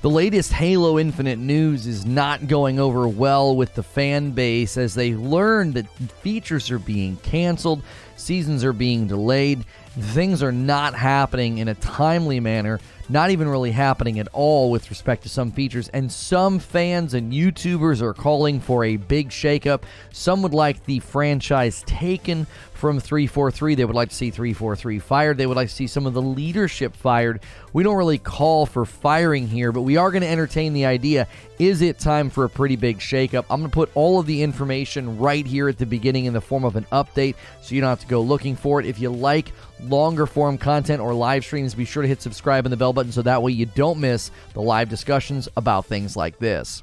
The latest Halo Infinite news is not going over well with the fan base as they learn that features are being canceled, seasons are being delayed, things are not happening in a timely manner, not even really happening at all with respect to some features, and some fans and YouTubers are calling for a big shakeup. Some would like the franchise taken from 343. They would like to see 343 fired. They would like to see some of the leadership fired. We don't really call for firing here, but we are going to entertain the idea, is it time for a pretty big shakeup? I'm going to put all of the information right here at the beginning in the form of an update, so you don't have to go looking for it. If you like longer form content or live streams, be sure to hit subscribe and the bell button so that way you don't miss the live discussions about things like this.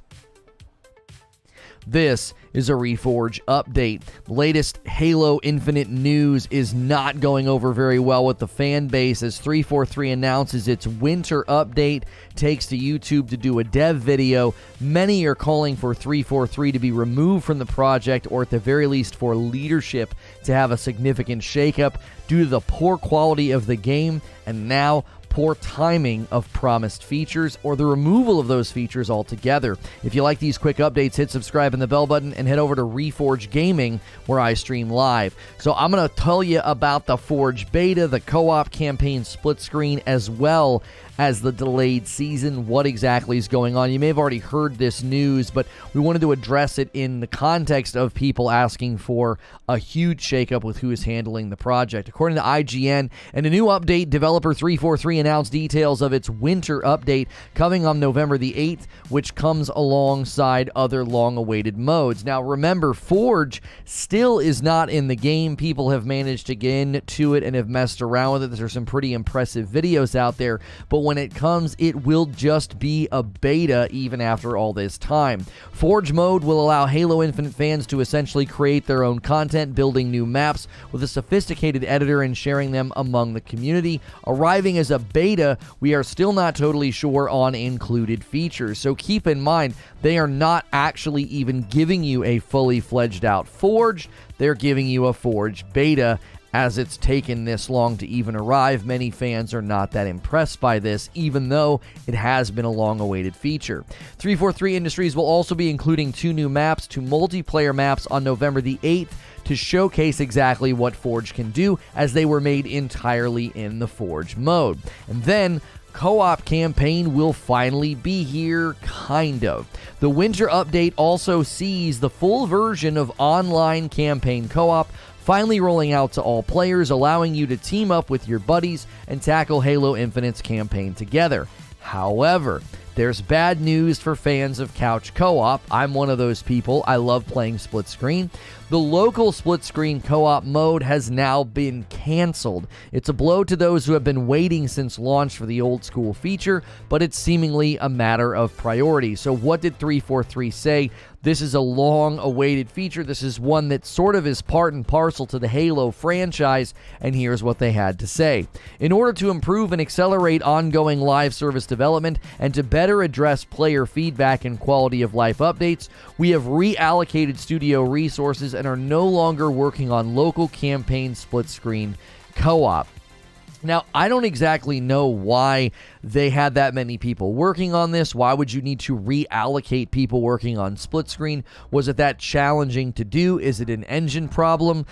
This is a Reforge update. The latest Halo Infinite news is not going over very well with the fan base as 343 announces its winter update takes to YouTube to do a dev video. Many are calling for 343 to be removed from the project, or at the very least for leadership to have a significant shakeup due to the poor quality of the game and now poor timing of promised features or the removal of those features altogether. If you like these quick updates, hit subscribe and the bell button and head over to Reforge Gaming where I stream live. So I'm going to tell you about the Forge beta, the co-op campaign split screen, as well as the delayed season, what exactly is going on. You may have already heard this news, but we wanted to address it in the context of people asking for a huge shakeup with who is handling the project. According to IGN, and a new update, developer 343 announced details of its winter update coming on November the 8th, which comes alongside other long-awaited modes. Now remember, Forge still is not in the game. People have managed to get into it and have messed around with it. There's some pretty impressive videos out there, but when it comes, it will just be a beta even after all this time. Forge mode will allow Halo Infinite fans to essentially create their own content, building new maps with a sophisticated editor and sharing them among the community. Arriving as a beta, we are still not totally sure on included features, so keep in mind they are not actually even giving you a fully fledged out Forge. They're giving you a Forge beta. As it's taken this long to even arrive, many fans are not that impressed by this, even though it has been a long-awaited feature. 343 Industries will also be including 2 new maps, 2 multiplayer maps on November the 8th to showcase exactly what Forge can do, as they were made entirely in the Forge mode. And then co-op campaign will finally be here, kind of. The winter update also sees the full version of online campaign co-op finally rolling out to all players, allowing you to team up with your buddies and tackle Halo Infinite's campaign together. However, there's bad news for fans of couch co-op. I'm one of those people. I love playing split screen. The local split screen co-op mode has now been canceled. It's a blow to those who have been waiting since launch for the old school feature, but it's seemingly a matter of priority. So what did 343 say? This is a long-awaited feature. This is one that sort of is part and parcel to the Halo franchise, and here's what they had to say. In order to improve and accelerate ongoing live service development and to better address player feedback and quality of life updates, we have reallocated studio resources and are no longer working on local campaign split screen co-op. Now, I don't exactly know why they had that many people working on this. Why would you need to reallocate people working on split screen? Was it that challenging to do? Is it an engine problem?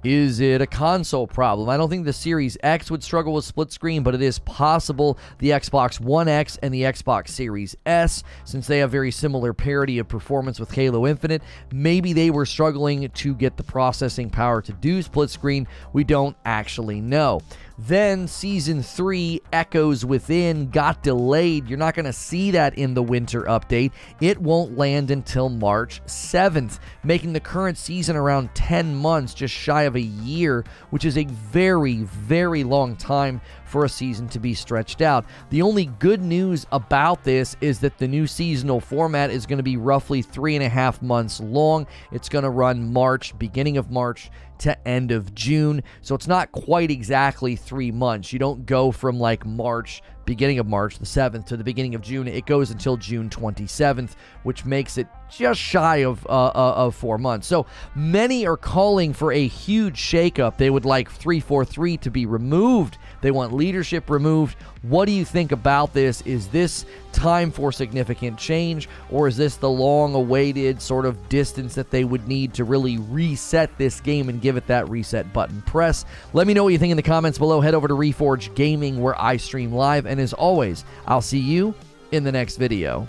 Is it a console problem? I don't think the Series X would struggle with split screen, but it is possible the Xbox One X and the Xbox Series S, since they have very similar parity of performance with Halo Infinite, maybe they were struggling to get the processing power to do split screen. We don't actually know. Then Season 3, Echoes Within, got delayed. You're not going to see that in the winter update. It won't land until March 7th, making the current season around 10 months, just shy of a year, which is a very, very long time for a season to be stretched out. The only good news about this is that the new seasonal format is going to be roughly 3.5 months long. It's going to run beginning of March to end of June, so it's not quite exactly 3 months. You don't go from like beginning of March the 7th to the beginning of June. It goes until June 27th, which makes it just shy of 4 months. So many are calling for a huge shakeup. They would like 343 to be removed. They want leadership removed. What do you think about this? Is this time for significant change, or is this the long-awaited sort of distance that they would need to really reset this game and give it that reset button press? Let me know what you think in the comments below. Head over to Reforge Gaming, where I stream live, and as always, I'll see you in the next video.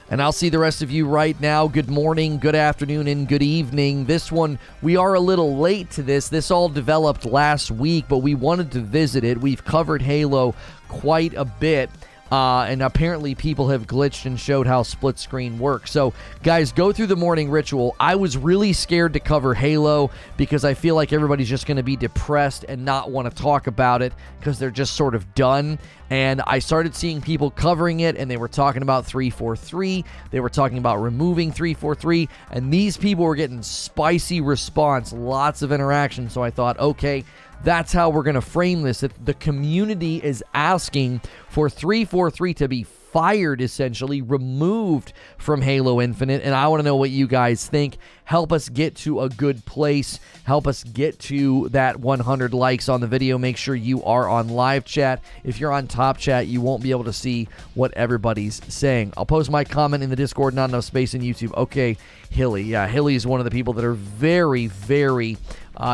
And I'll see the rest of you right now. Good morning, good afternoon, and good evening. This one, we are a little late to this. This all developed last week, but we wanted to visit it. We've covered Halo quite a bit. And apparently people have glitched and showed how split screen works. So, guys, go through the morning ritual. I was really scared to cover Halo because I feel like everybody's just going to be depressed and not want to talk about it because they're just sort of done. And I started seeing people covering it, and they were talking about 343. They were talking about removing 343. And these people were getting spicy response, lots of interaction. So I thought, okay, that's how we're going to frame this. The community is asking for 343 to be fired, essentially, removed from Halo Infinite, and I want to know what you guys think. Help us get to a good place. Help us get to that 100 likes on the video. Make sure you are on live chat. If you're on top chat, you won't be able to see what everybody's saying. I'll post my comment in the Discord, not enough space in YouTube. Okay, Hilly. Yeah, Hilly is one of the people that are very, very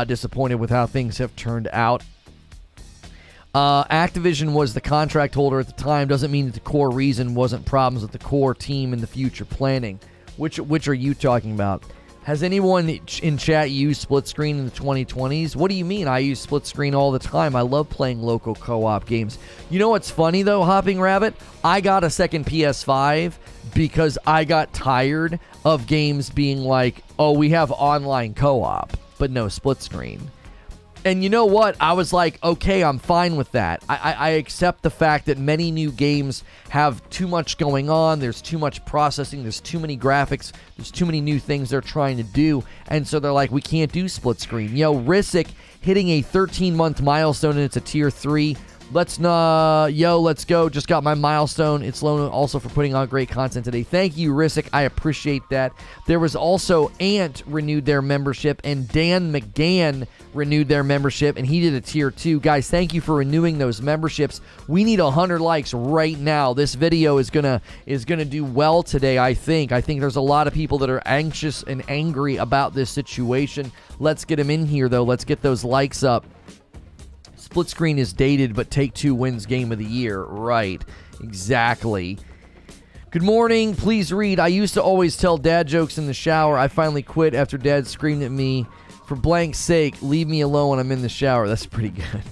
disappointed with how things have turned out. Activision was the contract holder at the time. Doesn't mean that the core reason wasn't problems with the core team in the future planning. Which are you talking about? Has anyone in chat used split screen in the 2020s? What do you mean? I use split screen all the time. I love playing local co-op games. You know what's funny though, Hopping Rabbit? I got a second PS5 because I got tired of games being like, oh, we have online co-op, but no split screen. And you know what? I was like, okay, I'm fine with that. I accept the fact that many new games have too much going on. There's too much processing. There's too many graphics. There's too many new things they're trying to do. And so they're like, we can't do split screen. Yo, Risic hitting a 13-month milestone, and it's a tier 3. Let's go. Just got my milestone. It's Lono also for putting out great content today. Thank you, Risic. I appreciate that. There was also Ant renewed their membership, and Dan McGann renewed their membership, and he did a tier 2. Guys, thank you for renewing those memberships. We need 100 likes right now. This video is gonna do well today, I think. I think there's a lot of people that are anxious and angry about this situation. Let's get them in here, though. Let's get those likes up. Split screen is dated, but Take-Two wins Game of the Year. Right. Exactly. Good morning. Please read. I used to always tell dad jokes in the shower. I finally quit after dad screamed at me. For blank's sake, leave me alone when I'm in the shower. That's pretty good.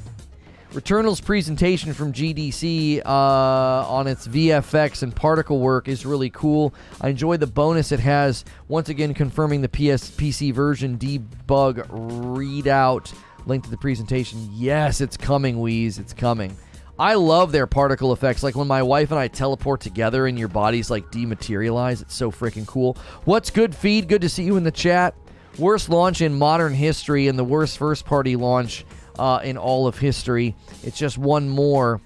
Returnal's presentation from GDC on its VFX and particle work is really cool. I enjoy the bonus it has, once again confirming the PC version debug readout. Link to the presentation. Yes, it's coming, Wheeze. It's coming. I love their particle effects. Like when my wife and I teleport together and your bodies like dematerialize. It's so freaking cool. What's good, Feed? Good to see you in the chat. Worst launch in modern history and the worst first-party launch in all of history. It's just one more.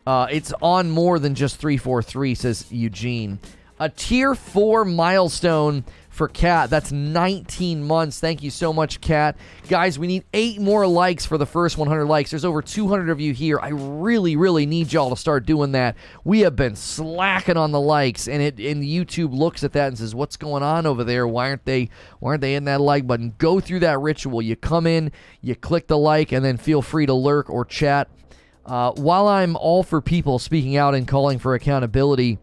It's on more than just 343, says Eugene. A tier 4 milestone for Kat. That's 19 months. Thank you so much, Kat. Guys, we need 8 more likes for the first 100 likes. There's over 200 of you here. I really, really need y'all to start doing that. We have been slacking on the likes, and YouTube looks at that and says, what's going on over there? Why aren't they hitting that like button? Go through that ritual. You come in, you click the like, and then feel free to lurk or chat. While I'm all for people speaking out and calling for accountability,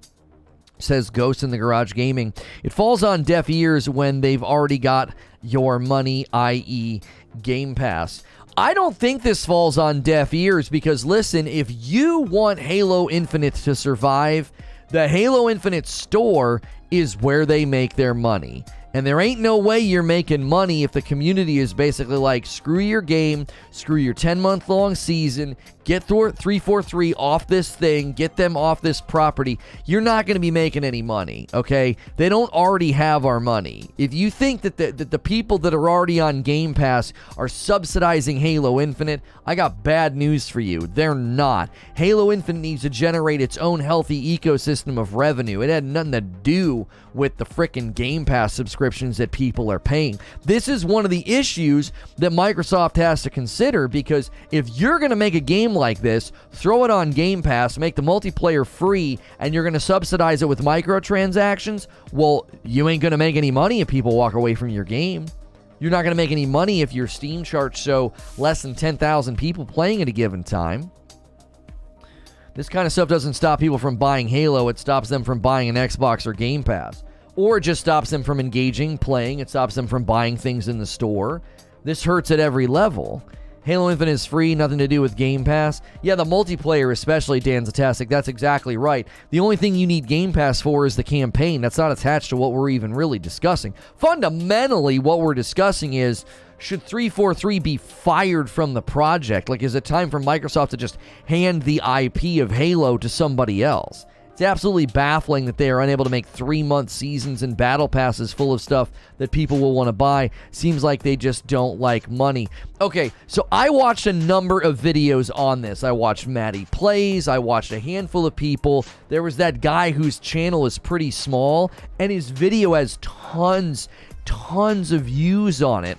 says Ghost in the Garage Gaming, it falls on deaf ears when they've already got your money, i.e. Game Pass. I don't think this falls on deaf ears because, listen, if you want Halo Infinite to survive, the Halo Infinite store is where they make their money. And there ain't no way you're making money if the community is basically like, screw your game, screw your 10-month-long season, get 343 off this thing, get them off this property. You're not going to be making any money, okay? They don't already have our money. If you think that the people that are already on Game Pass are subsidizing Halo Infinite, I got bad news for you. They're not. Halo Infinite needs to generate its own healthy ecosystem of revenue. It had nothing to do with the frickin' Game Pass subscription subscriptions that people are paying. This is one of the issues that Microsoft has to consider, because if you're going to make a game like this, throw it on Game Pass, make the multiplayer free, and you're going to subsidize it with microtransactions, well, you ain't going to make any money if people walk away from your game. You're not going to make any money if your Steam charts show less than 10,000 people playing at a given time. This kind of stuff doesn't stop people from buying Halo. It stops them from buying an Xbox or Game Pass. Or it just stops them from engaging, playing. It stops them from buying things in the store. This hurts at every level. Halo Infinite is free, nothing to do with Game Pass. Yeah, the multiplayer especially, Dan Zatastic, that's exactly right. The only thing you need Game Pass for is the campaign. That's not attached to what we're even really discussing. Fundamentally, what we're discussing is, should 343 be fired from the project? Like, is it time for Microsoft to just hand the IP of Halo to somebody else? It's absolutely baffling that they are unable to make 3-month seasons and battle passes full of stuff that people will want to buy. Seems like they just don't like money. Okay, so I watched a number of videos on this. I watched Maddie Plays. I watched a handful of people. There was that guy whose channel is pretty small, and his video has tons of views on it.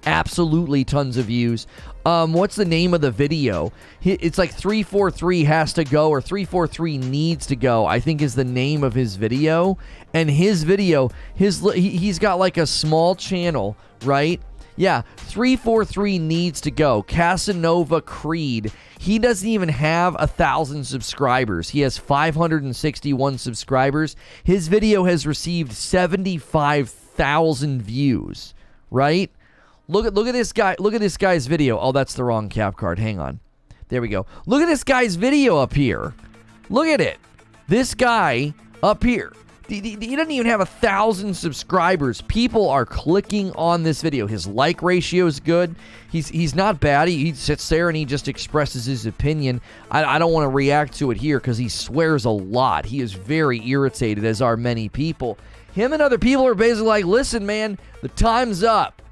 Absolutely tons of views. What's the name of the video? It's like 343 has to go, or 343 needs to go, I think is the name of his video. And his video, he's got like a small channel, right? Yeah, 343 needs to go. Casanova Creed. He doesn't even have 1,000 subscribers. He has 561 subscribers. His video has received 75,000 views, right? Look at this guy. Look at this guy's video. Oh, that's the wrong cap card. Hang on. There we go. Look at this guy's video up here. Look at it. This guy up here. He doesn't even have 1,000 subscribers. People are clicking on this video. His like ratio is good. He's not bad. He sits there and he just expresses his opinion. I don't want to react to it here because he swears a lot. He is very irritated, as are many people. Him and other people are basically like, listen, man, the time's up.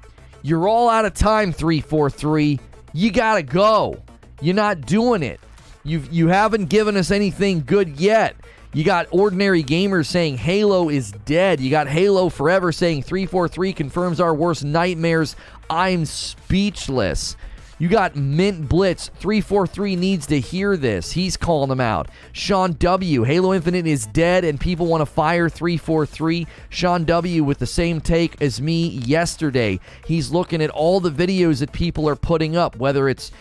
You're all out of time, 343. You gotta go. You're not doing it. You haven't given us anything good yet. You got Ordinary Gamers saying Halo is dead. You got Halo Forever saying 343 confirms our worst nightmares. I'm speechless. You got Mint Blitz. 343 needs to hear this. He's calling them out. Sean W. Halo Infinite is dead and people want to fire 343. Sean W. with the same take as me yesterday. He's looking at all the videos that people are putting up, whether it's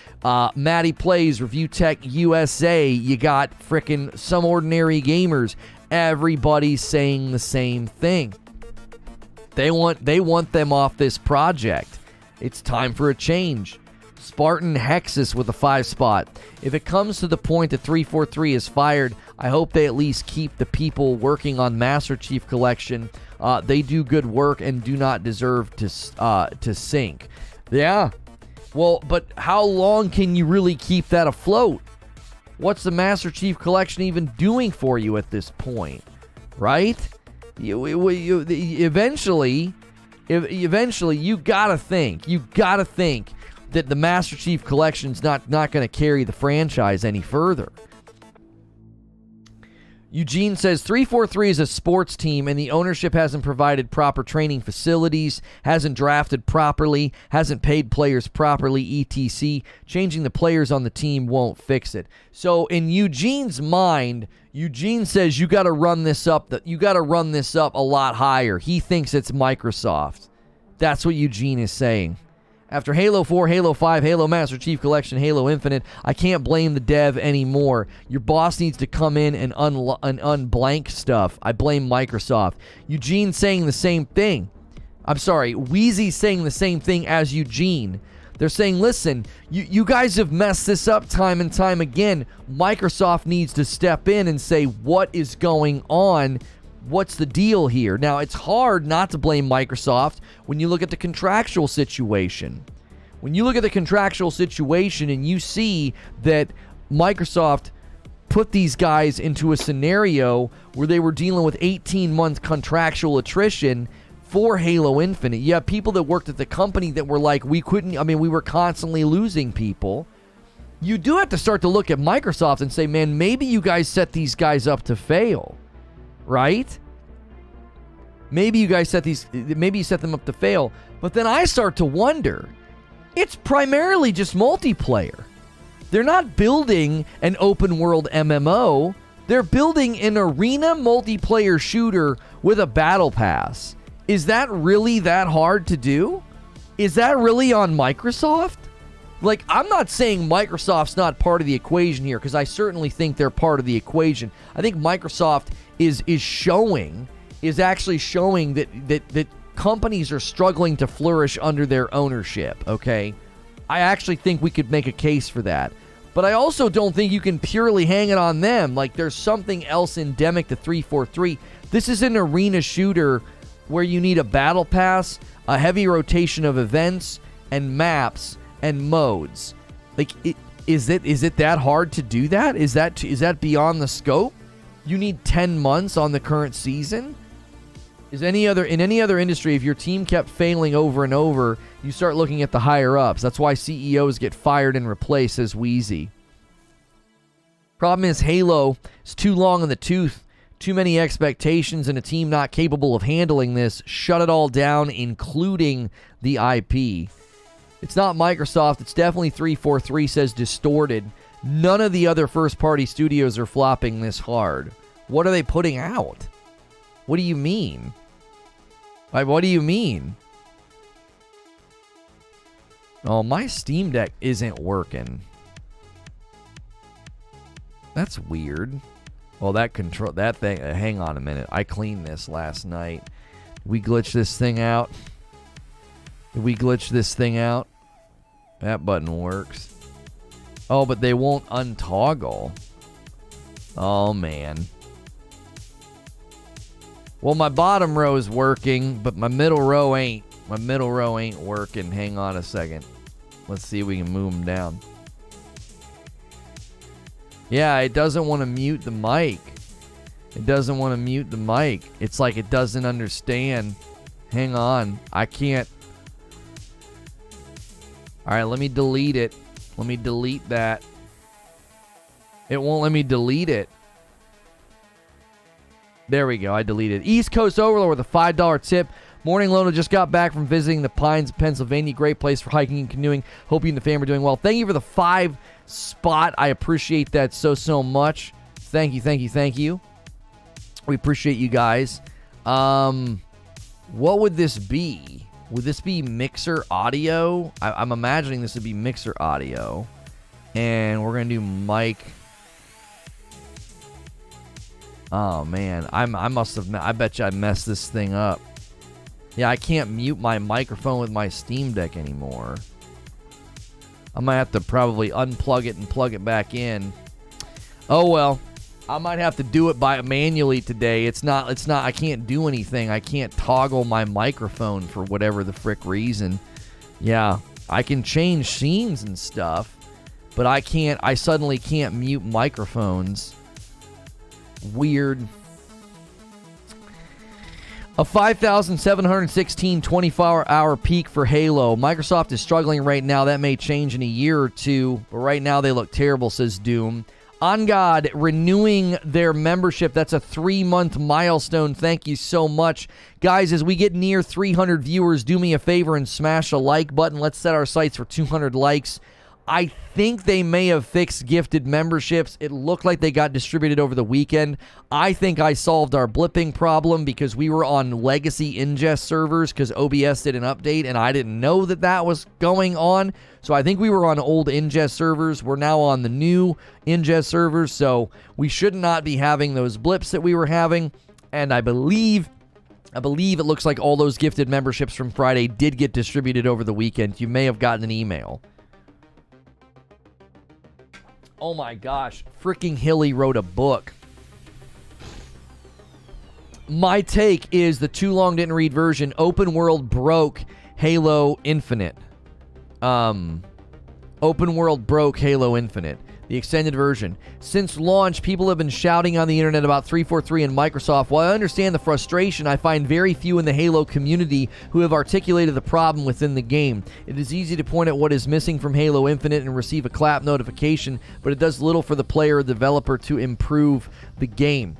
Maddie Plays, Review Tech USA. You got frickin' Some Ordinary Gamers. Everybody's saying the same thing. They want them off this project. It's time for a change. Spartan Hexus with a 5 spot. If it comes to the point that 343 is fired, I hope they at least keep the people working on Master Chief Collection. They do good work and do not deserve to sink. Yeah. Well, but how long can you really keep that afloat? What's the Master Chief Collection even doing for you at this point? Right? Eventually, you gotta think. That the Master Chief Collection's not going to carry the franchise any further. Eugene says 343 is a sports team and the ownership hasn't provided proper training facilities, hasn't drafted properly, hasn't paid players properly, etc. Changing the players on the team won't fix it. So in Eugene's mind, Eugene says you got to run this up. You got to run this up a lot higher. He thinks it's Microsoft. That's what Eugene is saying. After Halo 4, Halo 5, Halo Master Chief Collection, Halo Infinite, I can't blame the dev anymore. Your boss needs to come in and unblank stuff. I blame Microsoft. Eugene's saying the same thing. I'm sorry, Wheezy's saying the same thing as Eugene. They're saying, listen, you guys have messed this up time and time again. Microsoft needs to step in and say, what is going on? What's the deal here? Now, it's hard not to blame Microsoft when you look at the contractual situation. When you look at the contractual situation and you see that Microsoft put these guys into a scenario where they were dealing with 18-month contractual attrition for Halo Infinite. You have people that worked at the company that were like, we were constantly losing people. You do have to start to look at Microsoft and say, man, maybe you guys set these guys up to fail. Right? Maybe you guys set them up to fail. But then I start to wonder, it's primarily just multiplayer. They're not building an open world MMO. They're building an arena multiplayer shooter with a battle pass. Is that really that hard to do? Is that really on Microsoft? Like, I'm not saying Microsoft's not part of the equation here, because I certainly think they're part of the equation. I think Microsoft is actually showing that companies are struggling to flourish under their ownership, okay? I actually think we could make a case for that. But I also don't think you can purely hang it on them. Like, there's something else endemic to 343. This is an arena shooter where you need a battle pass, a heavy rotation of events and maps and modes. Like, is it that hard to do that? Is that beyond the scope? You need 10 months on the current season? In any other industry, if your team kept failing over and over, you start looking at the higher ups. That's why CEOs get fired and replaced, says Wheezy. Problem is, Halo is too long in the tooth. Too many expectations and a team not capable of handling this. Shut it all down, including the IP. It's not Microsoft. It's definitely 343, says Distorted. None of the other first-party studios are flopping this hard. What are they putting out? What do you mean? Like, what do you mean? Oh, my Steam Deck isn't working. That's weird. Well, that thing, hang on a minute. I cleaned this last night. We glitched this thing out. Did we glitch this thing out? That button works. Oh, but they won't untoggle. Oh, man. Well, my bottom row is working, but my middle row ain't. My middle row ain't working. Hang on a second. Let's see if we can move them down. Yeah, it doesn't want to mute the mic. It doesn't want to mute the mic. It's like it doesn't understand. Hang on. I can't. All right, let me delete it. Let me delete that. It won't let me delete it. There we go. I deleted it. East Coast Overlord with a $5 tip. Morning, Lono. Just got back from visiting the Pines, Pennsylvania. Great place for hiking and canoeing. Hope you and the family are doing well. Thank you for the 5 spot. I appreciate that so much. Thank you, thank you, thank you. We appreciate you guys. What would this be? Would this be mixer audio? I'm imagining this would be mixer audio. And we're going to do mic. Oh, man. I bet you I messed this thing up. Yeah, I can't mute my microphone with my Steam Deck anymore. I might have to probably unplug it and plug it back in. Oh, well. I might have to do it manually today. It's not, I can't do anything. I can't toggle my microphone for whatever the frick reason. Yeah, I can change scenes and stuff, but I suddenly can't mute microphones. Weird. A 5,716 24-hour peak for Halo. Microsoft is struggling right now. That may change in a year or two, but right now they look terrible, says Doom. On God, renewing their membership. That's a 3-month milestone. Thank you so much. Guys, as we get near 300 viewers, do me a favor and smash a like button. Let's set our sights for 200 likes. I think they may have fixed gifted memberships. It looked like they got distributed over the weekend. I think I solved our blipping problem because we were on legacy ingest servers because OBS did an update and I didn't know that was going on. So I think we were on old ingest servers. We're now on the new ingest servers, so we should not be having those blips that we were having. And I believe it looks like all those gifted memberships from Friday did get distributed over the weekend. You may have gotten an email. Oh my gosh, freaking Hilly wrote a book. My take is the too long didn't read version. Open world broke Halo Infinite. Open world broke Halo Infinite. The extended version. Since launch, people have been shouting on the internet about 343 and Microsoft. While I understand the frustration, I find very few in the Halo community who have articulated the problem within the game. It is easy to point at what is missing from Halo Infinite and receive a clap notification, but it does little for the player or developer to improve the game.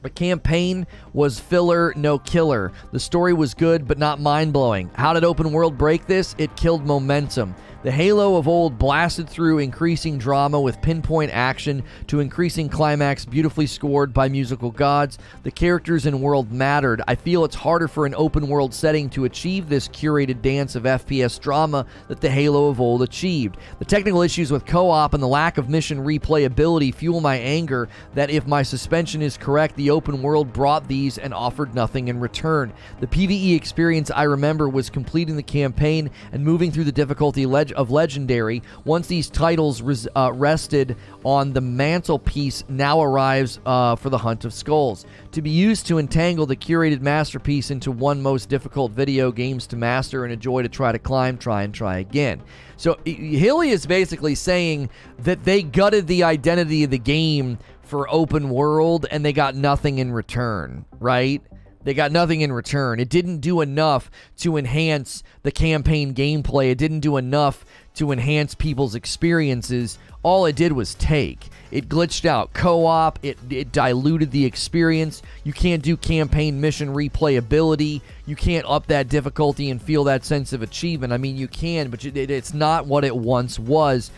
The campaign was filler, no killer. The story was good, but not mind-blowing. How did open world break this? It killed momentum. The Halo of old blasted through increasing drama with pinpoint action to increasing climax beautifully scored by musical gods. The characters and world mattered. I feel it's harder for an open world setting to achieve this curated dance of FPS drama that the Halo of old achieved. The technical issues with co-op and the lack of mission replayability fuel my anger that if my suspension is correct, the open world brought these and offered nothing in return. The PvE experience I remember was completing the campaign and moving through the difficulty of Legendary. Once these titles rested on the mantelpiece, now arrives for the Hunt of Skulls, to be used to entangle the curated masterpiece into one most difficult video games to master and a joy to try to climb, try again. So Hilly is basically saying that they gutted the identity of the game for open world and they got nothing in return, right? They got nothing in return. It didn't do enough to enhance the campaign gameplay. It didn't do enough to enhance people's experiences. All it did was take. It glitched out co-op. It diluted the experience. You can't do campaign mission replayability. You can't up that difficulty and feel that sense of achievement. I mean, you can, but it's not what it once was.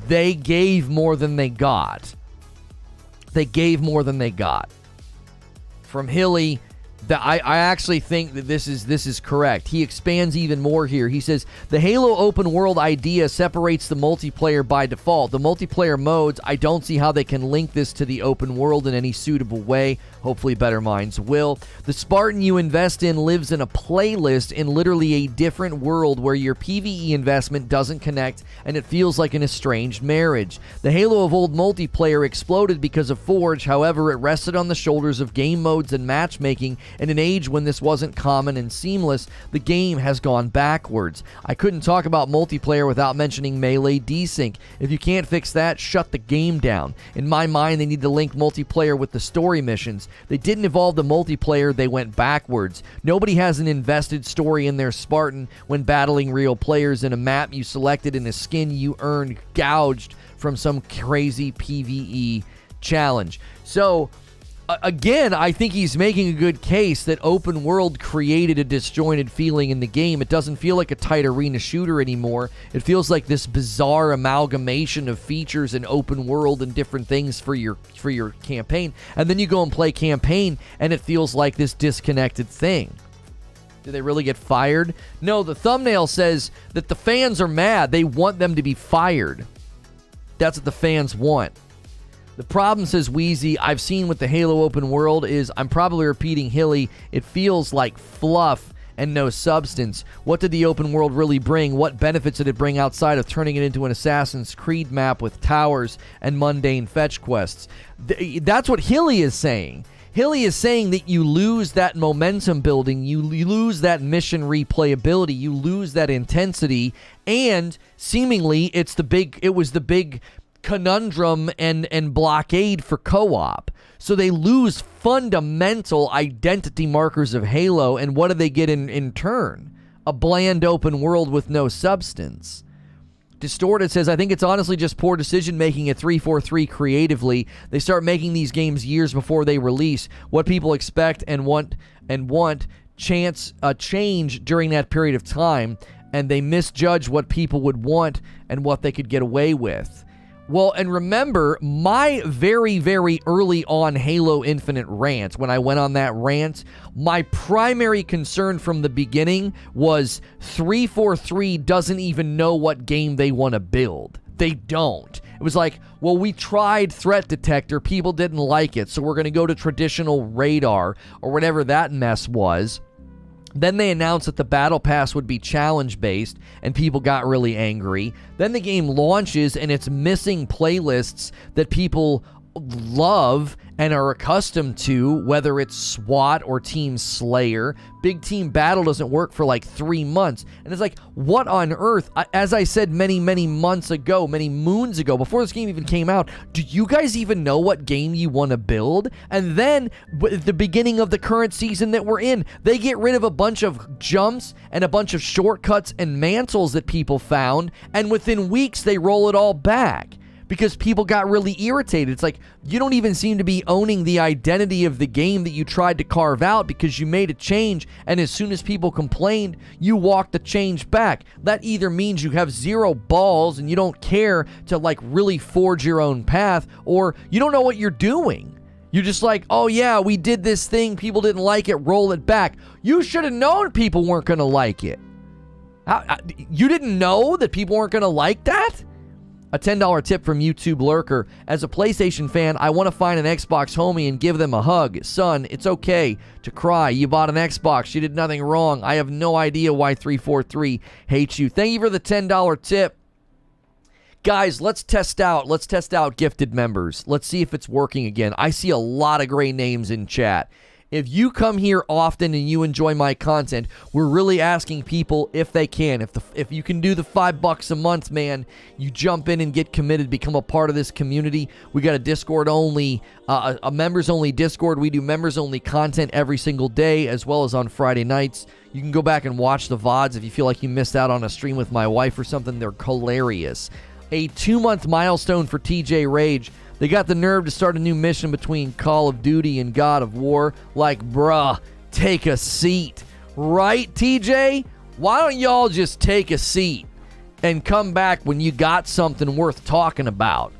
They gave more than they got. They gave more than they got. From Hilly, I actually think that this is correct. He expands even more here. He says, the Halo open world idea separates the multiplayer by default. The multiplayer modes, I don't see how they can link this to the open world in any suitable way. Hopefully better minds will. The Spartan you invest in lives in a playlist in literally a different world where your PvE investment doesn't connect and it feels like an estranged marriage. The Halo of old multiplayer exploded because of Forge. However, it rested on the shoulders of game modes and matchmaking. In an age when this wasn't common and seamless, the game has gone backwards. I couldn't talk about multiplayer without mentioning melee desync. If you can't fix that, shut the game down. In my mind, they need to link multiplayer with the story missions. They didn't evolve the multiplayer, they went backwards. Nobody has an invested story in their Spartan when battling real players in a map you selected and a skin you earned gouged from some crazy PvE challenge. So, again, I think he's making a good case that open world created a disjointed feeling in the game. It doesn't feel like a tight arena shooter anymore. It feels like this bizarre amalgamation of features and open world and different things for your campaign. And then you go and play campaign and it feels like this disconnected thing. Did they really get fired? No, the thumbnail says that the fans are mad. They want them to be fired. That's what the fans want. The problem, says Wheezy, I've seen with the Halo open world is, I'm probably repeating Hilly, it feels like fluff and no substance. What did the open world really bring? What benefits did it bring outside of turning it into an Assassin's Creed map with towers and mundane fetch quests? That's what Hilly is saying. Hilly is saying that you lose that momentum building, you lose that mission replayability, you lose that intensity, and seemingly it was the big conundrum and blockade for co-op. So they lose fundamental identity markers of Halo, and what do they get in turn? A bland open world with no substance. Distorted says, I think it's honestly just poor decision making at 343 creatively. They start making these games years before they release. What people expect and want change during that period of time, and they misjudge what people would want and what they could get away with. Well, and remember, my very, very early on Halo Infinite rant, when I went on that rant, my primary concern from the beginning was 343 doesn't even know what game they want to build. They don't. It was like, well, we tried threat detector, people didn't like it, so we're going to go to traditional radar, or whatever that mess was. Then they announced that the Battle Pass would be challenge-based, and people got really angry. Then the game launches, and it's missing playlists that people love and are accustomed to, whether it's SWAT or Team Slayer. Big Team Battle doesn't work for like 3 months. And it's like, what on earth? As I said many months ago, many moons ago, before this game even came out, do you guys even know what game you want to build? And then, at the beginning of the current season that we're in, they get rid of a bunch of jumps and a bunch of shortcuts and mantles that people found, and within weeks they roll it all back. because people got really irritated. It's like, you don't even seem to be owning the identity of the game that you tried to carve out because you made a change, and as soon as people complained, you walked the change back. That either means you have zero balls and you don't care to like really forge your own path, or you don't know what you're doing. You're just like, oh yeah, we did this thing, people didn't like it, roll it back. You should have known people weren't going to like it. You didn't know that people weren't going to like that? A $10 tip from YouTube Lurker. As a PlayStation fan, I want to find an Xbox homie and give them a hug. Son, it's okay to cry. You bought an Xbox. You did nothing wrong. I have no idea why 343 hates you. Thank you for the $10 tip. Guys, let's test out gifted members. Let's see if it's working again. I see a lot of great names in chat. If you come here often and you enjoy my content, we're really asking people if they can. If you can do the $5 a month, man, you jump in and get committed, become a part of this community. We got a Discord only, a members only Discord. We do members only content every single day, as well as on Friday nights. You can go back and watch the VODs if you feel like you missed out on a stream with my wife or something. They're hilarious. A 2-month milestone for TJ Rage. They got the nerve to start a new mission between Call of Duty and God of War. Like, bruh, take a seat. Right, TJ? Why don't y'all just take a seat and come back when you got something worth talking about?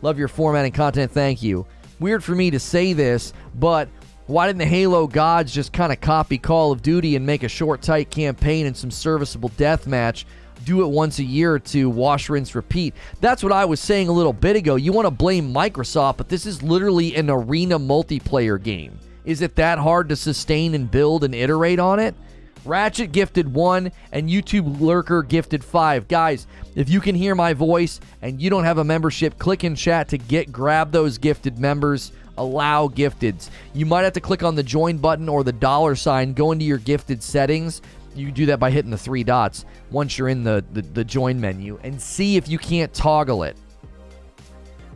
Love your format and content, thank you. Weird for me to say this, but why didn't the Halo gods just kind of copy Call of Duty and make a short, tight campaign and some serviceable deathmatch? Do it once a year or two, wash, rinse, repeat. That's what I was saying a little bit ago. You want to blame Microsoft, but this is literally an arena multiplayer game. Is it that hard to sustain and build and iterate on it? Ratchet gifted 1 and YouTube Lurker gifted 5. Guys, if you can hear my voice and you don't have a membership, click in chat to grab those gifted members. Allow gifteds. You might have to click on the join button or the $sign, go into your gifted settings. You do that by hitting the 3 dots once you're in the join menu, and see if you can't toggle it.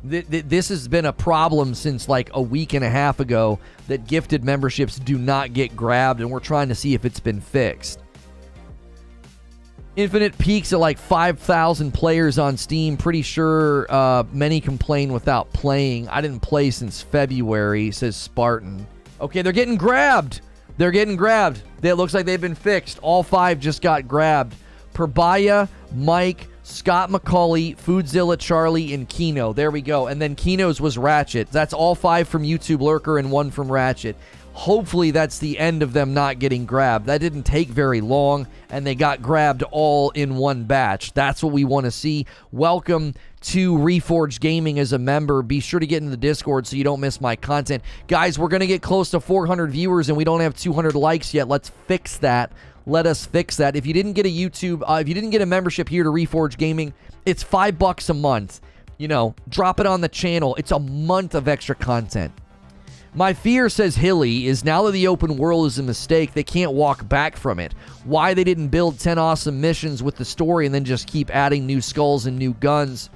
This has been a problem since like a week and a half ago, that gifted memberships do not get grabbed, and we're trying to see if it's been fixed. Infinite peaks at like 5,000 players on Steam. Pretty sure many complain without playing. I didn't play since February, says Spartan. Okay, they're getting grabbed. They're getting grabbed. It looks like they've been fixed. All 5 just got grabbed. Perbaya, Mike, Scott McCauley, Foodzilla, Charlie, and Kino. There we go. And then Kino's was Ratchet. That's all 5 from YouTube Lurker and 1 from Ratchet. Hopefully that's the end of them not getting grabbed. That didn't take very long, and they got grabbed all in one batch. That's what we want to see. Welcome to Reforge Gaming as a member. Be sure to get in the Discord so you don't miss my content. Guys, we're going to get close to 400 viewers, and we don't have 200 likes yet. Let's fix that. Let us fix that. If you didn't get a YouTube, if you didn't get a membership here to Reforge Gaming, it's $5 a month. You know, drop it on the channel. It's a month of extra content. My fear, says Hilly, is now that the open world is a mistake, they can't walk back from it. Why they didn't build 10 awesome missions with the story and then just keep adding new skulls and new guns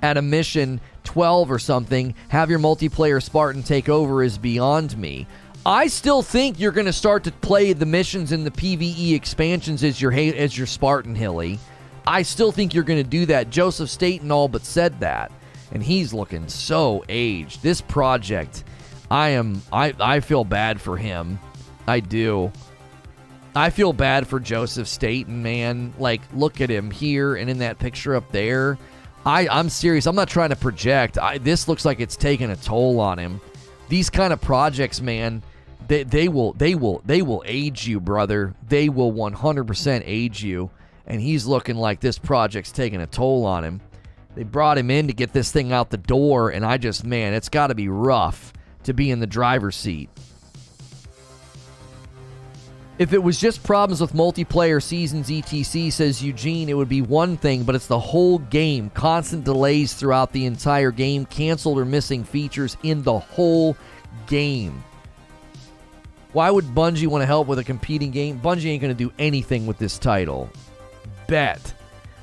at a mission 12 or something, have your multiplayer Spartan take over, is beyond me. I still think you're going to start to play the missions and the PvE expansions as your Spartan, Hilly. I still think you're going to do that. Joseph Staten all but said that. And he's looking so aged. This project, I feel bad for him. I do. I feel bad for Joseph Staten, man. Like, look at him here and in that picture up there. I'm serious. I'm not trying to project. This looks like it's taking a toll on him. These kind of projects, man, they will age you, brother. They will 100% age you. And he's looking like this project's taking a toll on him. They brought him in to get this thing out the door, and man, it's got to be rough to be in the driver's seat. If it was just problems with multiplayer seasons etc, says Eugene, it would be one thing, but it's the whole game. Constant delays throughout the entire game, canceled or missing features in the whole game. Why would Bungie want to help with a competing game? Bungie ain't going to do anything with this title. Bet.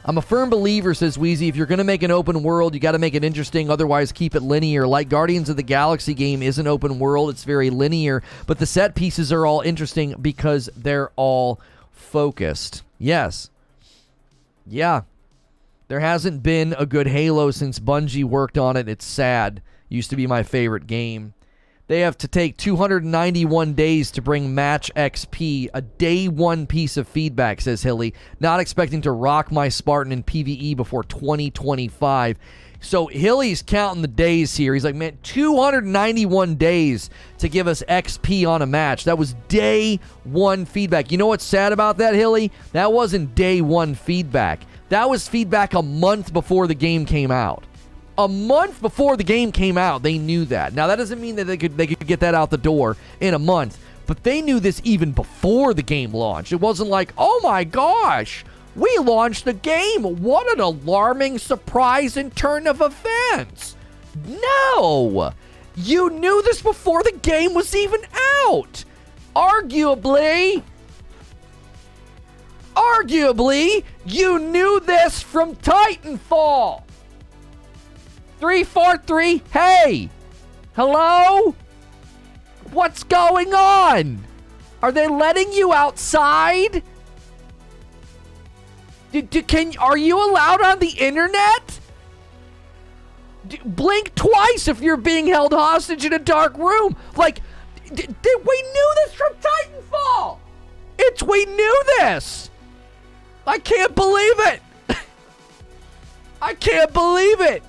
I'm a firm believer, says Wheezy, if you're going to make an open world, you got to make it interesting, otherwise keep it linear. Like Guardians of the Galaxy game is an open world, it's very linear, but the set pieces are all interesting because they're all focused. Yes. Yeah. There hasn't been a good Halo since Bungie worked on it. It's sad. Used to be my favorite game. They have to take 291 days to bring match XP, a day one piece of feedback, says Hilly. Not expecting to rock my Spartan in PvE before 2025. So Hilly's counting the days here. He's like, man, 291 days to give us XP on a match. That was day one feedback. You know what's sad about that, Hilly? That wasn't day one feedback. That was feedback a month before the game came out. A month before the game came out, they knew that. Now, that doesn't mean that they could get that out the door in a month, but they knew this even before the game launched. It wasn't like, oh my gosh, we launched the game. What an alarming surprise and turn of events. No, you knew this before the game was even out. Arguably, you knew this from Titanfall. 343, hey! Hello? What's going on? Are they letting you outside? Are you allowed on the internet? Blink twice if you're being held hostage in a dark room. Like, we knew this from Titanfall! We knew this! I can't believe it! I can't believe it!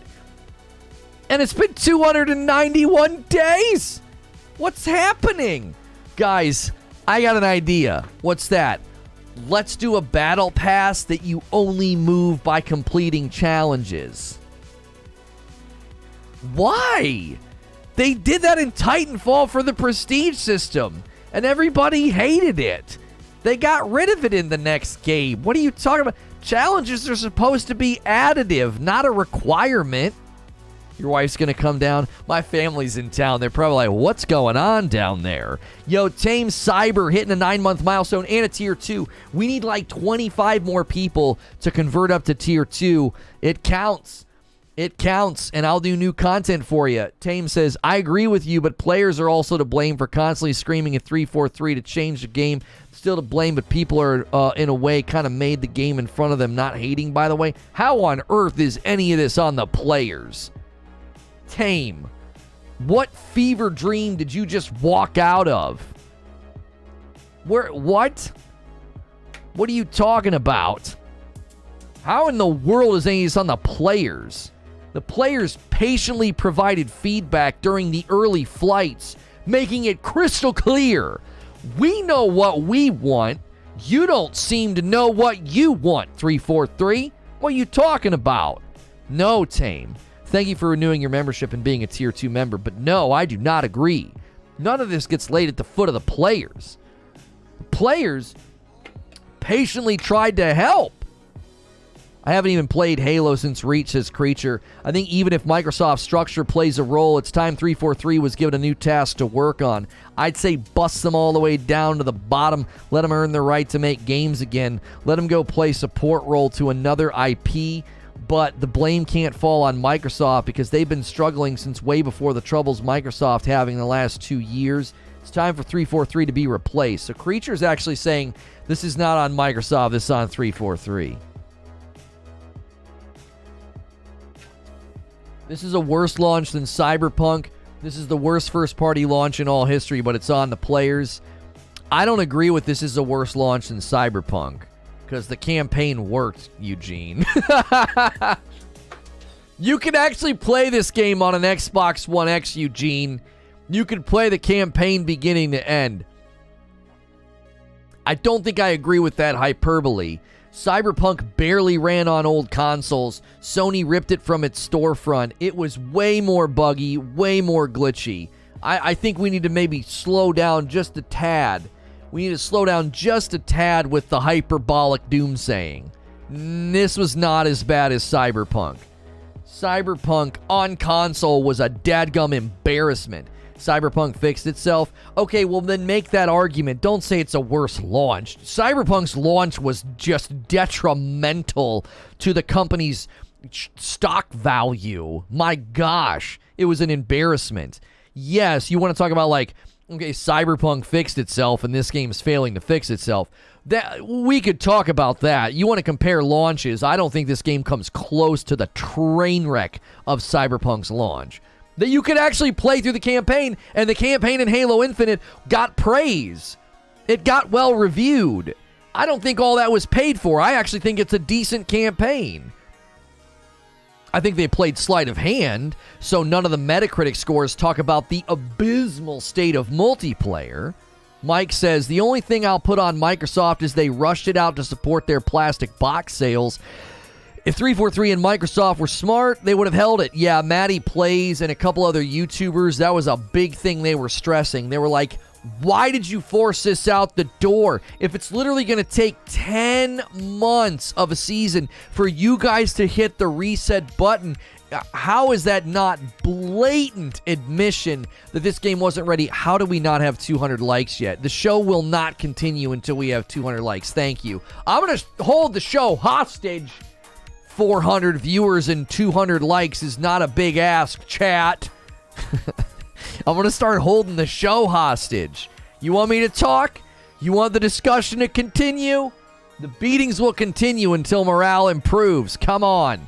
And it's been 291 days. What's happening? Guys, I got an idea. What's that? Let's do a battle pass that you only move by completing challenges. Why? They did that in Titanfall for the prestige system, and everybody hated it. They got rid of it in the next game. What are you talking about? Challenges are supposed to be additive, not a requirement. Your wife's going to come down. My family's in town. They're probably like, what's going on down there? Yo, Tame Cyber hitting a 9-month milestone and a tier 2. We need like 25 more people to convert up to tier 2. It counts. It counts, and I'll do new content for you. Tame says, I agree with you, but players are also to blame for constantly screaming at 343 to change the game. Still to blame, but people are, in a way, kind of made the game in front of them, not hating, by the way. How on earth is any of this on the players? Tame, what fever dream did you just walk out of? What? What are you talking about? How in the world is any of this on the players? The players patiently provided feedback during the early flights, making it crystal clear. We know what we want. You don't seem to know what you want, 343. What are you talking about? No, Tame. Thank you for renewing your membership and being a tier 2 member, but no, I do not agree. None of this gets laid at the foot of the players. The players patiently tried to help. I haven't even played Halo since Reach, says Creature. I think even if Microsoft structure plays a role, it's time 343 was given a new task to work on. I'd say bust them all the way down to the bottom. Let them earn the right to make games again. Let them go play support role to another IP. But the blame can't fall on Microsoft because they've been struggling since way before the troubles Microsoft having in the last 2 years. It's time for 343 to be replaced. So Creature's actually saying this is not on Microsoft, this is on 343. This is a worse launch than Cyberpunk. This is the worst first-party launch in all history, but it's on the players. I don't agree with this is a worse launch than Cyberpunk. Because the campaign worked, Eugene. You can actually play this game on an Xbox One X, Eugene. You can play the campaign beginning to end. I don't think I agree with that hyperbole. Cyberpunk barely ran on old consoles. Sony ripped it from its storefront. It was way more buggy, way more glitchy. I think we need to maybe slow down just a tad. We need to slow down just a tad with the hyperbolic doomsaying. This was not as bad as Cyberpunk. Cyberpunk on console was a dadgum embarrassment. Cyberpunk fixed itself. Okay, well then make that argument. Don't say it's a worse launch. Cyberpunk's launch was just detrimental to the company's stock value. My gosh, it was an embarrassment. Yes, you want to talk about like okay, Cyberpunk fixed itself and this game is failing to fix itself. That we could talk about that. You want to compare launches. I don't think this game comes close to the train wreck of Cyberpunk's launch. That you could actually play through the campaign, and the campaign in Halo Infinite got praise. It got well reviewed. I don't think all that was paid for. I actually think it's a decent campaign. I think they played sleight of hand, so none of the Metacritic scores talk about the abysmal state of multiplayer. Mike says, the only thing I'll put on Microsoft is they rushed it out to support their plastic box sales. If 343 and Microsoft were smart, they would have held it. Yeah, Maddie Plays and a couple other YouTubers, that was a big thing they were stressing. They were like, why did you force this out the door? If it's literally going to take 10 months of a season for you guys to hit the reset button, how is that not blatant admission that this game wasn't ready? How do we not have 200 likes yet? The show will not continue until we have 200 likes. Thank you. I'm going to hold the show hostage. 400 viewers and 200 likes is not a big ask, chat. I'm going to start holding the show hostage. You want me to talk? You want the discussion to continue? The beatings will continue until morale improves. Come on.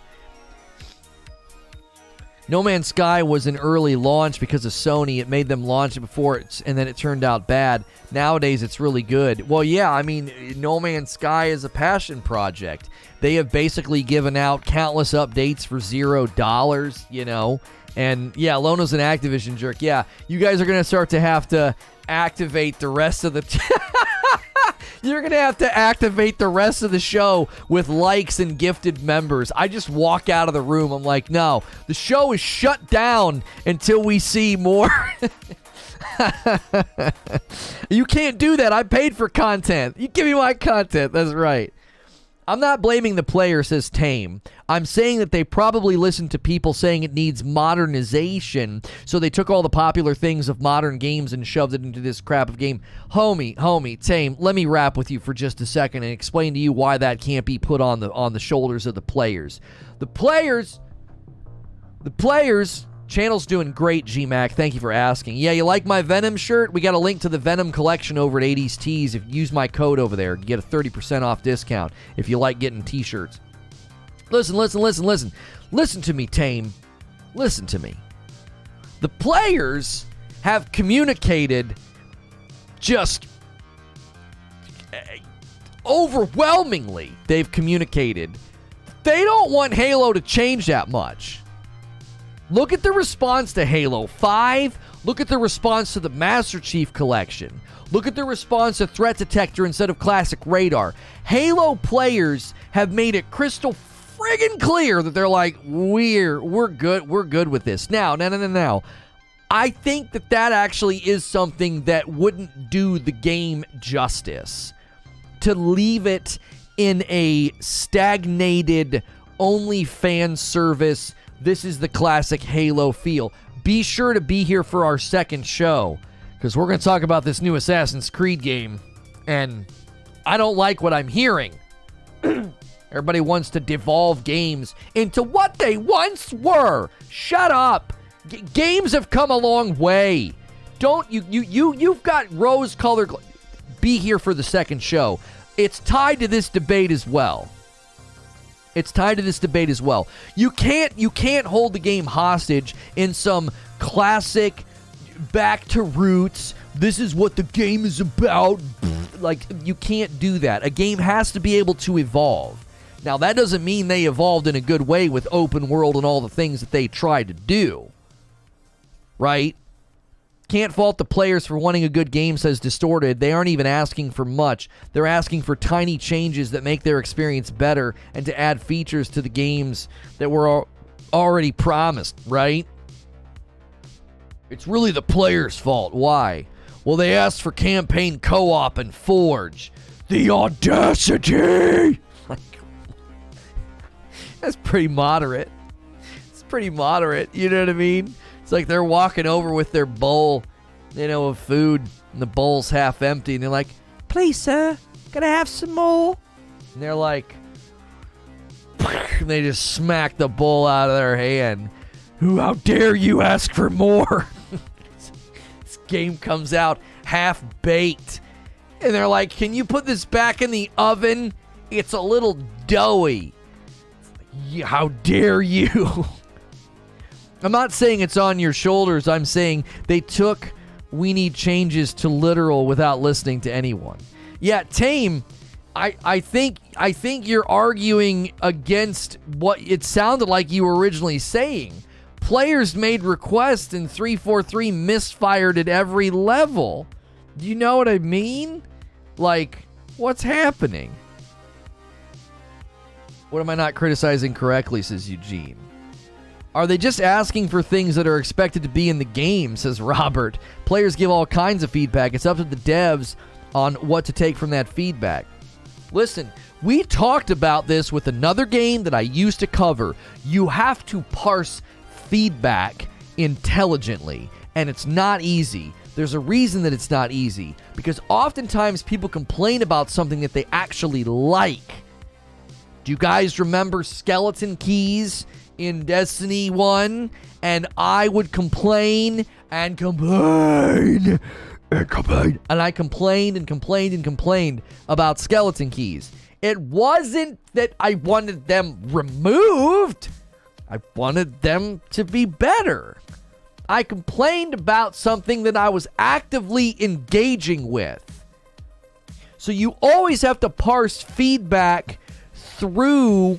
No Man's Sky was an early launch because of Sony. It made them launch it before, and then it turned out bad. Nowadays, it's really good. Well, yeah, I mean, No Man's Sky is a passion project. They have basically given out countless updates for $0, you know. And, yeah, Lono's an Activision jerk. Yeah, you guys are going to start to have to activate the rest of the... You're going to have to activate the rest of the show with likes and gifted members. I just walk out of the room. I'm like, no, the show is shut down until we see more. You can't do that. I paid for content. You give me my content. That's right. I'm not blaming the player, says Tame. I'm saying that they probably listened to people saying it needs modernization, so they took all the popular things of modern games and shoved it into this crap of game. Homie, Tame, let me rap with you for just a second and explain to you why that can't be put on the shoulders of the players. The players, channel's doing great, GMAC. Thank you for asking. Yeah, you like my Venom shirt? We got a link to the Venom collection over at 80s Tees. If you use my code over there, you get a 30% off discount if you like getting t-shirts. Listen. Listen to me, Tame. Listen to me. The players have communicated just overwhelmingly. They've communicated. They don't want Halo to change that much. Look at the response to Halo 5. Look at the response to the Master Chief Collection. Look at the response to Threat Detector instead of Classic Radar. Halo players have made it crystal friggin' clear that they're like, we're good with this. Now. I think that actually is something that wouldn't do the game justice. To leave it in a stagnated, only fan service, this is the classic Halo feel. Be sure to be here for our second show, because we're going to talk about this new Assassin's Creed game, and I don't like what I'm hearing. Everybody wants to devolve games into what they once were. Shut up. Games have come a long way. You've got rose-colored... Be here for the second show. It's tied to this debate as well. You can't hold the game hostage in some classic back to roots. This is what the game is about. Like, you can't do that. A game has to be able to evolve. Now, that doesn't mean they evolved in a good way with open world and all the things that they tried to do. Right? Can't fault the players for wanting a good game, says Distorted. They aren't even asking for much. They're asking for tiny changes that make their experience better and to add features to the games that were already promised, right? It's really the players' fault. Why? Well, they asked for campaign co-op and Forge. The audacity! That's pretty moderate. It's pretty moderate, you know what I mean? It's like they're walking over with their bowl, of food, and the bowl's half empty, and they're like, please, sir, can I have some more? And they're like, and they just smack the bowl out of their hand. How dare you ask for more? It's game comes out half-baked. And they're like, can you put this back in the oven? It's a little doughy. How dare you? I'm not saying it's on your shoulders. I'm saying they took "we need changes" to literal without listening to anyone. Yeah, Tame, I think you're arguing against what it sounded like you were originally saying. Players made requests and 343 misfired at every level. Do you know what I mean? Like, what's happening? What am I not criticizing correctly, says Eugene. Are they just asking for things that are expected to be in the game, says Robert. Players give all kinds of feedback. It's up to the devs on what to take from that feedback. Listen, we talked about this with another game that I used to cover. You have to parse feedback intelligently, and it's not easy. There's a reason that it's not easy, because oftentimes people complain about something that they actually like. Do you guys remember skeleton keys in Destiny 1? And I would complain and complain and complain. And I complained and complained and complained about skeleton keys. It wasn't that I wanted them removed. I wanted them to be better. I complained about something that I was actively engaging with. So you always have to parse feedback through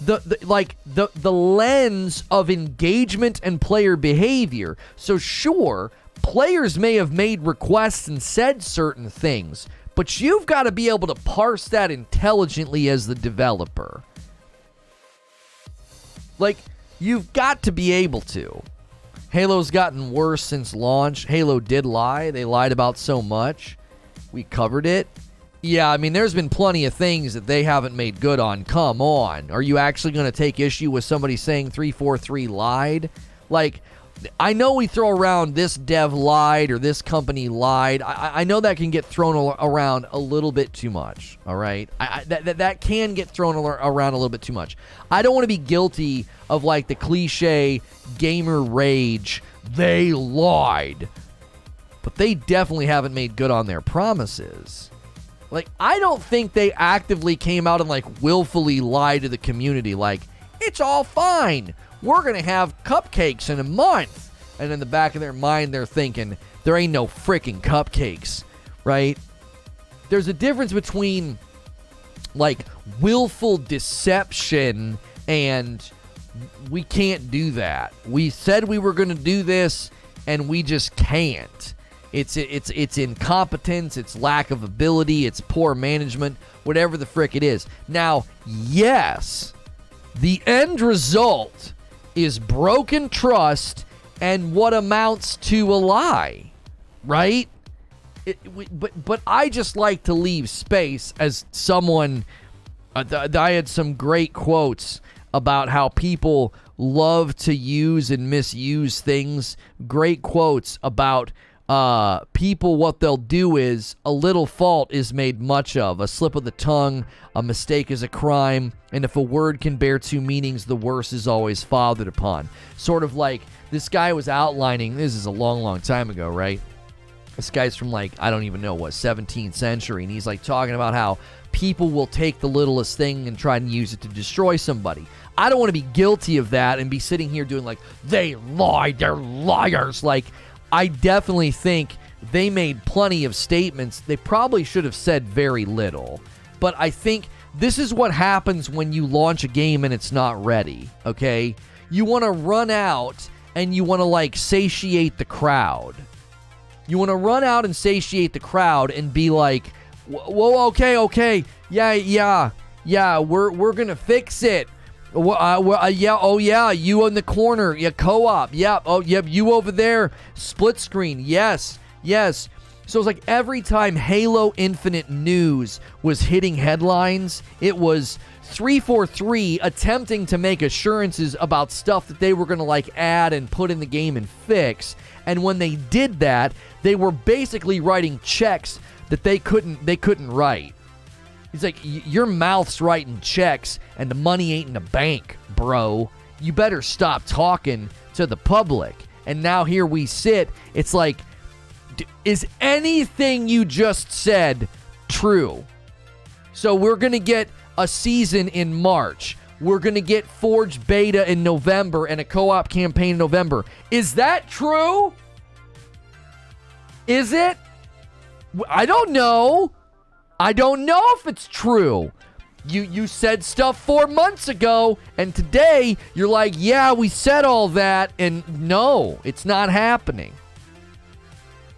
the lens of engagement and player behavior. So sure, players may have made requests and said certain things, but you've got to be able to parse that intelligently as the developer. Like, you've got to be able to. Halo's gotten worse since launch. Halo did lie. They lied about so much. We covered it. Yeah, I mean, there's been plenty of things that they haven't made good on. Come on. Are you actually going to take issue with somebody saying 343 lied? Like, I know we throw around this dev lied or this company lied. I know that can get thrown around a little bit too much, all right? That can get thrown around a little bit too much. I don't want to be guilty of, like, the cliche gamer rage. They lied. But they definitely haven't made good on their promises. Like, I don't think they actively came out and, like, willfully lied to the community. Like, it's all fine. We're going to have cupcakes in a month. And in the back of their mind, they're thinking, there ain't no freaking cupcakes, right? There's a difference between, like, willful deception and we can't do that. We said we were going to do this, and we just can't. It's incompetence, it's lack of ability, it's poor management, whatever the frick it is. Now, yes, the end result is broken trust and what amounts to a lie, right? But I just like to leave space as someone. I had some great quotes about how people love to use and misuse things. Great quotes about people. What they'll do is a little fault is made much of. A slip of the tongue, a mistake is a crime, and if a word can bear two meanings, the worse is always fathered upon. Sort of like this guy was outlining. This is a long time ago, right? This guy's from, like, I don't even know what, 17th century, and he's like talking about how people will take the littlest thing and try and use it to destroy somebody. I don't want to be guilty of that and be sitting here doing like, they lied, they're liars. Like, I definitely think they made plenty of statements. They probably should have said very little. But I think this is what happens when you launch a game and it's not ready, okay? You want to run out and you want to, like, satiate the crowd. You want to run out and satiate the crowd and be like, whoa, okay, yeah, we're going to fix it. Yeah, you in the corner, yeah, co-op, yeah, oh, yeah, you over there, split screen, yes. So it's like every time Halo Infinite news was hitting headlines, it was 343 attempting to make assurances about stuff that they were going to, like, add and put in the game and fix. And when they did that, they were basically writing checks that they couldn't write. He's like, your mouth's writing checks and the money ain't in the bank, bro. You better stop talking to the public. And now here we sit. It's like Is anything you just said true? So we're going to get a season in March. We're going to get Forge beta in November and a co-op campaign in November. Is that true? Is it? I don't know. I don't know if it's true. You said stuff 4 months ago, and today you're like, yeah, we said all that, and no, it's not happening.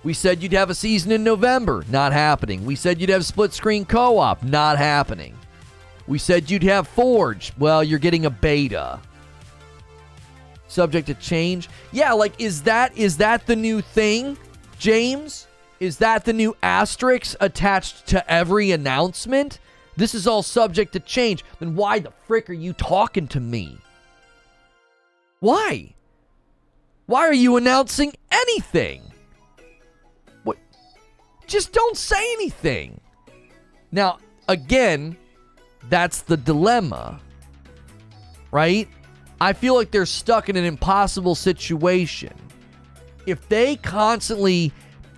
We said you'd have a season in November. Not happening. We said you'd have split-screen co-op. Not happening. We said you'd have Forge. Well, you're getting a beta. Subject to change. Yeah, like, is that the new thing, James? Is that the new asterisk attached to every announcement? This is all subject to change. Then why the frick are you talking to me? Why? Why are you announcing anything? What? Just don't say anything. Now, again, that's the dilemma, right? I feel like they're stuck in an impossible situation. If they constantly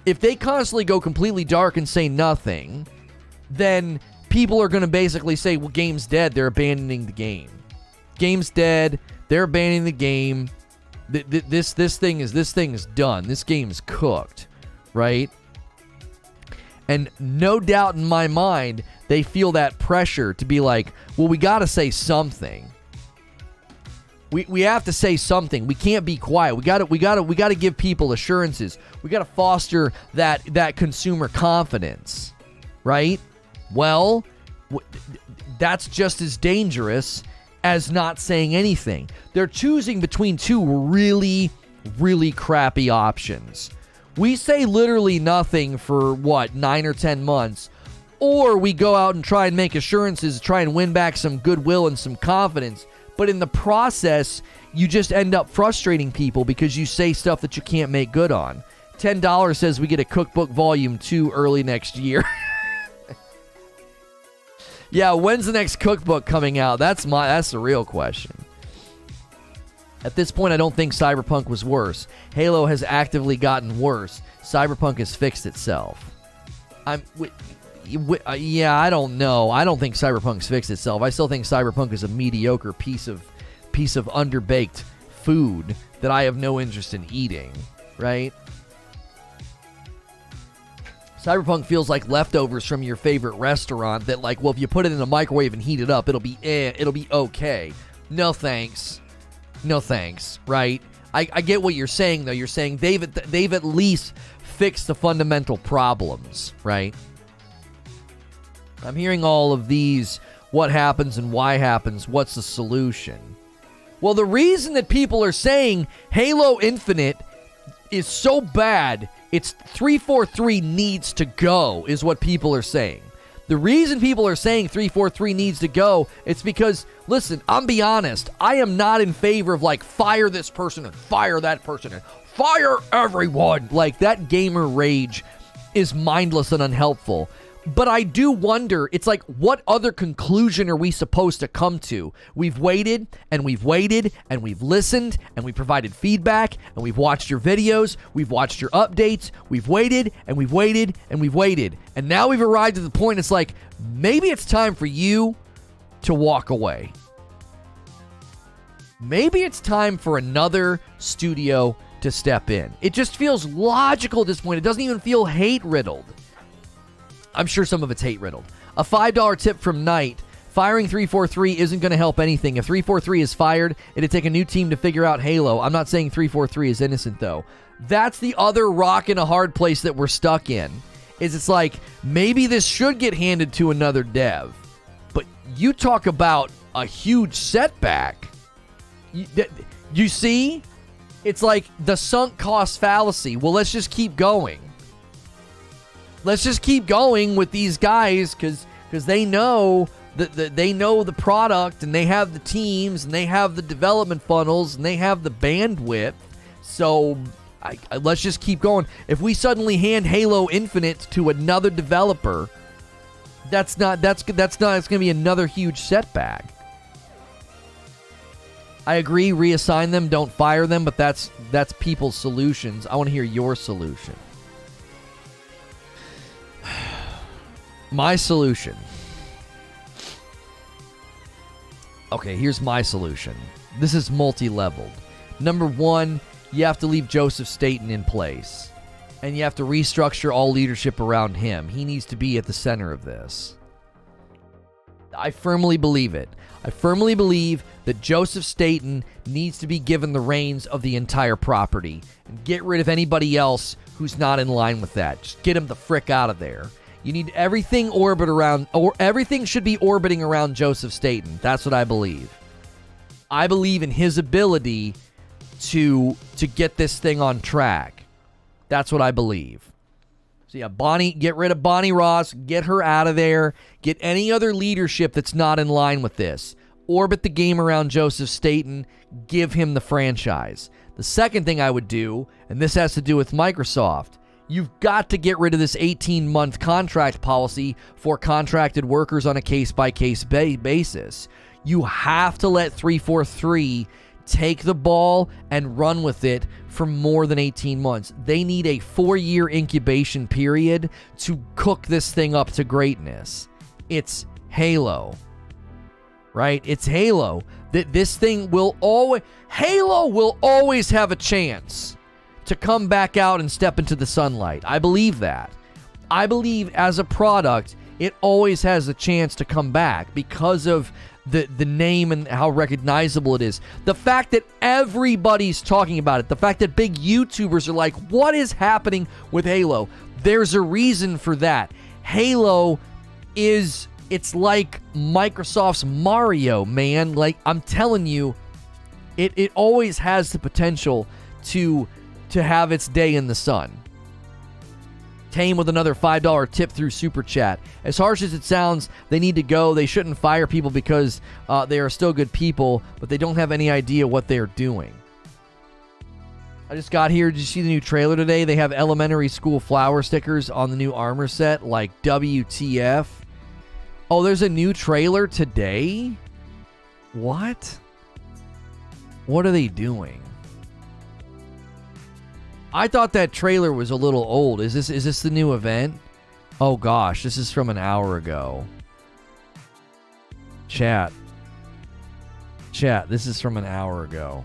go completely dark and say nothing, then people are going to basically say, well, game's dead. They're abandoning the game. Game's dead. They're abandoning the game. This thing is done. This game's cooked, right? And no doubt in my mind, they feel that pressure to be like, well, we got to say something. We have to say something. We can't be quiet. We got to give people assurances. We got to foster that consumer confidence, right? Well, that's just as dangerous as not saying anything. They're choosing between two really, really crappy options. We say literally nothing for, 9 or 10 months, or we go out and try and make assurances, try and win back some goodwill and some confidence. But in the process, you just end up frustrating people because you say stuff that you can't make good on. $10 says we get a cookbook volume 2 early next year. Yeah, when's the next cookbook coming out? That's the real question. At this point, I don't think Cyberpunk was worse. Halo has actively gotten worse. Cyberpunk has fixed itself. Yeah, I don't know. I don't think Cyberpunk's fixed itself. I still think Cyberpunk is a mediocre piece of underbaked food that I have no interest in eating, right? Cyberpunk feels like leftovers from your favorite restaurant that, like, well, if you put it in a microwave and heat it up, it'll be okay. No thanks. No thanks, right? I get what you're saying, though. You're saying they've at least fixed the fundamental problems, right? I'm hearing all of these, what happens and why happens, what's the solution? Well, the reason that people are saying Halo Infinite is so bad, it's 343 needs to go, is what people are saying. The reason people are saying 343 needs to go, it's because, listen, I'm be honest, I am not in favor of, like, fire this person and fire that person and fire everyone. Like, that gamer rage is mindless and unhelpful. But I do wonder, it's like, what other conclusion are we supposed to come to? We've waited, and we've waited, and we've listened, and we provided feedback, and we've watched your videos, we've watched your updates, we've waited, and we've waited, and we've waited. And now we've arrived at the point, it's like, maybe it's time for you to walk away. Maybe it's time for another studio to step in. It just feels logical at this point. It doesn't even feel hate-riddled. I'm sure some of it's hate-riddled. A $5 tip from Knight. Firing 343 isn't going to help anything. If 343 is fired, it'd take a new team to figure out Halo. I'm not saying 343 is innocent, though. That's the other rock in a hard place that we're stuck in. It's like, maybe this should get handed to another dev. But you talk about a huge setback. You see? It's like the sunk cost fallacy. Well, let's just keep going. Let's just keep going with these guys because they know they know the product and they have the teams and they have the development funnels and they have the bandwidth. So let's just keep going. If we suddenly hand Halo Infinite to another developer, it's going to be another huge setback. I agree, reassign them, don't fire them, but that's people's solutions. I want to hear your solution. My solution. Okay, here's my solution. This is multi-leveled. Number one, you have to leave Joseph Staten in place. And you have to restructure all leadership around him. He needs to be at the center of this. I firmly believe it. I firmly believe that Joseph Staten needs to be given the reins of the entire property. And get rid of anybody else who's not in line with that. Just get him the frick out of there. You need everything everything should be orbiting around Joseph Staten. That's what I believe. I believe in his ability to get this thing on track. That's what I believe. So yeah, Bonnie, get rid of Bonnie Ross, get her out of there, get any other leadership that's not in line with this. Orbit the game around Joseph Staten, give him the franchise. The second thing I would do, and this has to do with Microsoft, you've got to get rid of this 18-month contract policy for contracted workers on a case-by-case basis. You have to let 343 take the ball and run with it for more than 18 months. They need a 4-year incubation period to cook this thing up to greatness. It's Halo, right? It's Halo. This thing will always... Halo will always have a chance to come back out and step into the sunlight. I believe that. I believe as a product, it always has a chance to come back because of the name and how recognizable it is. The fact that everybody's talking about it. The fact that big YouTubers are like, what is happening with Halo? There's a reason for that. Halo it's like Microsoft's Mario, man. Like, I'm telling you, it always has the potential to have its day in the sun. Tame with another $5 tip through Super Chat. As harsh as it sounds, they need to go. They shouldn't fire people because they are still good people, but they don't have any idea what they're doing. I just got here. Did you see the new trailer today? They have elementary school flower stickers on the new armor set, like WTF. Oh, there's a new trailer today? What? What are they doing? I thought that trailer was a little old. Is this the new event? Oh gosh, this is from an hour ago. Chat, this is from an hour ago.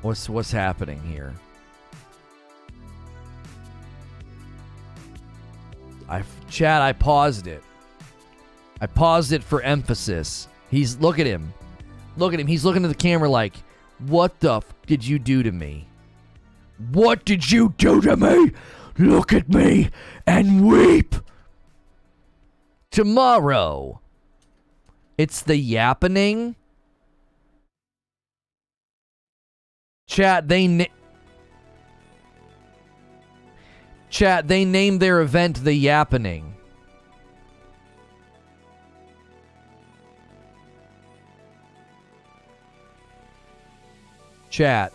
What's happening here? I paused it. I paused it for emphasis. Look at him. Look at him. He's looking at the camera like, what the f did you do to me? What did you do to me? Look at me and weep. Tomorrow, it's the yappening. Chat, they named their event the yappening. Chat,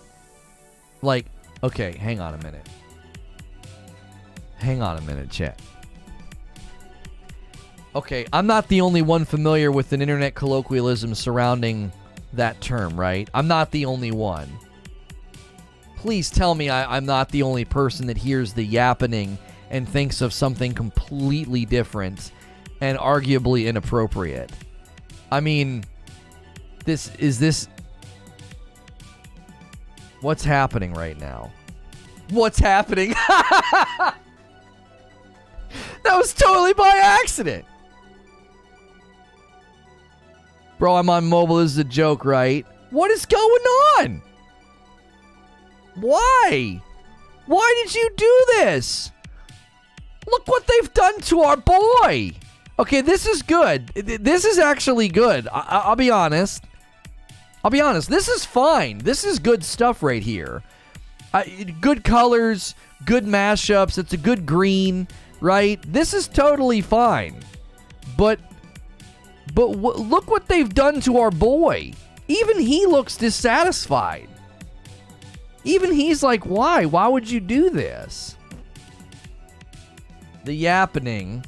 like, okay, hang on a minute. Hang on a minute, chat. Okay, I'm not the only one familiar with an internet colloquialism surrounding that term, right? I'm not the only one. Please tell me I'm not the only person that hears the yappening and thinks of something completely different and arguably inappropriate. I mean, this... What's happening right now? What's happening? That was totally by accident. Bro, I'm on mobile. This is a joke, right? What is going on? Why? Why did you do this? Look what they've done to our boy. Okay, this is good. This is actually good. I'll be honest. This is fine. This is good stuff right here. Good colors, good mashups. It's a good green, right? This is totally fine. But look what they've done to our boy. Even he looks dissatisfied. Even he's like, why? Why would you do this? The Yappening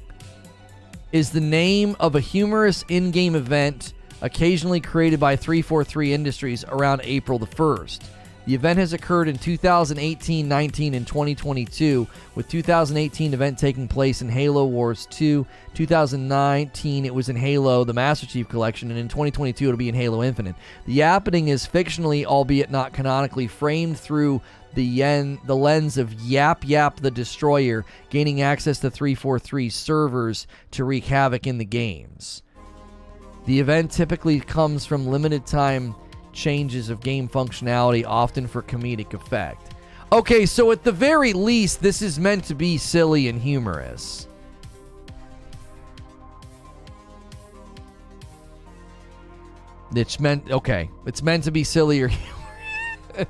is the name of a humorous in-game event occasionally created by 343 Industries around April the 1st. The event has occurred in 2018, 19, and 2022, with 2018 event taking place in Halo Wars 2. 2019, it was in Halo, the Master Chief Collection, and in 2022, it'll be in Halo Infinite. The happening is fictionally, albeit not canonically, framed through the lens of Yap the Destroyer gaining access to 343 servers to wreak havoc in the games. The event typically comes from limited time changes of game functionality, often for comedic effect. Okay, so at the very least, this is meant to be silly and humorous. It's meant to be silly or humorous.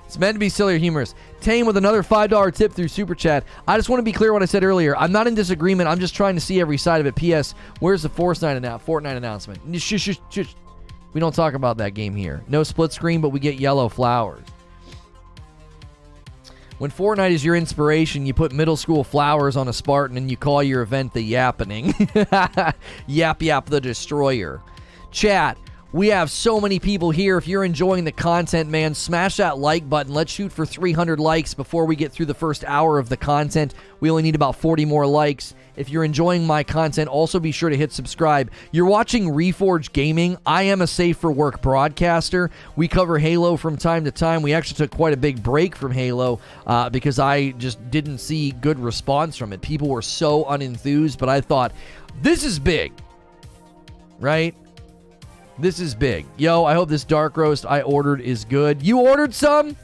It's meant to be silly or humorous. Tame with another $5 tip through Super Chat. I just want to be clear what I said earlier. I'm not in disagreement. I'm just trying to see every side of it. P.S. Where's the Fortnite announcement? Shush. We don't talk about that game here. No split screen, but we get yellow flowers. When Fortnite is your inspiration, you put middle school flowers on a Spartan and you call your event the Yappening. Yap the Destroyer. Chat. We have so many people here. If you're enjoying the content, man, smash that like button. Let's shoot for 300 likes before we get through the first hour of the content. We only need about 40 more likes. If you're enjoying my content, also be sure to hit subscribe. You're watching Reforge Gaming. I am a safe for work broadcaster. We cover Halo from time to time. We actually took quite a big break from Halo because I just didn't see good response from it. People were so unenthused, but I thought, this is big, right? This is big. Yo, I hope this dark roast I ordered is good. You ordered some?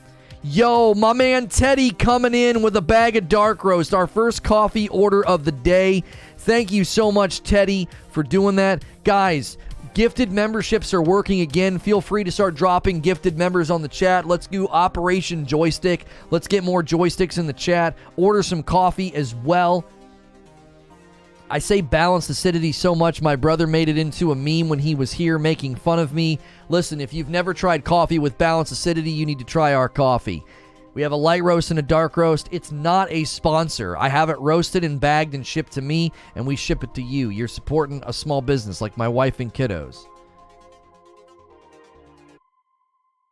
Yo, my man Teddy coming in with a bag of dark roast. Our first coffee order of the day. Thank you so much, Teddy, for doing that. Guys, gifted memberships are working again. Feel free to start dropping gifted members on the chat. Let's do Operation Joystick. Let's get more joysticks in the chat. Order some coffee as well. I say balanced acidity so much, my brother made it into a meme when he was here making fun of me. Listen, if you've never tried coffee with balanced acidity, you need to try our coffee. We have a light roast and a dark roast. It's not a sponsor. I have it roasted and bagged and shipped to me, and we ship it to you. You're supporting a small business like my wife and kiddos.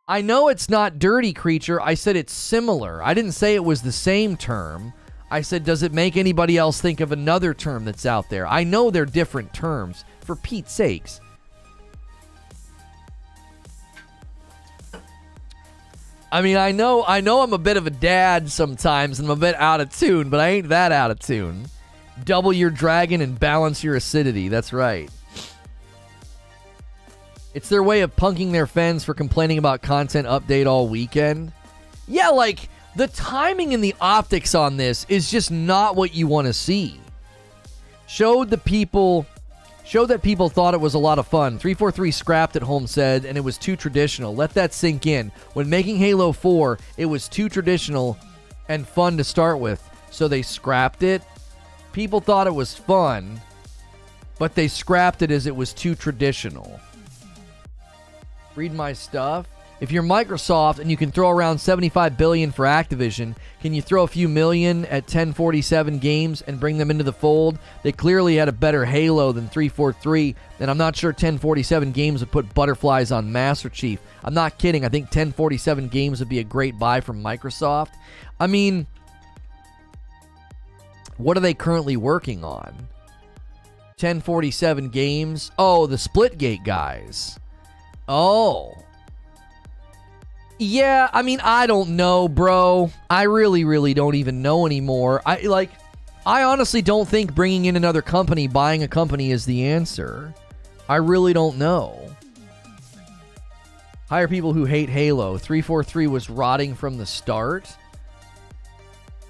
I know it's not dirty, creature. I said it's similar. I didn't say it was the same term. I said, does it make anybody else think of another term that's out there? I know they're different terms, for Pete's sakes. I mean, I know I'm a bit of a dad sometimes, and I'm a bit out of tune, but I ain't that out of tune. Double your dragon and balance your acidity. That's right. It's their way of punking their fans for complaining about content update all weekend. Yeah, like, the timing and the optics on this is just not what you want to see. Showed that people thought it was a lot of fun. 343 scrapped at home said, and it was too traditional. Let that sink in. When making Halo 4, it was too traditional and fun to start with, so they scrapped it. People thought it was fun, but they scrapped it as it was too traditional. Read my stuff. If you're Microsoft and you can throw around $75 billion for Activision, can you throw a few million at 1047 games and bring them into the fold? They clearly had a better Halo than 343, and I'm not sure 1047 games would put butterflies on Master Chief. I'm not kidding. I think 1047 games would be a great buy from Microsoft. I mean, what are they currently working on? 1047 games? Oh, the Splitgate guys. Oh. Yeah, I mean, I don't know, bro. I really don't even know anymore. I honestly don't think bringing in another company, buying a company is the answer. I really don't know. Hire people who hate Halo. 343 was rotting from the start.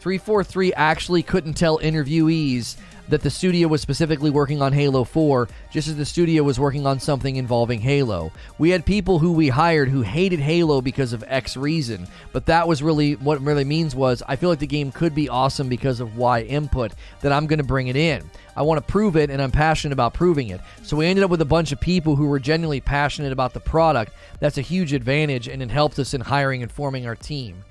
343 actually couldn't tell interviewees that the studio was specifically working on Halo 4, just as the studio was working on something involving Halo. We had people who we hired who hated Halo because of X reason, but that was really, what it really means was, I feel like the game could be awesome because of Y input, that I'm going to bring it in. I want to prove it, and I'm passionate about proving it. So we ended up with a bunch of people who were genuinely passionate about the product. That's a huge advantage, and it helped us in hiring and forming our team.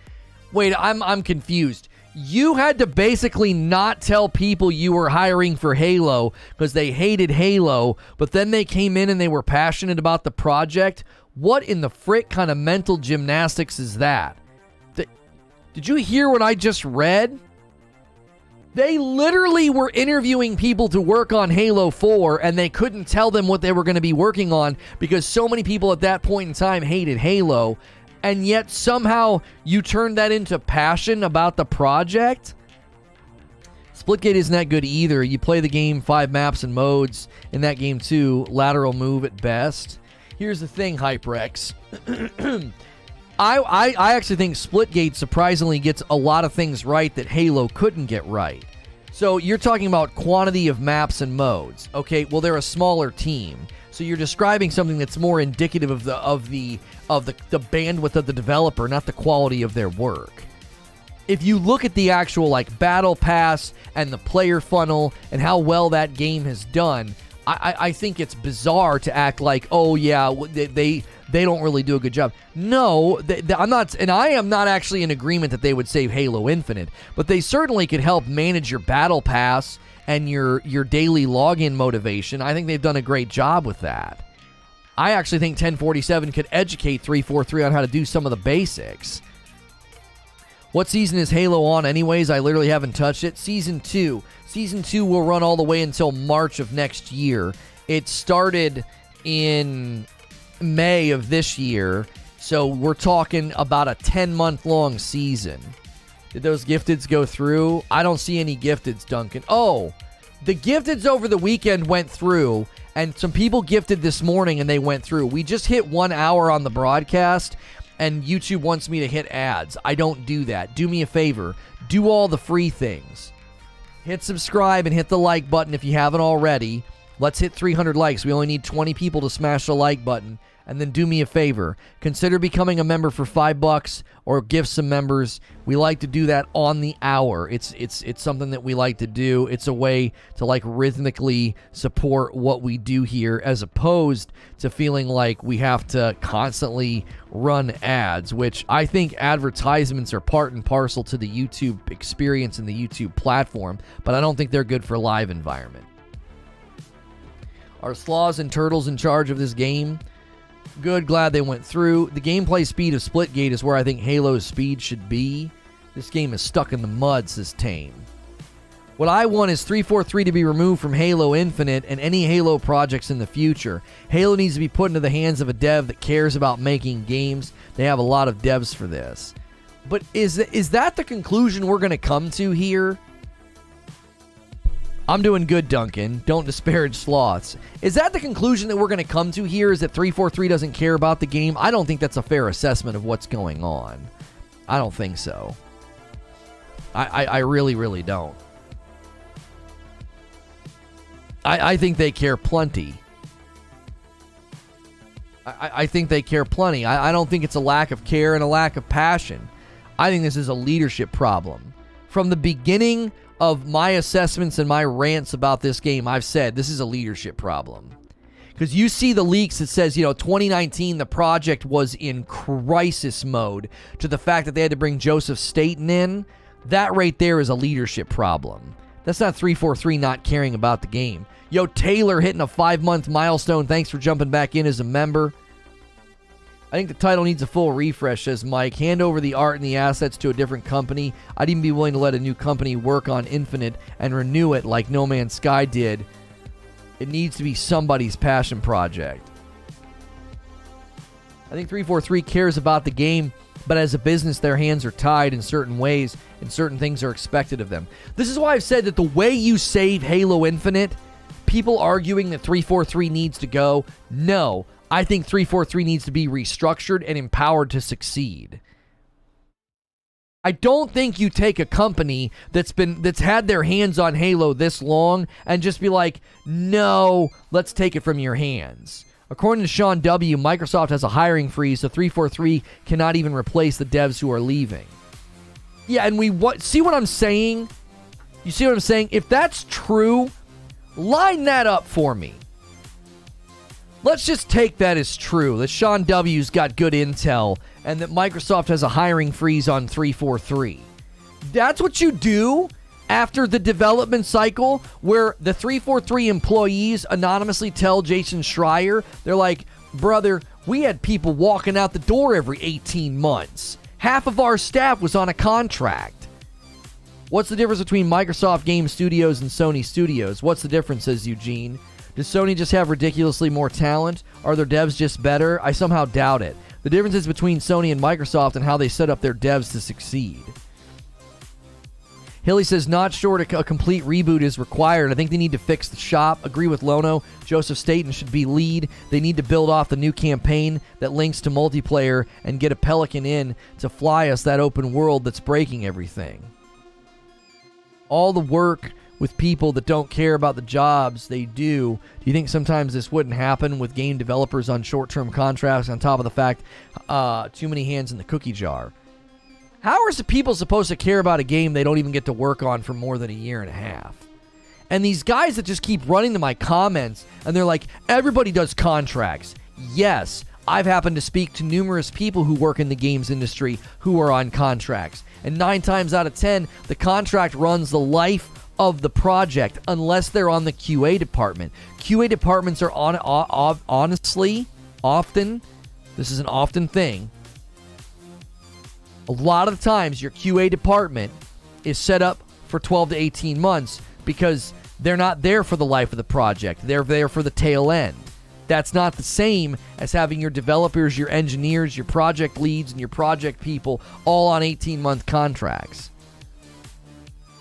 Wait, I'm confused. You had to basically not tell people you were hiring for Halo because they hated Halo, but then they came in and they were passionate about the project. What in the frick kind of mental gymnastics is that? Did you hear what I just read? They literally were interviewing people to work on Halo 4, and they couldn't tell them what they were going to be working on because so many people at that point in time hated Halo, and yet somehow you turned that into passion about the project? Splitgate isn't that good either. You play the game 5 maps and modes. In that game too, lateral move at best. Here's the thing, HyperX. I actually think Splitgate surprisingly gets a lot of things right that Halo couldn't get right. So you're talking about quantity of maps and modes. Okay, well they're a smaller team. So you're describing something that's more indicative of the bandwidth of the developer, not the quality of their work. If you look at the actual like battle pass and the player funnel and how well that game has done, I think it's bizarre to act like, oh yeah, they don't really do a good job. No, I'm not, and I am not actually in agreement that they would save Halo Infinite, but they certainly could help manage your battle pass and your daily login motivation. I think they've done a great job with that. I actually think 1047 could educate 343 on how to do some of the basics. What season is Halo on anyways? I literally haven't touched it. Season 2. Season 2 will run all the way until March of next year. It started in May of this year, so we're talking about a 10-month-long season. Did those gifteds go through? I don't see any gifteds, Duncan. Oh, the gifteds over the weekend went through, and some people gifted this morning and they went through. We just hit 1 hour on the broadcast, and YouTube wants me to hit ads. I don't do that. Do me a favor. Do all the free things. Hit subscribe and hit the like button if you haven't already. Let's hit 300 likes. We only need 20 people to smash the like button. And then do me a favor. Consider becoming a member for $5 or give some members. We like to do that on the hour. It's something that we like to do. It's a way to like rhythmically support what we do here as opposed to feeling like we have to constantly run ads, which I think advertisements are part and parcel to the YouTube experience and the YouTube platform, but I don't think they're good for live environment. Are Sloths and Turtles in charge of this game? Good, glad they went through. The gameplay speed of Splitgate is where I think Halo's speed should be. This game is stuck in the mud, says Tame. What I want is 343 to be removed from Halo Infinite and any Halo projects in the future. Halo needs to be put into the hands of a dev that cares about making games. They have a lot of devs for this. But is that the conclusion we're going to come to here? I'm doing good, Duncan. Don't disparage Sloths. Is that the conclusion that we're going to come to here, is that 343 doesn't care about the game? I don't think that's a fair assessment of what's going on. I don't think so. I really, really don't. I think they care plenty. I think they care plenty. I don't think it's a lack of care and a lack of passion. I think this is a leadership problem. From the beginning of my assessments and my rants about this game, I've said this is a leadership problem. Because you see the leaks that says, 2019, the project was in crisis mode, to the fact that they had to bring Joseph Staten in. That right there is a leadership problem. That's not 343 not caring about the game. Yo, Taylor hitting a 5-month milestone. Thanks for jumping back in as a member. I think the title needs a full refresh, says Mike. Hand over the art and the assets to a different company. I'd even be willing to let a new company work on Infinite and renew it like No Man's Sky did. It needs to be somebody's passion project. I think 343 cares about the game, but as a business, their hands are tied in certain ways, and certain things are expected of them. This is why I've said that the way you save Halo Infinite, people arguing that 343 needs to go, no. I think 343 needs to be restructured and empowered to succeed. I don't think you take a company that's had their hands on Halo this long and just be like, no, let's take it from your hands. According to Sean W., Microsoft has a hiring freeze, so 343 cannot even replace the devs who are leaving. Yeah, and see what I'm saying? You see what I'm saying? If that's true, line that up for me. Let's just take that as true, that Sean W.'s got good intel and that Microsoft has a hiring freeze on 343. That's what you do after the development cycle where the 343 employees anonymously tell Jason Schreier, they're like, brother, We had people walking out the door every 18 months. Half of our staff was on a contract. What's the difference between Microsoft Game Studios and Sony Studios? What's the difference, says Eugene? Does Sony just have ridiculously more talent? Are their devs just better? I somehow doubt it. The difference is between Sony and Microsoft and how they set up their devs to succeed. Hilly says, not sure a complete reboot is required. I think they need to fix the shop. Agree with Lono. Joseph Staten should be lead. They need to build off the new campaign that links to multiplayer and get a Pelican in to fly us that open world that's breaking everything. All the work with people that don't care about the jobs they do. Do you think sometimes this wouldn't happen with game developers on short-term contracts on top of the fact too many hands in the cookie jar? How are people supposed to care about a game they don't even get to work on for more than a year and a half? And these guys that just keep running to my comments and they're like, everybody does contracts. Yes, I've happened to speak to numerous people who work in the games industry who are on contracts. And 9 times out of 10, the contract runs the life of the project unless they're on the QA department. QA departments are honestly, often, this is an often thing, a lot of the times your QA department is set up for 12 to 18 months because they're not there for the life of the project. They're there for the tail end. That's not the same as having your developers, your engineers, your project leads, and your project people all on 18-month contracts.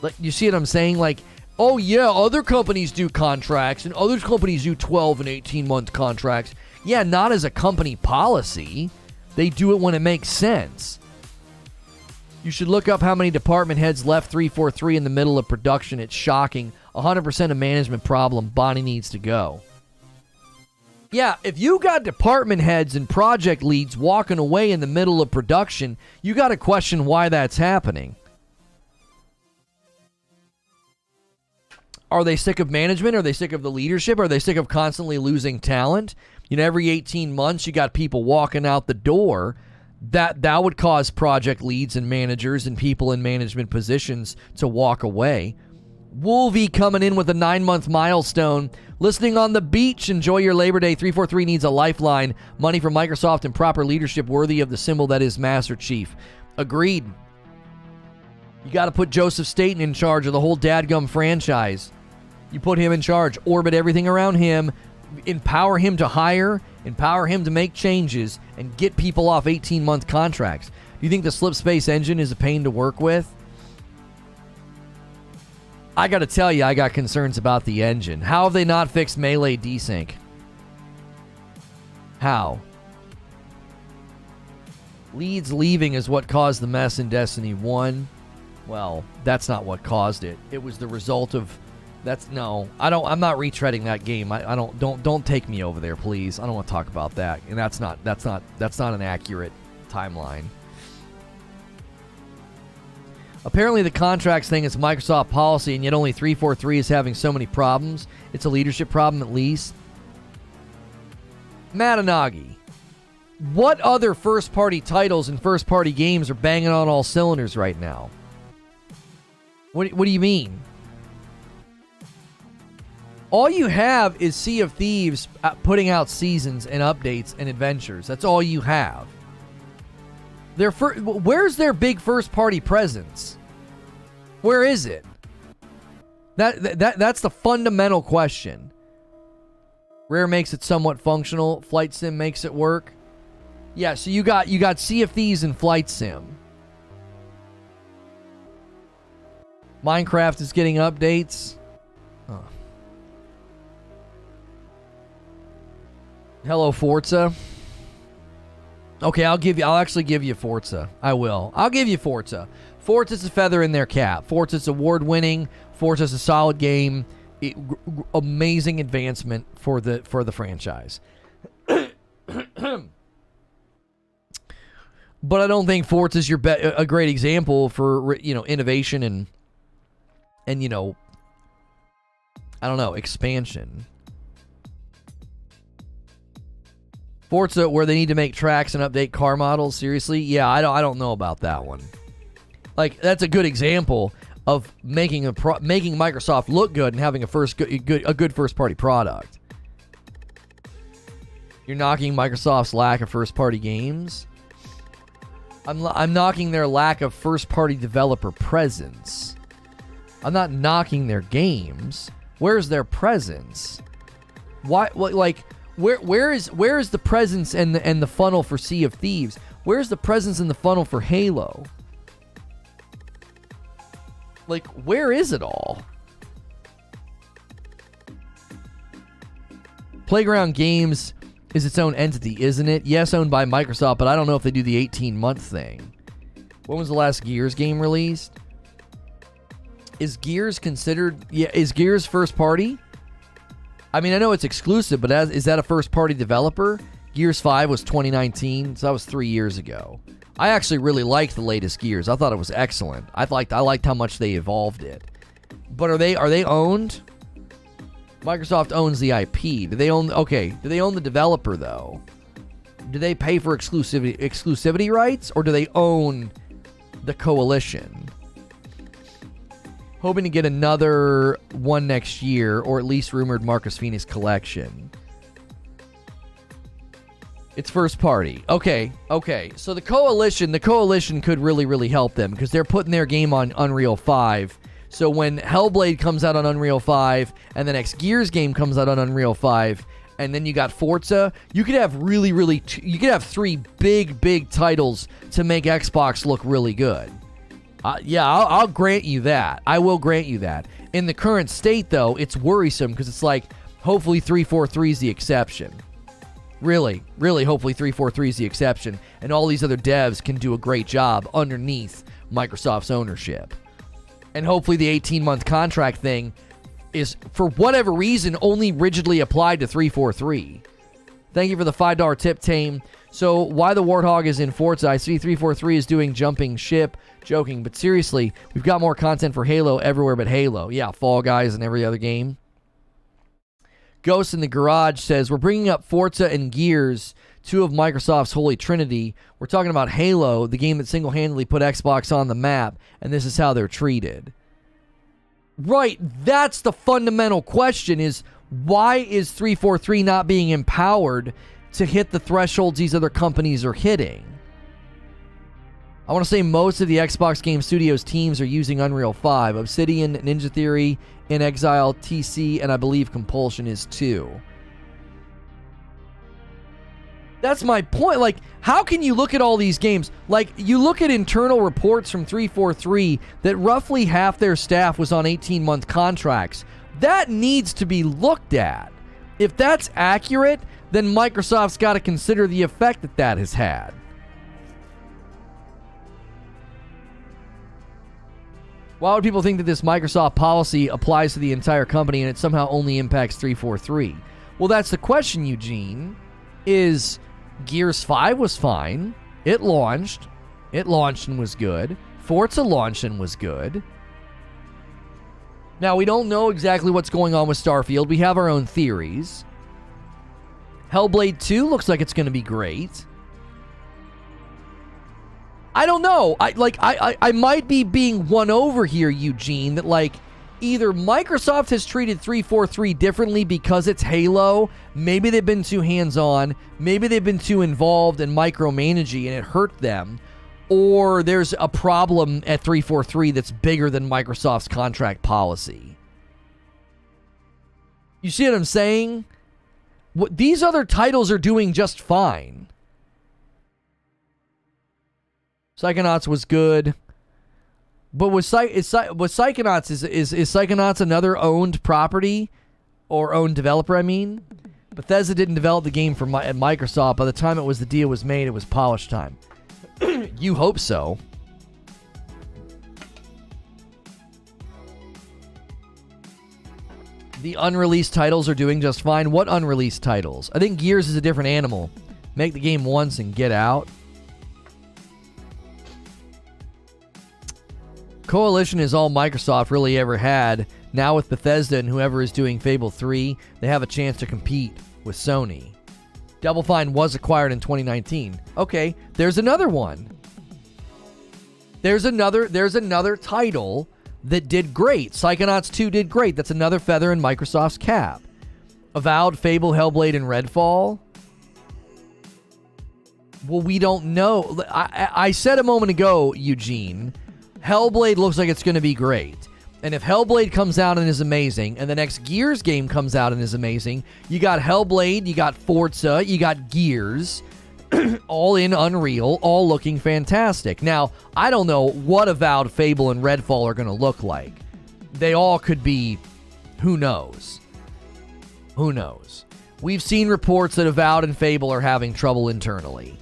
Like, you see what I'm saying? Like, oh yeah, other companies do contracts and other companies do 12 and 18-month contracts. Yeah, not as a company policy. They do it when it makes sense. You should look up how many department heads left 343 in the middle of production. It's shocking. 100% a management problem. Bonnie needs to go. Yeah, if you got department heads and project leads walking away in the middle of production, you got to question why that's happening. Are they sick of management? Are they sick of the leadership? Are they sick of constantly losing talent? You know, every 18 months you got people walking out the door. That would cause project leads and managers and people in management positions to walk away. Wolvie coming in with a 9-month milestone. Listening on the beach. Enjoy your Labor Day. 343 needs a lifeline. Money from Microsoft and proper leadership worthy of the symbol that is Master Chief. Agreed. You got to put Joseph Staten in charge of the whole dadgum franchise. You put him in charge. Orbit everything around him. Empower him to hire. Empower him to make changes and get people off 18-month contracts. Do you think the Slipspace engine is a pain to work with? I got to tell you, I got concerns about the engine. How have they not fixed Melee desync? How? Leeds leaving is what caused the mess in Destiny 1. Well, that's not what caused it. It was the result of I'm not retreading that game. Don't take me over there, please. I don't want to talk about that. And that's not an accurate timeline. Apparently the contracts thing is Microsoft policy, and yet only 343 is having so many problems. It's a leadership problem at least. Matanagi, what other first-party titles and first-party games are banging on all cylinders right now? What do you mean? All you have is Sea of Thieves putting out seasons and updates and adventures. That's all you have. Where's their big first-party presence? Where is it? That's the fundamental question. Rare makes it somewhat functional. Flight Sim makes it work. Yeah, so you got Sea of Thieves and Flight Sim. Minecraft is getting updates. Oh. Hello, Forza. Okay, I'll actually give you Forza. I will. I'll give you Forza. Forza's a feather in their cap. Forza's award-winning. Forza's a solid game. Amazing advancement for the franchise. But I don't think Forza's a great example for innovation and I don't know, expansion. Forza, where they need to make tracks and update car models, seriously? Yeah, I don't know about that one. Like, that's a good example of making Microsoft look good and having a good first party product. You're knocking Microsoft's lack of first-party games? I'm knocking their lack of first-party developer presence. I'm not knocking their games. Where's their presence? Why? Like, where is the presence and the funnel for Sea of Thieves? Where's the presence in the funnel for Halo? Like, where is it all? Playground Games is its own entity, isn't it? Yes, owned by Microsoft, but I don't know if they do the 18-month thing. When was the last Gears game released? Is Gears considered... Yeah, is Gears first party? I mean, I know it's exclusive, but is that a first party developer? Gears 5 was 2019, so that was 3 years ago. I actually really liked the latest Gears. I thought it was excellent. I liked how much they evolved it. But are they owned? Microsoft owns the IP. Do they own the developer though? Do they pay for exclusivity rights, or do they own the coalition? Hoping to get another one next year, or at least rumored Marcus Phoenix collection. It's first party. Okay. So the coalition could really help them, because they're putting their game on Unreal 5. So when Hellblade comes out on Unreal 5, and the next Gears game comes out on Unreal 5, and then you got Forza, you could have you could have 3 big titles to make Xbox look really good. I'll grant you that. I will grant you that. In the current state, though, it's worrisome, because it's like, hopefully 343 is the exception. Really, hopefully 343 is the exception, and all these other devs can do a great job underneath Microsoft's ownership. And hopefully the 18-month contract thing is, for whatever reason, only rigidly applied to 343. Thank you for the $5 tip, Tame. So why the Warthog is in Forza? I see 343 is doing jumping ship. Joking, but seriously, we've got more content for Halo everywhere but Halo. Yeah, Fall Guys and every other game. Ghost in the Garage says, we're bringing up Forza and Gears, 2 of Microsoft's holy trinity. We're talking about Halo, the game that single-handedly put Xbox on the map, and this is how they're treated. Right, that's the fundamental question, is why is 343 not being empowered to hit the thresholds these other companies are hitting? I want to say most of the Xbox Game Studios teams are using Unreal 5. Obsidian, Ninja Theory, In Exile, TC, and I believe Compulsion is too. That's my point. Like, how can you look at all these games? Like, you look at internal reports from 343 that roughly half their staff was on 18-month contracts. That needs to be looked at. If that's accurate, then Microsoft's got to consider the effect that has had. Why would people think that this Microsoft policy applies to the entire company and it somehow only impacts 343? Well, that's the question, Eugene. Is Gears 5 was fine. It launched. It launched and was good. Forza launched and was good. Now, we don't know exactly what's going on with Starfield. We have our own theories. Hellblade 2 looks like it's going to be great. I don't know. I might be being won over here, Eugene, that like either Microsoft has treated 343 differently because it's Halo, maybe they've been too hands-on, maybe they've been too involved in micromanaging and it hurt them, or there's a problem at 343 that's bigger than Microsoft's contract policy. You see what I'm saying? These other titles are doing just fine. Psychonauts was good. But was Psychonauts, is Psychonauts another owned property? Or owned developer, I mean? Bethesda didn't develop the game at Microsoft. By the time the deal was made, it was polish time. You hope so. The unreleased titles are doing just fine. What unreleased titles? I think Gears is a different animal. Make the game once and get out. Coalition is all Microsoft really ever had. Now with Bethesda and whoever is doing Fable 3, they have a chance to compete with Sony. Double Fine was acquired in 2019. Okay, there's another one. There's another title that did great. Psychonauts 2 did great. That's another feather in Microsoft's cap. Avowed, Fable, Hellblade, and Redfall. Well, we don't know. I said a moment ago, Eugene, Hellblade looks like it's going to be great. And if Hellblade comes out and is amazing, and the next Gears game comes out and is amazing, you got Hellblade, you got Forza, you got Gears, all in Unreal, all looking fantastic. Now, I don't know what Avowed, Fable, and Redfall are going to look like. They all could be, who knows? Who knows? We've seen reports that Avowed and Fable are having trouble internally.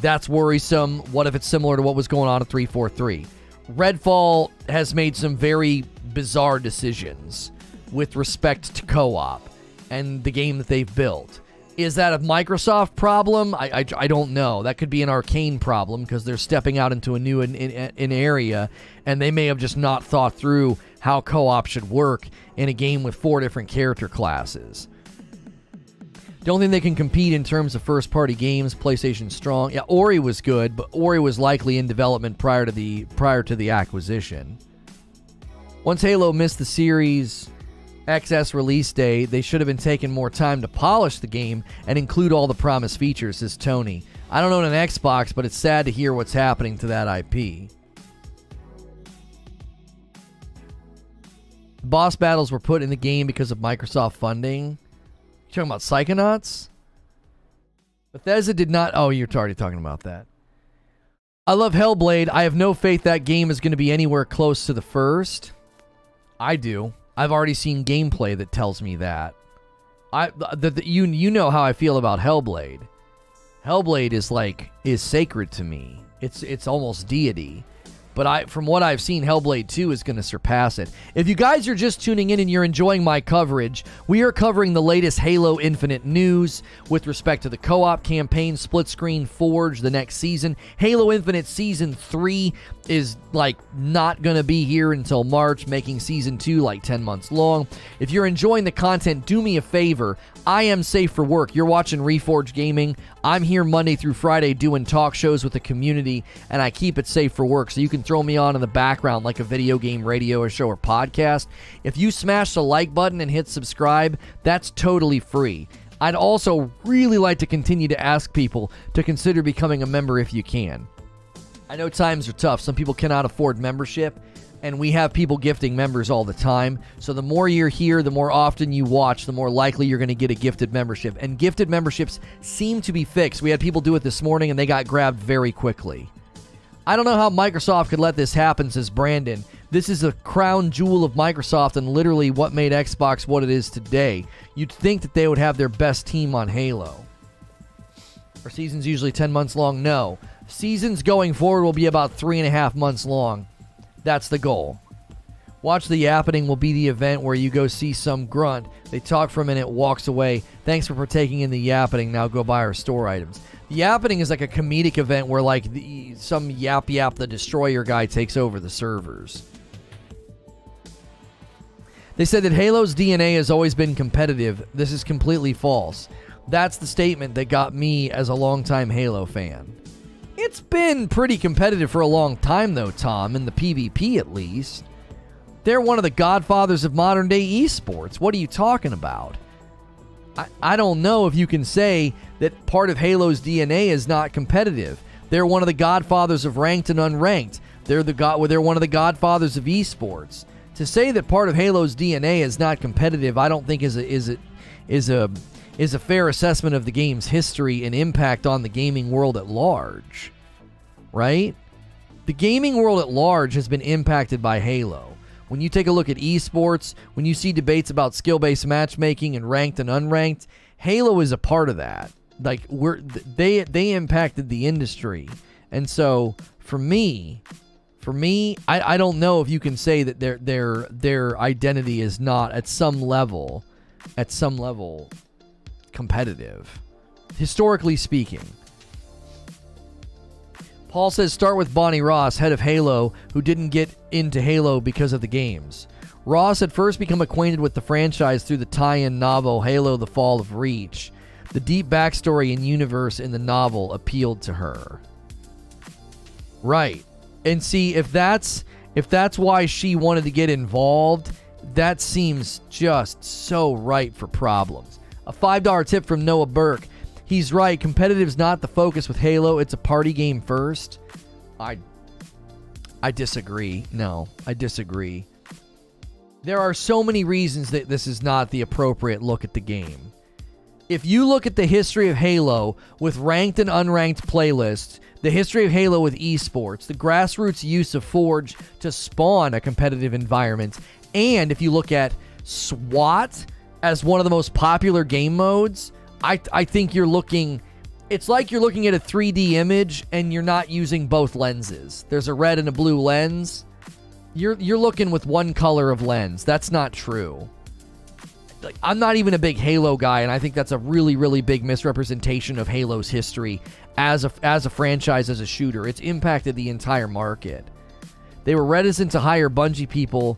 That's worrisome. What if it's similar to what was going on at 343? Redfall has made some very bizarre decisions with respect to co-op and the game that they've built. Is that a Microsoft problem? I don't know. That could be an Arcane problem because they're stepping out into a new an area, and they may have just not thought through how co-op should work in a game with 4 different character classes. Don't think they can compete in terms of first-party games. PlayStation strong. Yeah, Ori was good, but Ori was likely in development prior to the acquisition. Once Halo missed the Series XS release day, they should have been taking more time to polish the game and include all the promised features, says Tony. I don't own an Xbox, but it's sad to hear what's happening to that IP. Boss battles were put in the game because of Microsoft funding. You talking about Psychonauts? Bethesda did not... Oh, you're already talking about that. I love Hellblade. I have no faith that game is going to be anywhere close to the first. I do. I've already seen gameplay that tells me that. You know how I feel about Hellblade. Hellblade is sacred to me. It's almost deity. But from what I've seen, Hellblade 2 is going to surpass it. If you guys are just tuning in and you're enjoying my coverage, we are covering the latest Halo Infinite news with respect to the co-op campaign, split screen, Forge, the next season. Halo Infinite Season 3 is not going to be here until March, making Season 2 10 months long. If you're enjoying the content, do me a favor. I am safe for work. You're watching Reforge Gaming. I'm here Monday through Friday doing talk shows with the community, and I keep it safe for work, so you can throw me on in the background like a video game radio or show or podcast. If you smash the like button and hit subscribe, that's totally free. I'd also really like to continue to ask people to consider becoming a member if you can. I know times are tough. Some people cannot afford membership, and we have people gifting members all the time. So the more you're here, the more often you watch, the more likely you're going to get a gifted membership. And gifted memberships seem to be fixed. We had people do it this morning, and they got grabbed very quickly. I don't know how Microsoft could let this happen, says Brandon. This is a crown jewel of Microsoft and literally what made Xbox what it is today. You'd think that they would have their best team on Halo. Are seasons usually 10 months long? No. Seasons going forward will be about 3.5 months long. That's the goal. Watch the Yappening will be the event where you go see some grunt. They talk for a minute, walks away. Thanks for partaking in the Yappening. Now go buy our store items. The Yappening is like a comedic event where some Yap the Destroyer guy takes over the servers. They said that Halo's DNA has always been competitive. This is completely false. That's the statement that got me as a longtime Halo fan. It's been pretty competitive for a long time, though, Tom, in the PvP at least. They're one of the godfathers of modern-day esports. What are you talking about? I don't know if you can say that part of Halo's DNA is not competitive. They're one of the godfathers of ranked and unranked. They're one of the godfathers of esports. To say that part of Halo's DNA is not competitive, I don't think is a fair assessment of the game's history and impact on the gaming world at large. Right? The gaming world at large has been impacted by Halo. When you take a look at esports, when you see debates about skill-based matchmaking and ranked and unranked, Halo is a part of that. They impacted the industry. And so for me, I don't know if you can say that their identity is not at some level competitive, historically speaking. Paul says start with Bonnie Ross, head of Halo, who didn't get into Halo because of the games. Ross had first become acquainted with the franchise through the tie-in novel Halo: The Fall of Reach. The deep backstory and universe in the novel appealed to her. Right. And see, if that's why she wanted to get involved, that seems just so ripe for problems. A $5 tip from Noah Burke. He's right. Competitive's not the focus with Halo. It's a party game first. I disagree. No, I disagree. There are so many reasons that this is not the appropriate look at the game. If you look at the history of Halo with ranked and unranked playlists, the history of Halo with esports, the grassroots use of Forge to spawn a competitive environment, and if you look at SWAT as one of the most popular game modes, I think you're looking... It's like you're looking at a 3D image and you're not using both lenses. There's a red and a blue lens. You're looking with one color of lens. That's not true. Like, I'm not even a big Halo guy, and I think that's a really, really big misrepresentation of Halo's history as a franchise, as a shooter. It's impacted the entire market. They were reticent to hire Bungie people.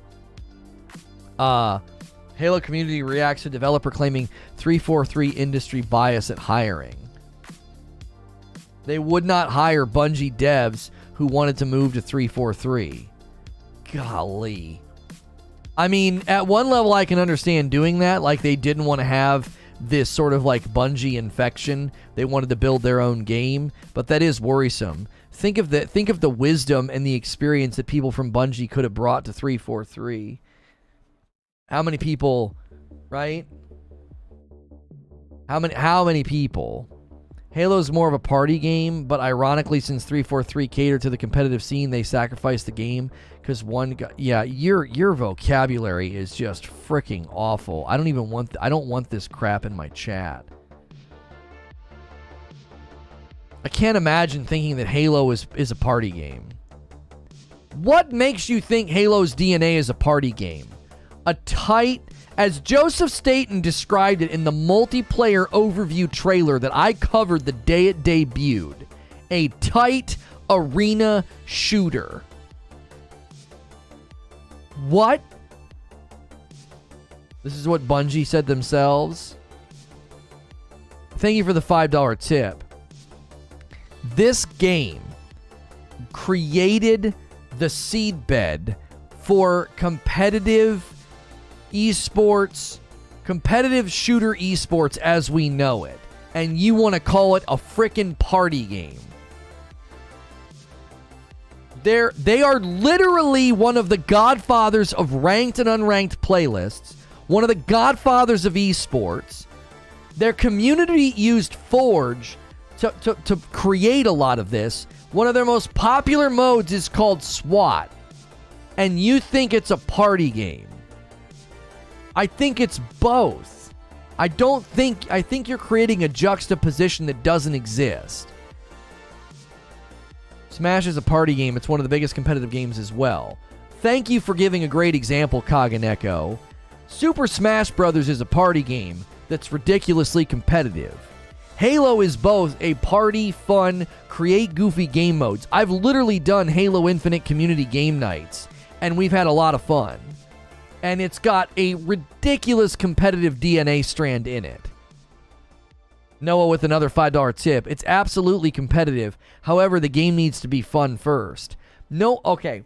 Halo community reacts to developer claiming 343 industry bias at hiring. They would not hire Bungie devs who wanted to move to 343. Golly. I mean, at one level I can understand doing that. Like, they didn't want to have this sort of like Bungie infection. They wanted to build their own game, but that is worrisome. Think of the wisdom and the experience that people from Bungie could have brought to 343. How many people, right? How many people? Halo's more of a party game, but ironically, since 343 catered to the competitive scene, they sacrificed the game because one guy... Yeah, your vocabulary is just freaking awful. I don't want this crap in my chat. I can't imagine thinking that Halo is a party game. What makes you think Halo's DNA is a party game? A tight... As Joseph Staten described it in the multiplayer overview trailer that I covered the day it debuted, a tight arena shooter. What? This is what Bungie said themselves. Thank you for the $5 tip. This game created the seedbed for competitive esports, competitive shooter esports as we know it, and you want to call it a frickin' party game. They are literally one of the godfathers of ranked and unranked playlists, one of the godfathers of esports. Their community used Forge to create a lot of this. One of their most popular modes is called SWAT, and you think it's a party game. I think it's both. I think you're creating a juxtaposition that doesn't exist. Smash is a party game. It's one of the biggest competitive games as well. Thank you for giving a great example, Kaganeko. Super Smash Bros. Is a party game that's ridiculously competitive. Halo is both a party, fun, create goofy game modes. I've literally done Halo Infinite community game nights, and we've had a lot of fun. And it's got a ridiculous competitive DNA strand in it. Noah with another $5 tip. It's absolutely competitive. However, the game needs to be fun first. Okay.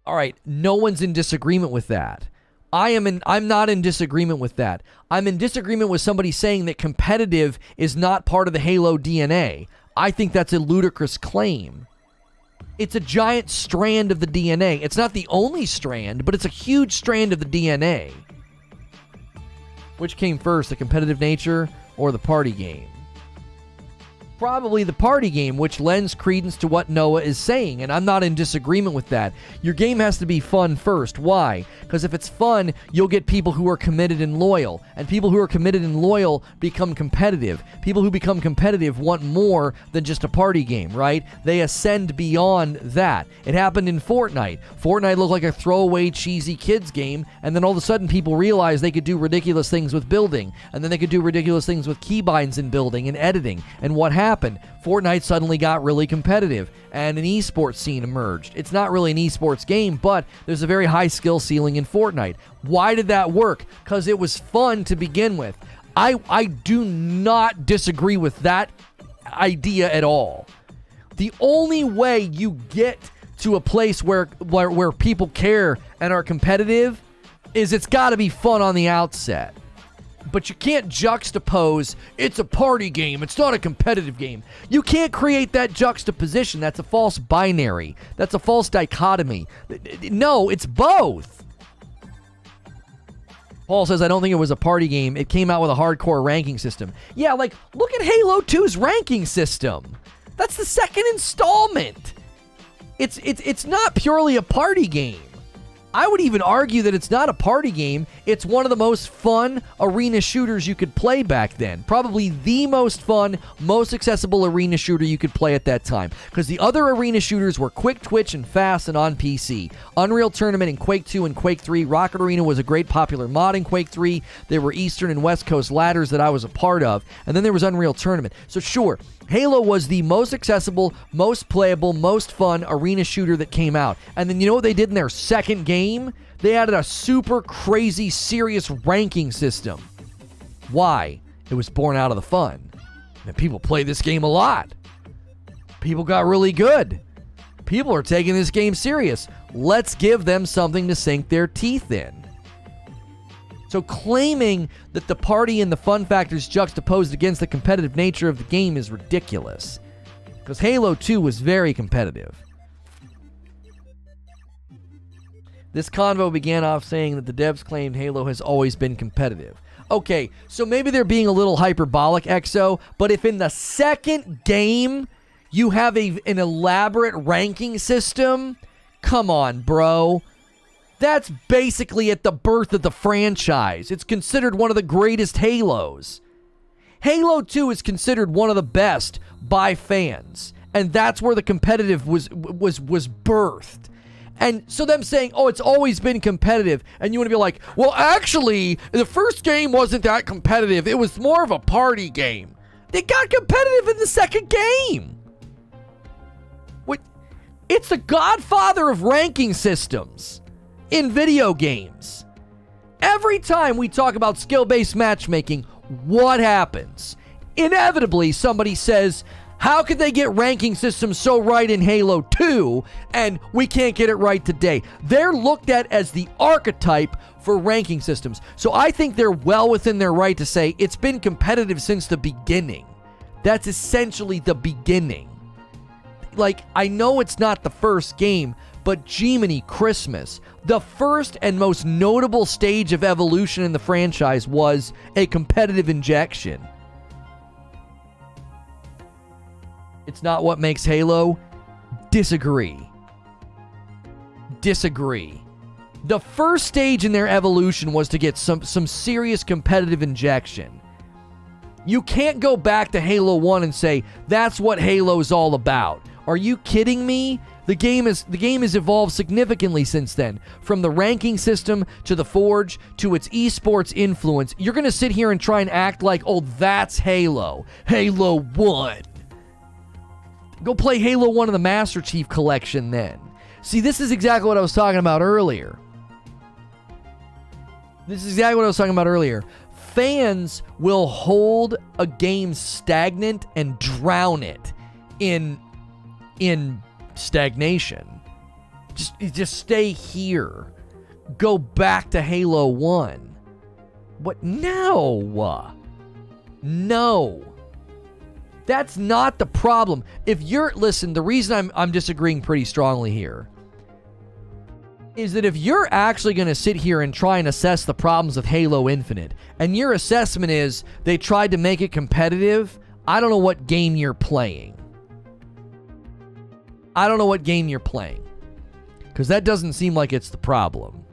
All right. No one's in disagreement with that. I'm not in disagreement with that. I'm in disagreement with somebody saying that competitive is not part of the Halo DNA. I think that's a ludicrous claim. It's a giant strand of the DNA. It's not the only strand, but it's a huge strand of the DNA. Which came first, the competitive nature or the party game? Probably the party game, which lends credence to what Noah is saying, and I'm not in disagreement with that. Your game has to be fun first. Why? Because if it's fun, you'll get people who are committed and loyal, and people who are committed and loyal become competitive. People who become competitive want more than just a party game, right? They ascend beyond that. It happened in Fortnite. Fortnite looked like a throwaway, cheesy kids game, and then all of a sudden people realized they could do ridiculous things with building, and then they could do ridiculous things with keybinds in building and editing, and what happened? Fortnite suddenly got really competitive, and an esports scene emerged. It's not really an esports game, but there's a very high skill ceiling in Fortnite. Why did that work? Because it was fun to begin with. I do not disagree with that idea at all. The only way you get to a place where people care and are competitive is it's got to be fun on the outset. But you can't juxtapose, it's a party game, it's not a competitive game. You can't create that juxtaposition. That's a false binary. That's a false dichotomy. No, it's both. Paul says, I don't think it was a party game. It came out with a hardcore ranking system. Yeah, like, look at Halo 2's ranking system. That's the second installment. It's not purely a party game. I would even argue that it's not a party game. It's one of the most fun arena shooters you could play back then. Probably the most fun, most accessible arena shooter you could play at that time. Because the other arena shooters were quick twitch and fast and on PC. Unreal Tournament in Quake 2 and Quake 3. Rocket Arena was a great popular mod in Quake 3. There were Eastern and West Coast ladders that I was a part of. And then there was Unreal Tournament. So sure, Halo was the most accessible, most playable, most fun arena shooter that came out. And then you know what they did in their second game? They added a super crazy, serious ranking system. Why? It was born out of the fun. And people play this game a lot. People got really good. People are taking this game serious. Let's give them something to sink their teeth in. So claiming that the party and the fun factors juxtaposed against the competitive nature of the game is ridiculous. Because Halo 2 was very competitive. This convo began off saying that the devs claimed Halo has always been competitive. Okay, so maybe they're being a little hyperbolic, EXO, but if in the second game you have an elaborate ranking system, come on, bro. That's basically at the birth of the franchise. It's considered one of the greatest Halos. Halo 2 is considered one of the best by fans, and that's where the competitive was birthed. And so them saying, oh, it's always been competitive, and you want to be like, well, actually, the first game wasn't that competitive. It was more of a party game. It got competitive in the second game. What? It's the godfather of ranking systems in video games. Every time we talk about skill-based matchmaking, what happens? Inevitably, somebody says, how could they get ranking systems so right in Halo 2 and we can't get it right today? They're looked at as the archetype for ranking systems. So I think they're well within their right to say it's been competitive since the beginning. That's essentially the beginning. Like, I know it's not the first game, but Jiminy Christmas, the first and most notable stage of evolution in the franchise was a competitive injection. It's not what makes Halo. Disagree. The first stage in their evolution was to get some serious competitive injection. You can't go back to Halo 1 and say, that's what Halo's all about. Are you kidding me? The game has evolved significantly since then. From the ranking system to the Forge to its esports influence. You're going to sit here and try and act like, oh, that's Halo. Halo 1. Go play Halo 1 in the Master Chief Collection then. See, this is exactly what I was talking about earlier. Fans will hold a game stagnant and drown it in stagnation. Just stay here. Go back to Halo 1. What? No. That's not the problem. Listen, the reason I'm disagreeing pretty strongly here is that if you're actually going to sit here and try and assess the problems of Halo Infinite, and your assessment is they tried to make it competitive, I don't know what game you're playing. Because that doesn't seem like it's the problem.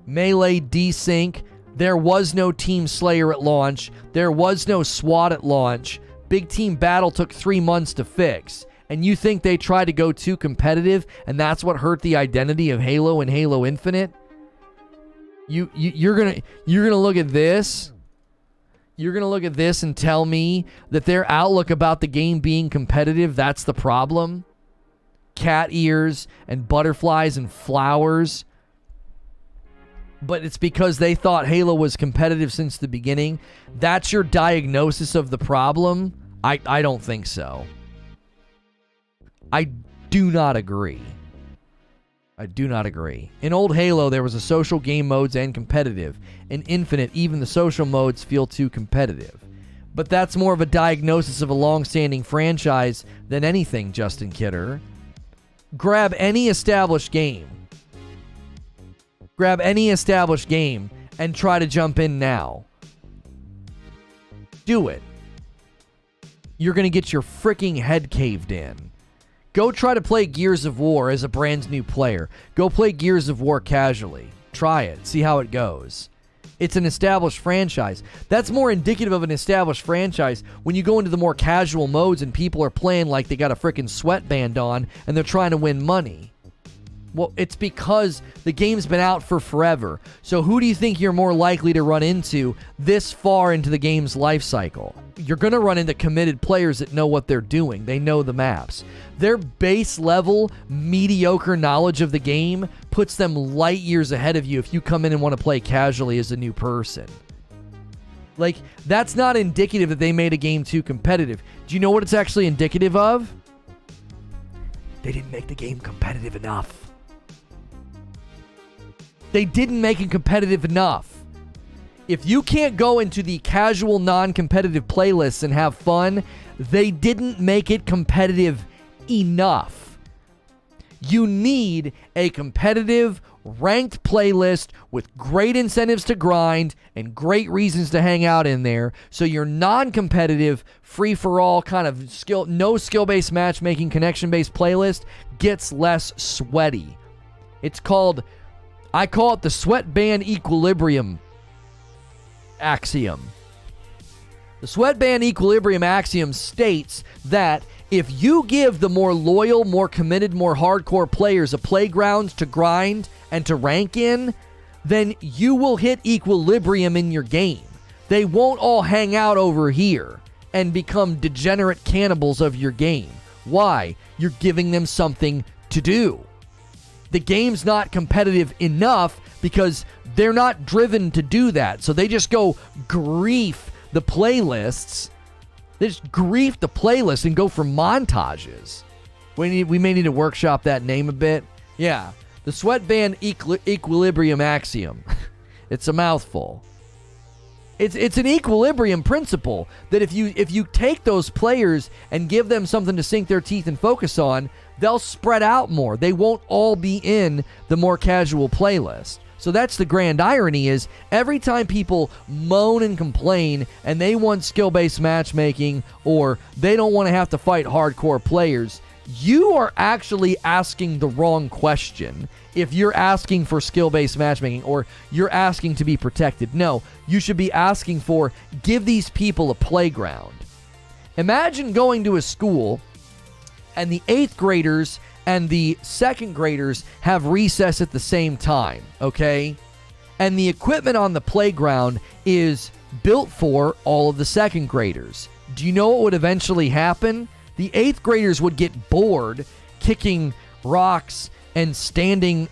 Melee desync. There was no Team Slayer at launch. There was no SWAT at launch. Big Team Battle took 3 months to fix. And you think they tried to go too competitive, and that's what hurt the identity of Halo and Halo Infinite? You're gonna look at this. You're gonna look at this and tell me that their outlook about the game being competitive, that's the problem? Cat ears and butterflies and flowers. But it's because they thought Halo was competitive since the beginning. That's your diagnosis of the problem? I don't think so. I do not agree. I do not agree. In old Halo, there was a social game modes and competitive. In Infinite, even the social modes feel too competitive. But that's more of a diagnosis of a long-standing franchise than anything, Justin Kidder. Grab any established game. Grab any established game and try to jump in now. Do it. You're going to get your freaking head caved in. Go try to play Gears of War as a brand new player. Go play Gears of War casually. Try it. See how it goes. It's an established franchise. That's more indicative of an established franchise when you go into the more casual modes and people are playing like they got a freaking sweatband on and they're trying to win money. Well, it's because the game's been out for forever. So who do you think you're more likely to run into this far into the game's life cycle? You're going to run into committed players that know what they're doing. They know the maps. Their base level, mediocre knowledge of the game puts them light years ahead of you if you come in and want to play casually as a new person. Like, that's not indicative that they made a game too competitive. Do you know what it's actually indicative of? They didn't make the game competitive enough. They didn't make it competitive enough. If you can't go into the casual, non-competitive playlists and have fun, they didn't make it competitive enough. You need a competitive, ranked playlist with great incentives to grind and great reasons to hang out in there, so your non-competitive, free-for-all kind of no skill-based matchmaking, connection-based playlist gets less sweaty. I call it the sweatband equilibrium axiom. The sweatband equilibrium axiom states that if you give the more loyal, more committed, more hardcore players a playground to grind and to rank in, then you will hit equilibrium in your game. They won't all hang out over here and become degenerate cannibals of your game. Why? You're giving them something to do. The game's not competitive enough because they're not driven to do that. So they just go grief the playlists. They just grief the playlist and go for montages. We may need to workshop that name a bit. Yeah, the sweatband equilibrium axiom. It's a mouthful. It's an equilibrium principle that if you take those players and give them something to sink their teeth and focus on, they'll spread out more. They won't all be in the more casual playlist. So that's the grand irony is every time people moan and complain and they want skill-based matchmaking or they don't want to have to fight hardcore players, you are actually asking the wrong question if you're asking for skill-based matchmaking or you're asking to be protected. No, you should be asking for give these people a playground. Imagine going to a school and the 8th graders and the 2nd graders have recess at the same time, okay? And the equipment on the playground is built for all of the 2nd graders. Do you know what would eventually happen? The 8th graders would get bored kicking rocks and standing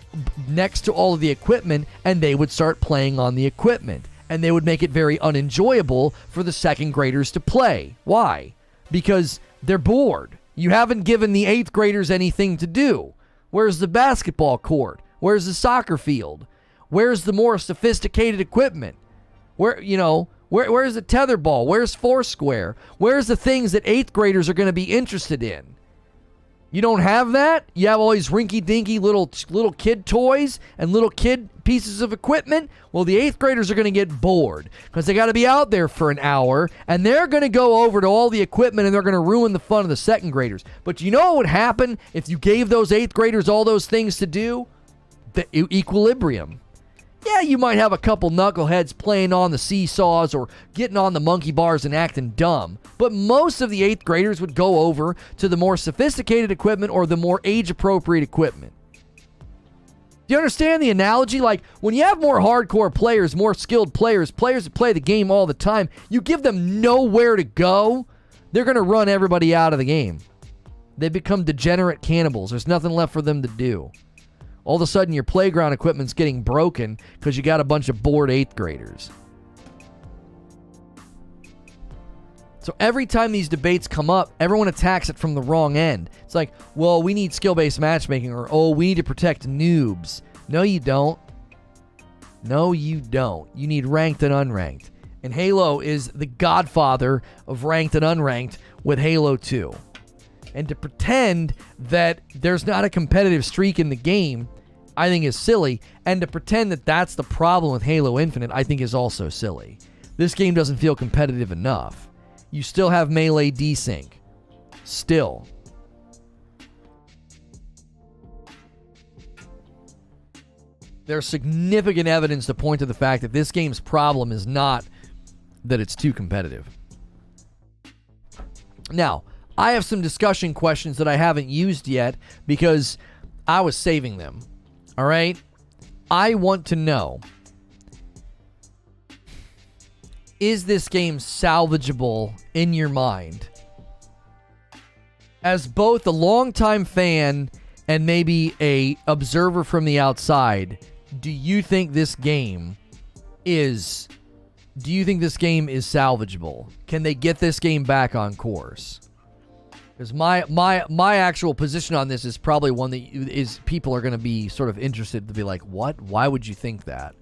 next to all of the equipment, and they would start playing on the equipment. And they would make it very unenjoyable for the 2nd graders to play. Why? Because they're bored. You haven't given the 8th graders anything to do. Where's the basketball court? Where's the soccer field? Where's the more sophisticated equipment? Where's the tetherball? Where's Foursquare? Where's the things that 8th graders are going to be interested in? You don't have that? You have all these rinky-dinky little kid toys and little kid pieces of equipment? Well, the 8th graders are going to get bored because they got to be out there for an hour, and they're going to go over to all the equipment, and they're going to ruin the fun of the 2nd graders. But you know what would happen if you gave those 8th graders all those things to do? The equilibrium. Yeah, you might have a couple knuckleheads playing on the seesaws or getting on the monkey bars and acting dumb, but most of the 8th graders would go over to the more sophisticated equipment or the more age-appropriate equipment. Do you understand the analogy? Like, when you have more hardcore players, more skilled players that play the game all the time, you give them nowhere to go, they're going to run everybody out of the game. They become degenerate cannibals. There's nothing left for them to do. All of a sudden, your playground equipment's getting broken because you got a bunch of bored 8th graders. So every time these debates come up, everyone attacks it from the wrong end. It's like, well, we need skill-based matchmaking, or, oh, we need to protect noobs. No, you don't. No, you don't. You need ranked and unranked. And Halo is the godfather of ranked and unranked with Halo 2. And to pretend that there's not a competitive streak in the game, I think is silly. And to pretend that that's the problem with Halo Infinite, I think is also silly. This game doesn't feel competitive enough. You still have melee desync. Still. There's significant evidence to point to the fact that this game's problem is not that it's too competitive. Now, I have some discussion questions that I haven't used yet because I was saving them. All right? I want to know, is this game salvageable in your mind? As both a longtime fan and maybe a observer from the outside, do you think this game is salvageable? Can they get this game back on course? Because my actual position on this is probably one that is people are going to be sort of interested to be like, what? Why would you think that?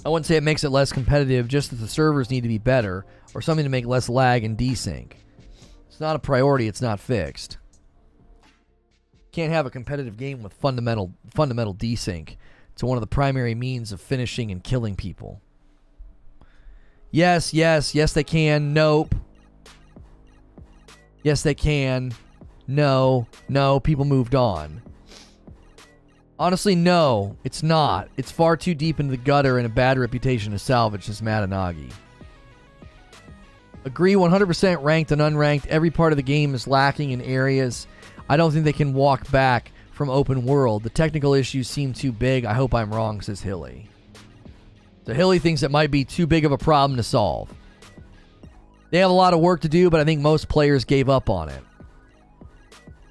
I wouldn't say it makes it less competitive, just that the servers need to be better or something to make less lag and desync. It's not a priority. It's not fixed. Can't have a competitive game with fundamental desync. It's one of the primary means of finishing and killing people. Yes, they can. Nope. Yes, they can. No, people moved on. Honestly, no, it's not. It's far too deep into the gutter and a bad reputation to salvage, says Matanagi. Agree 100% ranked and unranked. Every part of the game is lacking in areas. I don't think they can walk back from open world. The technical issues seem too big. I hope I'm wrong, says Hilly. So Hilly thinks it might be too big of a problem to solve. They have a lot of work to do, but I think most players gave up on it.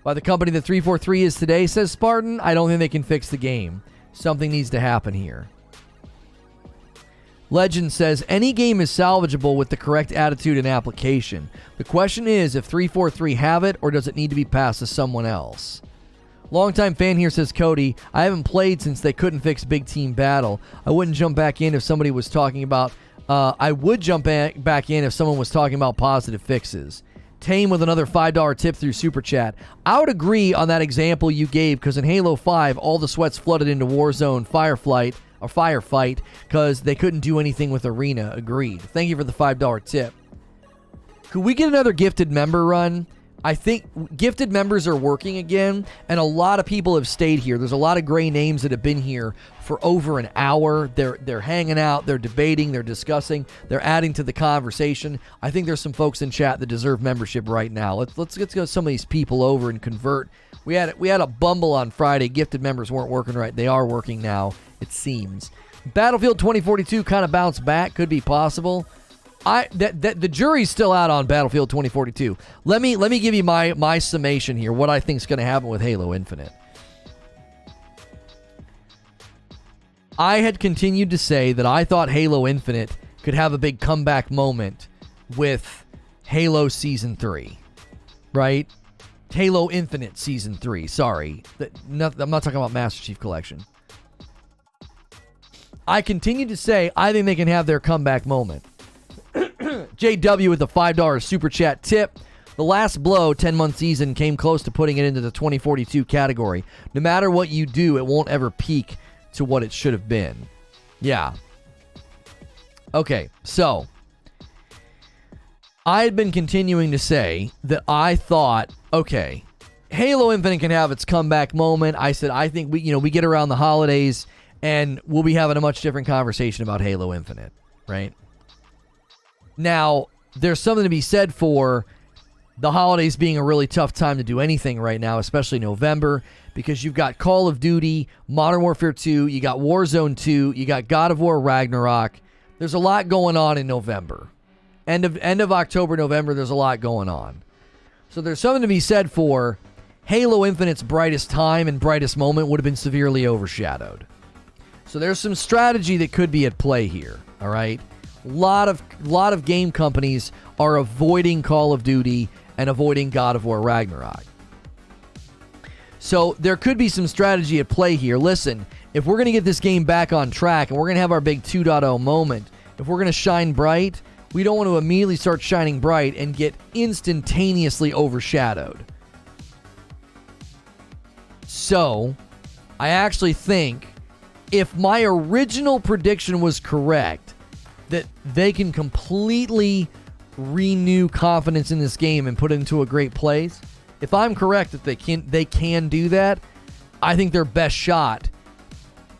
By the company that 343 is today, says Spartan, I don't think they can fix the game. Something needs to happen here. Legend says, any game is salvageable with the correct attitude and application. The question is if 343 have it, or does it need to be passed to someone else? Longtime fan here, says Cody, I haven't played since they couldn't fix big team battle. I wouldn't jump back in if somebody was talking about... I would jump back in if someone was talking about positive fixes. Tame with another $5 tip through Super Chat. I would agree on that example you gave, because in Halo 5, all the sweats flooded into Warzone firefight because they couldn't do anything with Arena. Agreed. Thank you for the $5 tip. Could we get another gifted member run? I think gifted members are working again, and a lot of people have stayed here. There's a lot of gray names that have been here for over an hour. They're hanging out, they're debating, they're discussing, they're adding to the conversation. I think there's some folks in chat that deserve membership right now. Let's get some of these people over and convert. We had a bumble on Friday. Gifted members weren't working right. They are working now, it seems. Battlefield 2042 kind of bounced back. Could be possible. The jury's still out on Battlefield 2042. Let me give you my summation here, what I think is going to happen with Halo Infinite. I had continued to say that I thought Halo Infinite could have a big comeback moment with Halo Season 3, right? Halo Infinite Season 3, sorry. I'm not talking about Master Chief Collection. I continued to say I think they can have their comeback moment. JW with the $5 Super Chat tip. The last blow, 10-month season, came close to putting it into the 2042 category. No matter what you do, it won't ever peak to what it should have been. Yeah. Okay, so I had been continuing to say that I thought, okay, Halo Infinite can have its comeback moment. I said, I think we get around the holidays and we'll be having a much different conversation about Halo Infinite, right? Now, there's something to be said for the holidays being a really tough time to do anything right now, especially November, because you've got Call of Duty, Modern Warfare 2, you got Warzone 2, you got God of War Ragnarok. There's a lot going on in November. End of October, November, there's a lot going on. So there's something to be said for Halo Infinite's brightest time and brightest moment would have been severely overshadowed. So there's some strategy that could be at play here, all right? Lot of game companies are avoiding Call of Duty and avoiding God of War Ragnarok. So there could be some strategy at play here. Listen, if we're going to get this game back on track and we're going to have our big 2.0 moment, if we're going to shine bright, we don't want to immediately start shining bright and get instantaneously overshadowed. So, I actually think if my original prediction was correct, that they can completely renew confidence in this game and put it into a great place. If I'm correct that they can do that, I think their best shot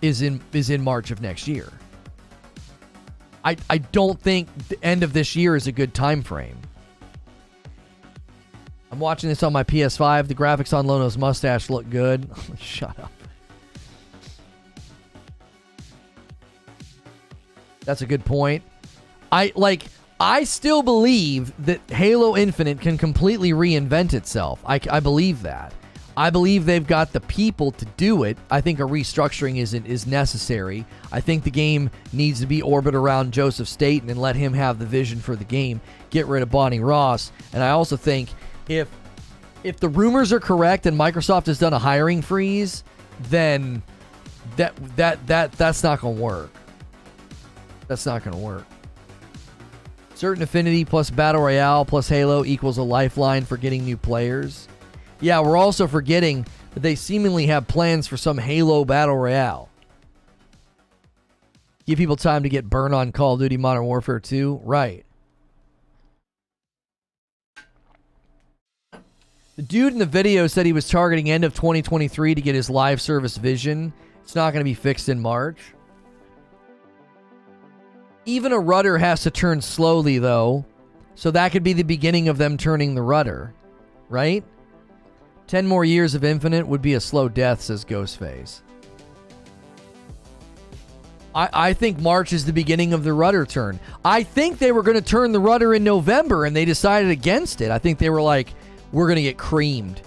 is in March of next year. I don't think the end of this year is a good time frame. I'm watching this on my PS5. The graphics on Lono's mustache look good. Shut up. That's a good point. I still believe that Halo Infinite can completely reinvent itself. I believe that. I believe they've got the people to do it. I think a restructuring is necessary. I think the game needs to be orbit around Joseph Staten and let him have the vision for the game. Get rid of Bonnie Ross. And I also think if the rumors are correct and Microsoft has done a hiring freeze, then that's not going to work. That's not going to work. Certain affinity plus Battle Royale plus Halo equals a lifeline for getting new players. Yeah, we're also forgetting that they seemingly have plans for some Halo Battle Royale. Give people time to get burned on Call of Duty Modern Warfare 2. Right. The dude in the video said he was targeting end of 2023 to get his live service vision. It's not going to be fixed in March. Even a rudder has to turn slowly, though. So that could be the beginning of them turning the rudder. Right? 10 more years of Infinite would be a slow death, says Ghostface. I think March is the beginning of the rudder turn. I think they were going to turn the rudder in November, and they decided against it. I think they were like, we're going to get creamed.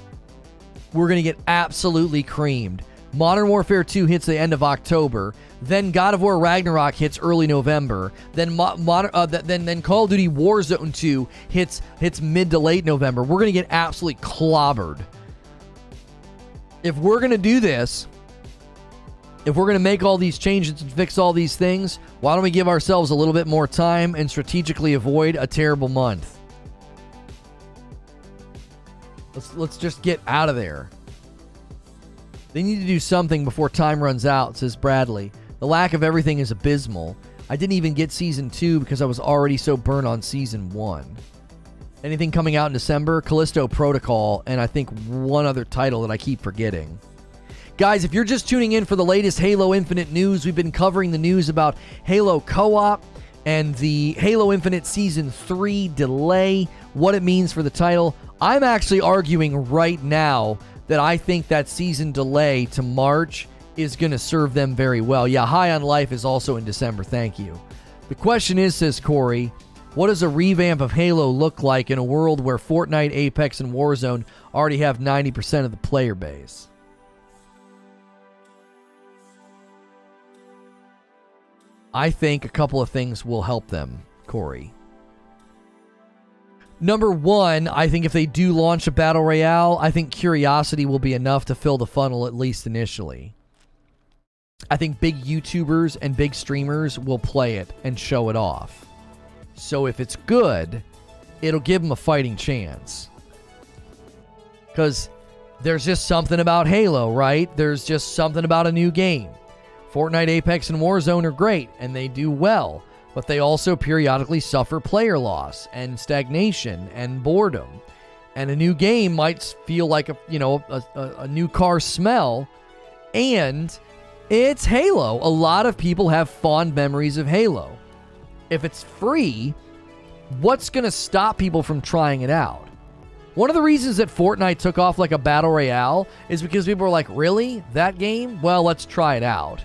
We're going to get absolutely creamed. Modern Warfare 2 hits the end of October. Then God of War Ragnarok hits early November. Then then Call of Duty Warzone 2 hits mid to late November. We're going to get absolutely clobbered. If we're going to do this, if we're going to make all these changes and fix all these things, why don't we give ourselves a little bit more time and strategically avoid a terrible month? Let's just get out of there. They need to do something before time runs out, says Bradley. The lack of everything is abysmal. I didn't even get Season 2 because I was already so burnt on Season 1. Anything coming out in December? Callisto Protocol, and I think one other title that I keep forgetting. Guys, if you're just tuning in for the latest Halo Infinite news, we've been covering the news about Halo Co-op and the Halo Infinite Season 3 delay, what it means for the title. I'm actually arguing right now that I think that season delay to March is going to serve them very well. Yeah, High on Life is also in December. Thank you. The question is, says Corey, what does a revamp of Halo look like in a world where Fortnite, Apex, and Warzone already have 90% of the player base? I think a couple of things will help them, Corey. Number one, I think if they do launch a Battle Royale, I think curiosity will be enough to fill the funnel, at least initially. I think big YouTubers and big streamers will play it and show it off. So if it's good, it'll give them a fighting chance. Because there's just something about Halo, right? There's just something about a new game. Fortnite, Apex, and Warzone are great, and they do well. But they also periodically suffer player loss and stagnation and boredom. And a new game might feel like a new car smell. And it's Halo. A lot of people have fond memories of Halo. If it's free, what's going to stop people from trying it out? One of the reasons that Fortnite took off like a battle royale is because people were like, really? That game? Well, let's try it out.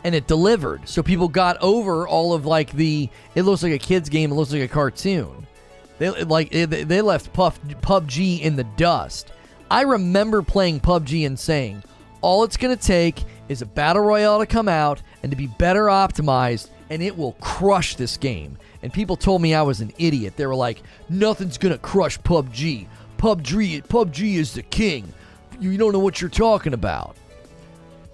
And it delivered. So people got over all of like it looks like a kid's game, it looks like a cartoon. They left PUBG in the dust. I remember playing PUBG and saying, all it's going to take is a battle royale to come out and to be better optimized, and it will crush this game. And people told me I was an idiot. They were like, nothing's gonna crush PUBG. PUBG is the king. You don't know what you're talking about.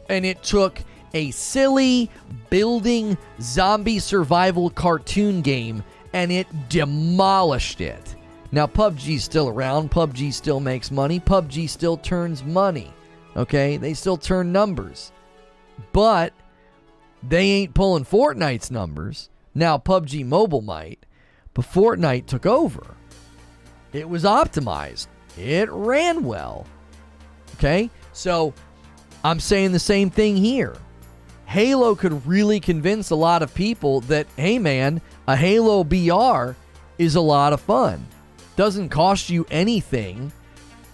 And it took a silly building zombie survival cartoon game and it demolished it. Now PUBG's still around. PUBG still makes money. PUBG still turns money. Okay? They still turn numbers. But they ain't pulling Fortnite's numbers. Now PUBG Mobile might. But Fortnite took over. It was optimized. It ran well. Okay? So I'm saying the same thing here. Halo could really convince a lot of people that, hey man, a Halo BR is a lot of fun. Doesn't cost you anything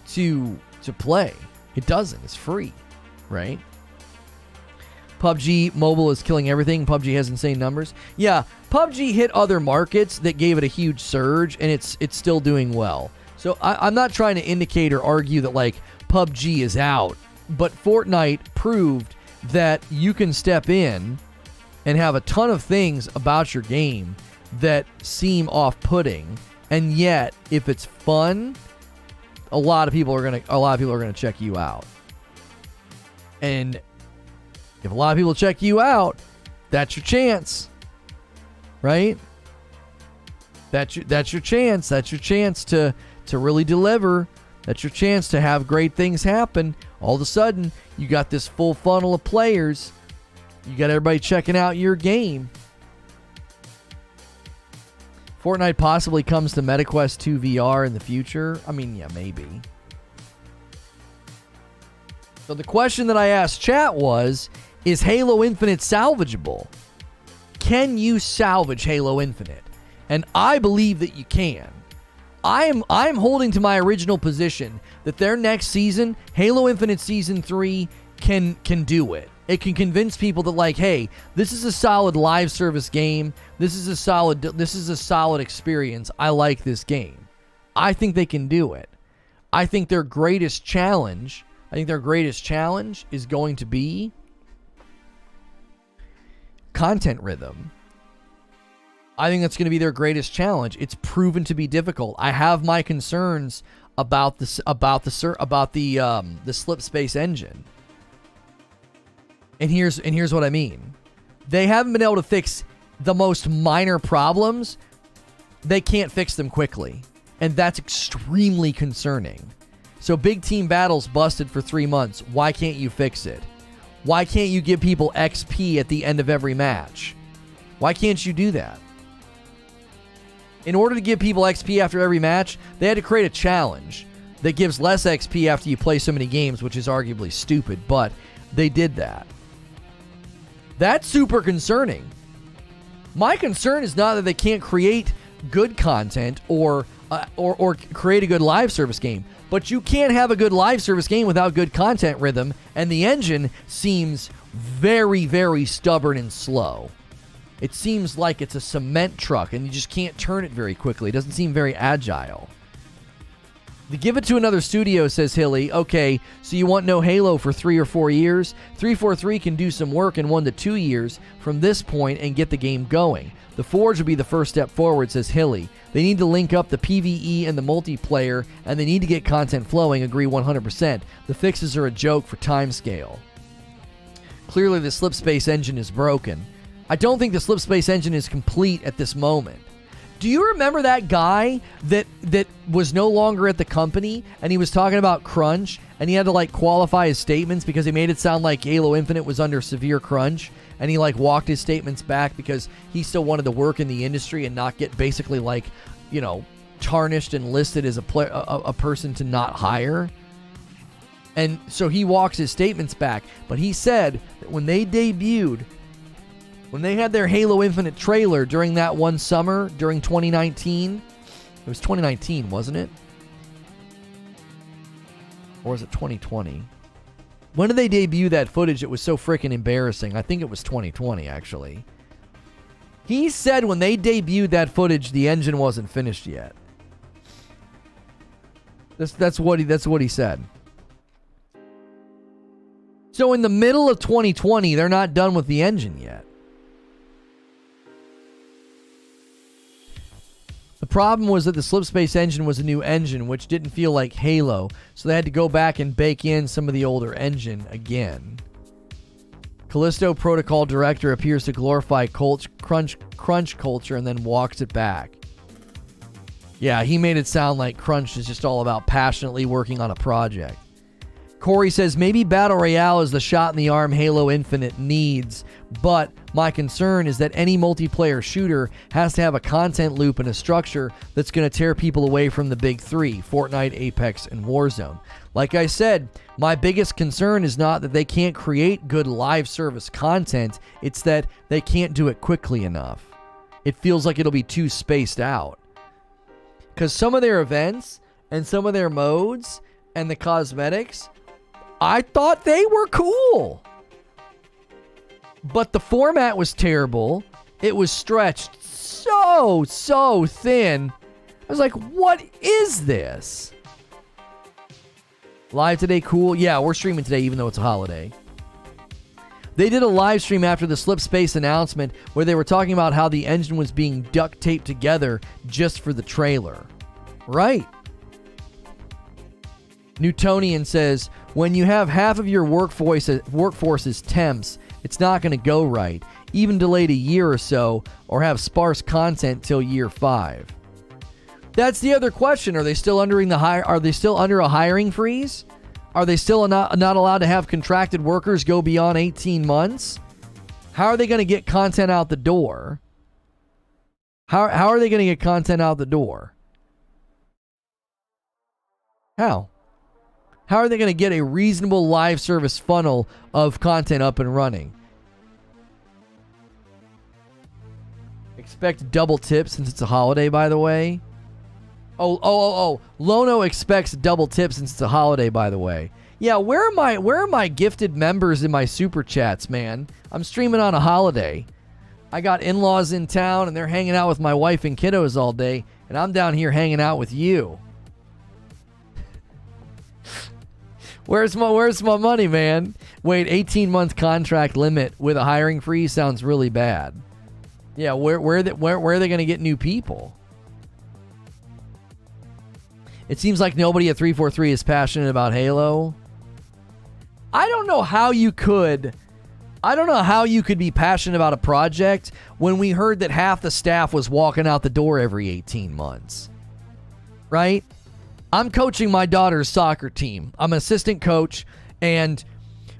to play. It doesn't. It's free, right? PUBG Mobile is killing everything. PUBG has insane numbers. Yeah, PUBG hit other markets that gave it a huge surge, and it's still doing well. So I'm not trying to indicate or argue that like PUBG is out, but Fortnite proved that you can step in and have a ton of things about your game that seem off-putting, and yet if it's fun, a lot of people are gonna check you out. And if a lot of people check you out, that's your chance, right? That's your chance. That's your chance to really deliver. That's your chance to have great things happen. All of a sudden, you got this full funnel of players. You got everybody checking out your game. Fortnite possibly comes to MetaQuest 2 VR in the future. I mean, yeah, maybe. So the question that I asked chat was, is Halo Infinite salvageable? Can you salvage Halo Infinite? And I believe that you can. I'm holding to my original position that their next season, Halo Infinite Season 3, can do it. It can convince people that like, hey, this is a solid live service game. This is a solid experience. I like this game. I think they can do it. I think their greatest challenge is going to be content rhythm. I think that's going to be their greatest challenge. It's proven to be difficult. I have my concerns about the slip space engine. And here's what I mean. They haven't been able to fix the most minor problems. They can't fix them quickly, and that's extremely concerning. So big team battles busted for 3 months. Why can't you fix it? Why can't you give people XP at the end of every match? Why can't you do that? In order to give people XP after every match, they had to create a challenge that gives less XP after you play so many games, which is arguably stupid, but they did that. That's super concerning. My concern is not that they can't create good content or create a good live service game, but you can't have a good live service game without good content rhythm, and the engine seems very, very stubborn and slow. It seems like it's a cement truck and you just can't turn it very quickly. It doesn't seem very agile. To give it to another studio, says Hilly. Okay, so you want no Halo for 3 or 4 years? 343 can do some work in 1 to 2 years from this point and get the game going. The Forge will be the first step forward, says Hilly. They need to link up the PvE and the multiplayer, and they need to get content flowing. Agree 100%. The fixes are a joke for timescale. Clearly the slip space engine is broken. I don't think the slip space engine is complete at this moment. Do you remember that guy that was no longer at the company and he was talking about crunch and he had to like qualify his statements because he made it sound like Halo Infinite was under severe crunch, and he like walked his statements back because he still wanted to work in the industry and not get basically like, you know, tarnished and listed as a person to not hire? And so he walks his statements back, but he said that when they had their Halo Infinite trailer during that one summer, during 2019, it was 2019, wasn't it? Or was it 2020? When did they debut that footage? It was so freaking embarrassing. I think it was 2020, actually. He said when they debuted that footage, the engine wasn't finished yet. That's what he said. So in the middle of 2020, they're not done with the engine yet. The problem was that the Slipspace engine was a new engine, which didn't feel like Halo, so they had to go back and bake in some of the older engine again. Callisto Protocol Director appears to glorify crunch culture and then walks it back. Yeah, he made it sound like crunch is just all about passionately working on a project. Corey says, maybe Battle Royale is the shot in the arm Halo Infinite needs, but my concern is that any multiplayer shooter has to have a content loop and a structure that's going to tear people away from the big three, Fortnite, Apex, and Warzone. Like I said, my biggest concern is not that they can't create good live service content, it's that they can't do it quickly enough. It feels like it'll be too spaced out. Because some of their events and some of their modes and the cosmetics, I thought they were cool. But the format was terrible. It was stretched so thin. I was like, what is this? Live today, cool. Yeah, we're streaming today even though it's a holiday. They did a live stream after the Slipspace announcement where they were talking about how the engine was being duct taped together just for the trailer. Right. Newtonian says, when you have half of your workforce as temps, it's not going to go right, even delayed a year or so, or have sparse content till year 5. That's the other question. Are they still under a hiring freeze? Are they still not allowed to have contracted workers go beyond 18 months? How are they going to get content out the door? How are they going to get content out the door? How? How are they going to get a reasonable live service funnel of content up and running? Expect double tips since it's a holiday, by the way. Oh. Lono expects double tips since it's a holiday, by the way. Yeah, where are my gifted members in my super chats, man? I'm streaming on a holiday. I got in-laws in town and they're hanging out with my wife and kiddos all day, and I'm down here hanging out with you. Where's my money, man? Wait, 18-month contract limit with a hiring freeze sounds really bad. Yeah, where are they going to get new people? It seems like nobody at 343 is passionate about Halo. I don't know how you could be passionate about a project when we heard that half the staff was walking out the door every 18 months. Right? I'm coaching my daughter's soccer team. I'm an assistant coach, and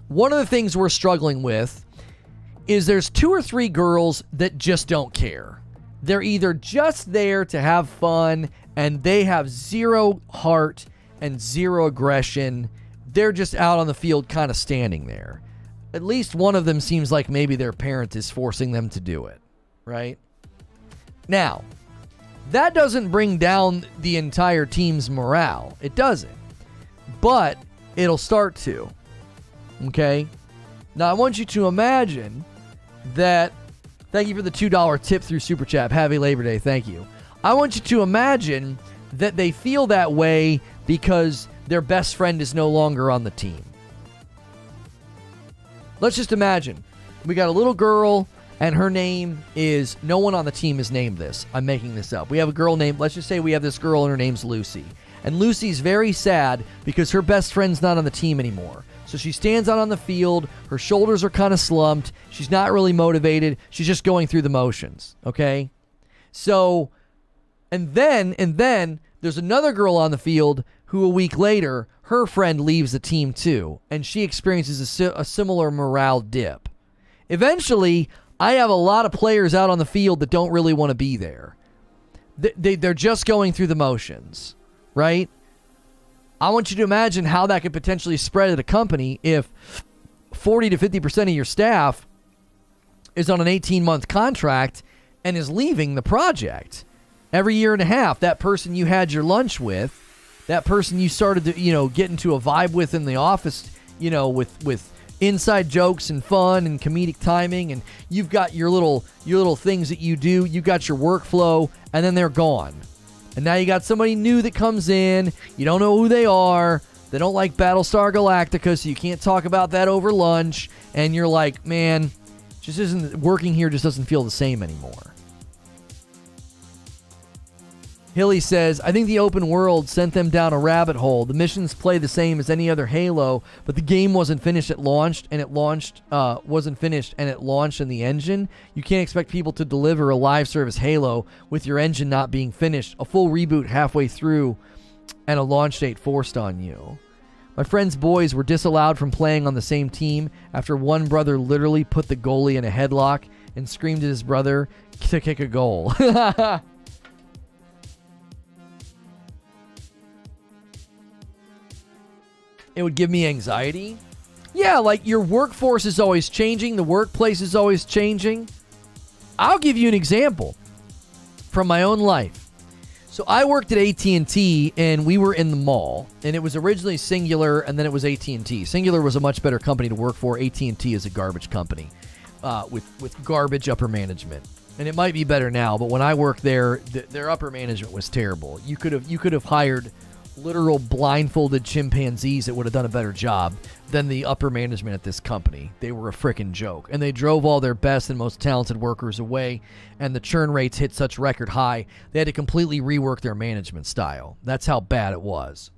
one of the things we're struggling with is there's 2 or 3 girls that just don't care. They're either just there to have fun, and they have zero heart and zero aggression. They're just out on the field kind of standing there. At least one of them seems like maybe their parent is forcing them to do it, right? Now, that doesn't bring down the entire team's morale. It doesn't. But it'll start to. Okay? Now, I want you to imagine that... Thank you for the $2 tip through Super Chat. Happy Labor Day. Thank you. I want you to imagine that they feel that way because their best friend is no longer on the team. Let's just imagine. We got a little girl, and her name is... No one on the team has named this. I'm making this up. We have a girl named... Let's just say we have this girl, and her name's Lucy. And Lucy's very sad because her best friend's not on the team anymore. So she stands out on the field. Her shoulders are kind of slumped. She's not really motivated. She's just going through the motions. Okay? So... And then there's another girl on the field who a week later, her friend leaves the team too, and she experiences a similar morale dip. Eventually, I have a lot of players out on the field that don't really want to be there. They're just going through the motions, right? I want you to imagine how that could potentially spread at a company if 40 to 50% of your staff is on an 18-month contract and is leaving the project. Every year and a half, that person you had your lunch with, that person you started to, get into a vibe with in the office, with inside jokes and fun and comedic timing, and you've got your little things that you do, you've got your workflow, and then they're gone. And now you got somebody new that comes in, you don't know who they are, they don't like Battlestar Galactica, so you can't talk about that over lunch, and you're like, man, just isn't working here, just doesn't feel the same anymore. Hilly says, I think the open world sent them down a rabbit hole. The missions play the same as any other Halo, but the game wasn't finished at launched, and it launched in the engine. You can't expect people to deliver a live service Halo with your engine not being finished, a full reboot halfway through, and a launch date forced on you. My friend's boys were disallowed from playing on the same team after one brother literally put the goalie in a headlock and screamed at his brother to kick a goal. It would give me anxiety. Yeah, like your workforce is always changing. The workplace is always changing. I'll give you an example from my own life. So I worked at AT&T, and we were in the mall, and it was originally Singular, and then it was AT&T. Singular was a much better company to work for. AT&T is a garbage company with garbage upper management. And it might be better now, but when I worked there, their upper management was terrible. You could have hired literal blindfolded chimpanzees that would have done a better job than the upper management at this company. They were a frickin' joke. And they drove all their best and most talented workers away, and the churn rates hit such record high, they had to completely rework their management style. That's how bad it was.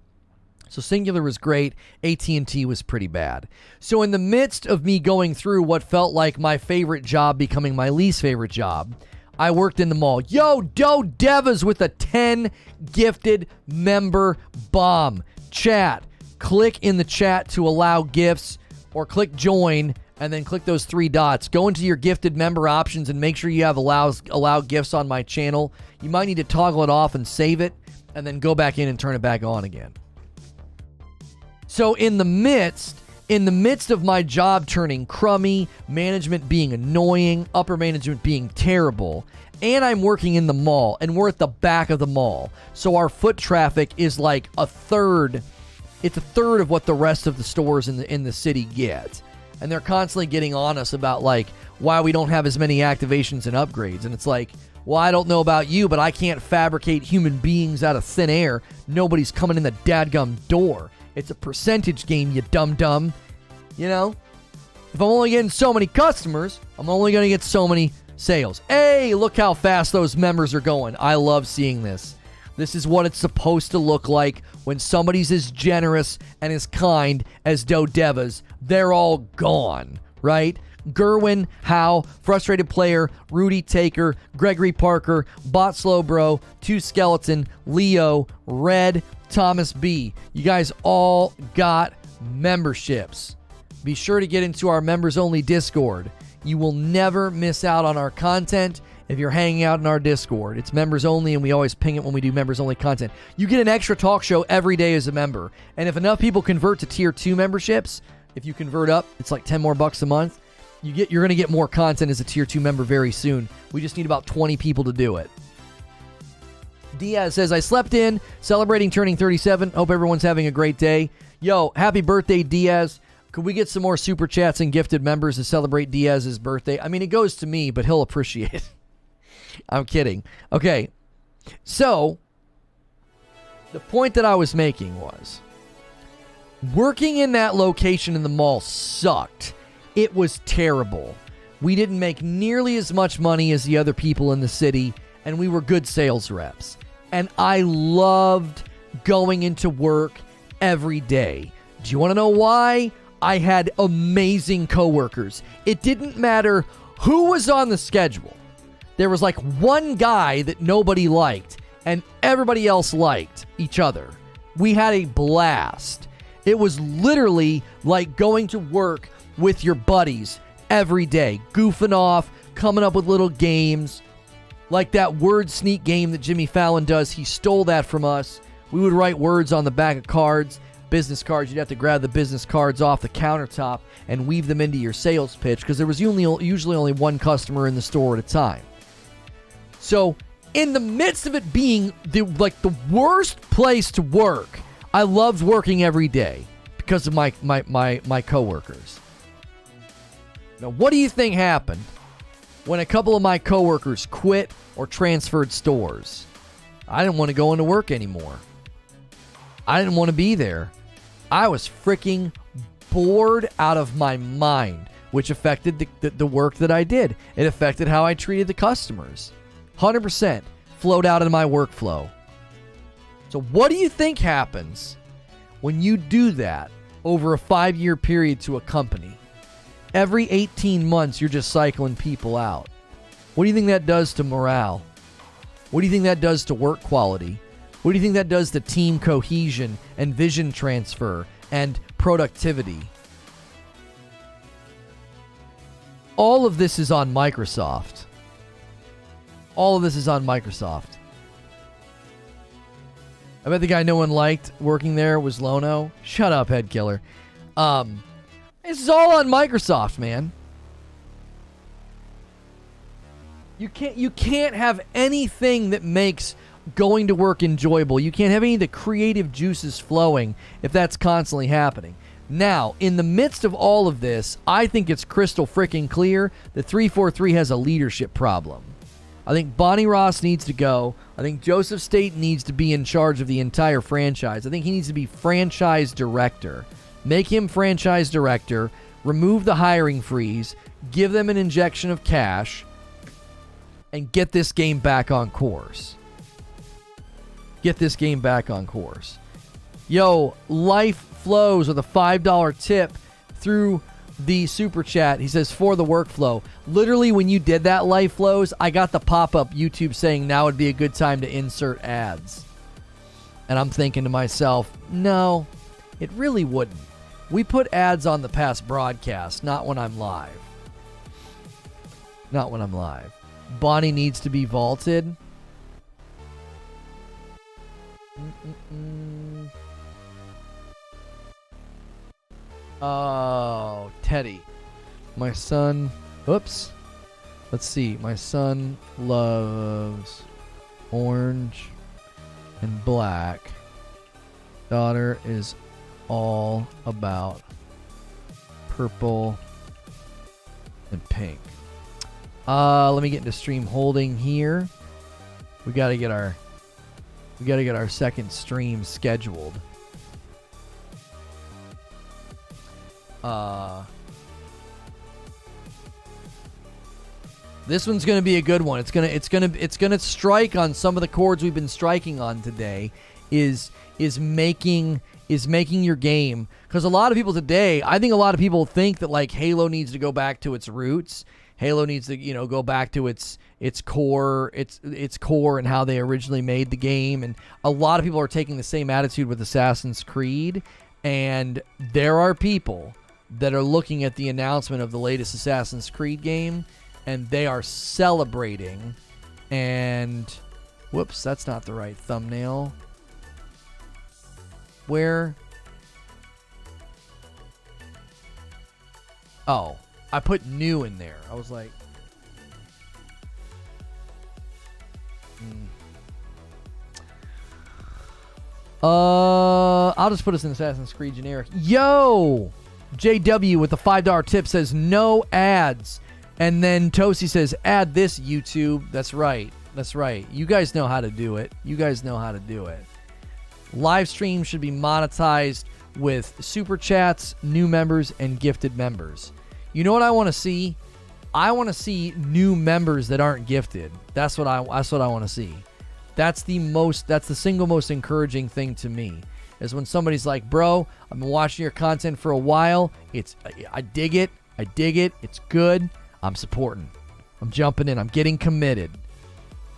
So Singular was great. AT&T was pretty bad. So in the midst of me going through what felt like my favorite job becoming my least favorite job, I worked in the mall. Yo, Doe Devas with a 10 gifted member bomb. Chat. Click in the chat to allow gifts, or click join and then click those 3 dots. Go into your gifted member options and make sure you have allow gifts on my channel. You might need to toggle it off and save it and then go back in and turn it back on again. So in the midst of my job turning crummy, management being annoying, upper management being terrible, and I'm working in the mall, and we're at the back of the mall. So our foot traffic is like a third. It's a third of what the rest of the stores in the city get. And they're constantly getting on us about like why we don't have as many activations and upgrades. And it's like, well, I don't know about you, but I can't fabricate human beings out of thin air. Nobody's coming in the dadgum door. It's a percentage game, you dum-dum. You know? If I'm only getting so many customers, I'm only going to get so many sales. Hey, look how fast those members are going. I love seeing this. This is what it's supposed to look like when somebody's as generous and as kind as Doe Devas. They're all gone, right? Gerwin, Howe, Frustrated Player, Rudy Taker, Gregory Parker, Bot Slow Bro, 2 Skeleton, Leo, Red, Thomas B. You guys all got memberships. Be sure to get into our members-only Discord. You will never miss out on our content if you're hanging out in our Discord. It's members only, and we always ping it when we do members-only content. You get an extra talk show every day as a member. And if enough people convert to Tier 2 memberships, if you convert up, it's like $10 more a month. You're going to get more content as a Tier 2 member very soon. We just need about 20 people to do it. Diaz says, I slept in, celebrating turning 37. Hope everyone's having a great day. Yo, happy birthday, Diaz. Could we get some more super chats and gifted members to celebrate Diaz's birthday? I mean, it goes to me, but he'll appreciate it. I'm kidding. Okay, so the point that I was making was working in that location in the mall sucked. It was terrible. We didn't make nearly as much money as the other people in the city, and we were good sales reps. And I loved going into work every day. Do you want to know why? I had amazing coworkers. It didn't matter who was on the schedule. There was like one guy that nobody liked, and everybody else liked each other. We had a blast. It was literally like going to work with your buddies every day, goofing off, coming up with little games. Like that word sneak game that Jimmy Fallon does. He stole that from us. We would write words on the back of cards, business cards. You'd have to grab the business cards off the countertop and weave them into your sales pitch because there was usually only one customer in the store at a time. So in the midst of it being the worst place to work, I loved working every day because of my coworkers. Now, what do you think happened when a couple of my coworkers quit or transferred stores? I didn't want to go into work anymore. I didn't want to be there. I was freaking bored out of my mind, which affected the work that I did. It affected how I treated the customers. 100% flowed out in my workflow. So what do you think happens when you do that over a 5-year period to a company? Every 18 months, you're just cycling people out. What do you think that does to morale? What do you think that does to work quality? What do you think that does to team cohesion and vision transfer and productivity? All of this is on Microsoft. All of this is on Microsoft. I bet the guy no one liked working there was Lono. Shut up, head killer. This is all on Microsoft, man. You can't have anything that makes going to work enjoyable. You can't have any of the creative juices flowing if that's constantly happening. Now, in the midst of all of this, I think it's crystal freaking clear that 343 has a leadership problem. I think Bonnie Ross needs to go. I think Joseph State needs to be in charge of the entire franchise. I think he needs to be franchise director. Make him franchise director. Remove the hiring freeze. Give them an injection of cash. And get this game back on course. Get this game back on course. Yo, Life Flows with a $5 tip through the super chat. He says, for the workflow. Literally, when you did that, Life Flows, I got the pop-up YouTube saying now would be a good time to insert ads. And I'm thinking to myself, no, it really wouldn't. We put ads on the past broadcast, not when I'm live. Not when I'm live. Bonnie needs to be vaulted. Oh, Teddy. My son. Oops. Let's see. My son loves orange and black. Daughter is all about purple and pink. Let me get into stream holding here. We gotta get our second stream scheduled. This one's gonna be a good one. It's gonna strike on some of the chords we've been striking on today. Is making your game, because a lot of people today, I think a lot of people think that like Halo needs to go back to its roots. Halo needs to, go back to its core, its core and how they originally made the game. And a lot of people are taking the same attitude with Assassin's Creed. And there are people that are looking at the announcement of the latest Assassin's Creed game, and they are celebrating. And whoops, that's not the right thumbnail. Where? Oh, I put new in there. I was like, I'll just put us in Assassin's Creed generic. Yo, JW with the $5 tip says no ads, and then Tosi says add this YouTube. That's right. That's right. You guys know how to do it. You guys know how to do it. Live stream should be monetized with super chats, new members, and gifted members. You know what I want to see? I want to see new members that aren't gifted. That's what I want to see. That's the single most encouraging thing to me, is when somebody's like, bro, I've been watching your content for a while. I dig it. It's good. I'm supporting. I'm jumping in. I'm getting committed.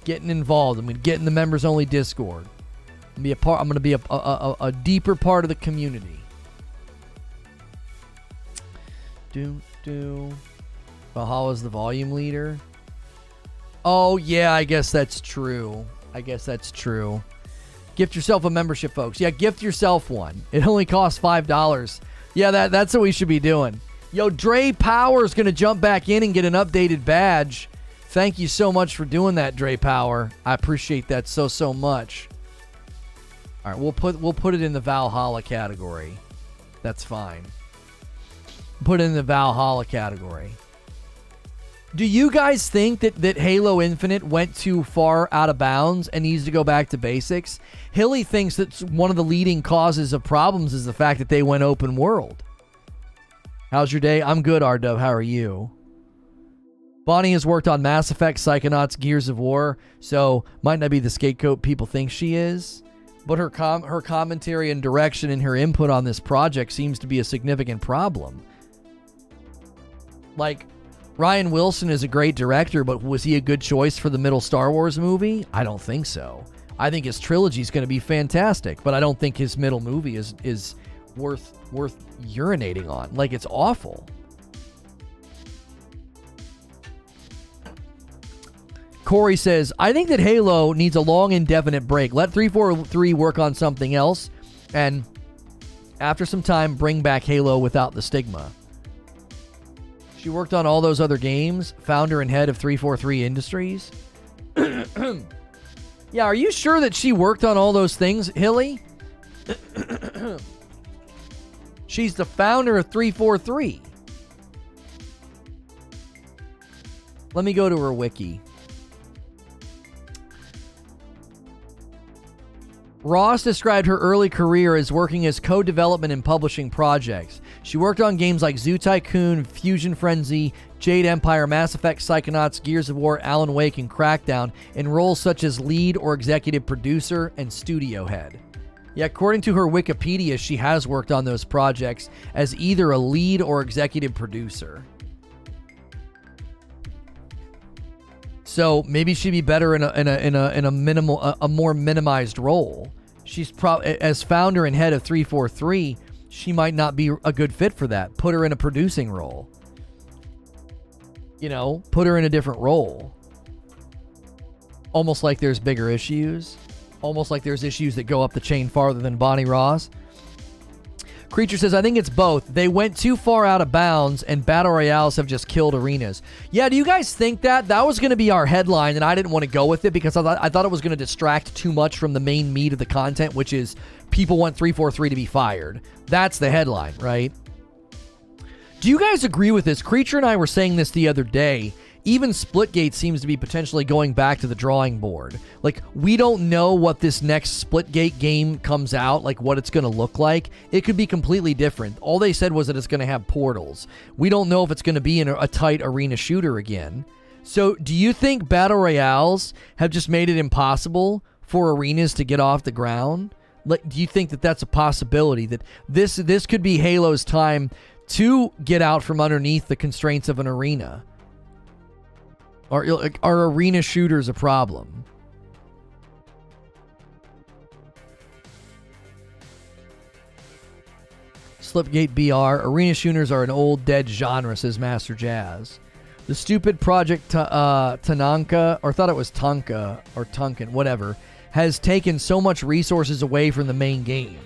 Getting involved. I'm going to get in the members only Discord. I'm going to be a deeper part of the community. Valhalla's the volume leader. Oh, yeah, I guess that's true. Gift yourself a membership, folks. Yeah, gift yourself one. It only costs $5. Yeah, that's what we should be doing. Yo, Dre Power's going to jump back in and get an updated badge. Thank you so much for doing that, Dre Power. I appreciate that so much. All right, we'll put it in the Valhalla category. That's fine. Put it in the Valhalla category. Do you guys think that Halo Infinite went too far out of bounds and needs to go back to basics? Hilly thinks that one of the leading causes of problems is the fact that they went open world. How's your day? I'm good, R-Dove. How are you? Bonnie has worked on Mass Effect, Psychonauts, Gears of War, so might not be the scapegoat people think she is. but her commentary and direction and her input on this project seems to be a significant problem. Like, Ryan Wilson is a great director, but was he a good choice for the middle Star Wars movie? I don't think so. I think his trilogy is going to be fantastic, but I don't think his middle movie is worth urinating on. Like, it's awful. Corey says, I think that Halo needs a long, indefinite break. Let 343 work on something else, and after some time, bring back Halo without the stigma. She worked on all those other games, founder and head of 343 Industries. Yeah, are you sure that she worked on all those things, Hilly? She's the founder of 343. Let me go to her wiki. Ross described her early career as working as co-development and publishing projects. She worked on games like Zoo Tycoon, Fusion Frenzy, Jade Empire, Mass Effect, Psychonauts, Gears of War, Alan Wake, and Crackdown in roles such as lead or executive producer and studio head. Yeah, according to her Wikipedia, she has worked on those projects as either a lead or executive producer. So maybe she'd be better in a more minimized role. She's as founder and head of 343, she might not be a good fit for that. Put her in a producing role. You know, put her in a different role. Almost like there's bigger issues. Almost like there's issues that go up the chain farther than Bonnie Ross. Creature says, I think it's both. They went too far out of bounds, and battle royales have just killed arenas. Yeah, do you guys think that? That was going to be our headline, and I didn't want to go with it because I thought it was going to distract too much from the main meat of the content, which is people want 343 to be fired. That's the headline, right? Do you guys agree with this? Creature and I were saying this the other day. Even Splitgate seems to be potentially going back to the drawing board. Like, we don't know what this next Splitgate game comes out, like what it's going to look like. It could be completely different. All they said was that it's going to have portals. We don't know if it's going to be in a tight arena shooter again. So do you think battle royales have just made it impossible for arenas to get off the ground? Like, do you think that that's a possibility, that this could be Halo's time to get out from underneath the constraints of an arena? Are arena shooters a problem? Slipgate BR. Arena shooters are an old dead genre, says Master Jazz. The stupid Project Tananka, or thought it was Tonka, or Tunkin, whatever, has taken so much resources away from the main game.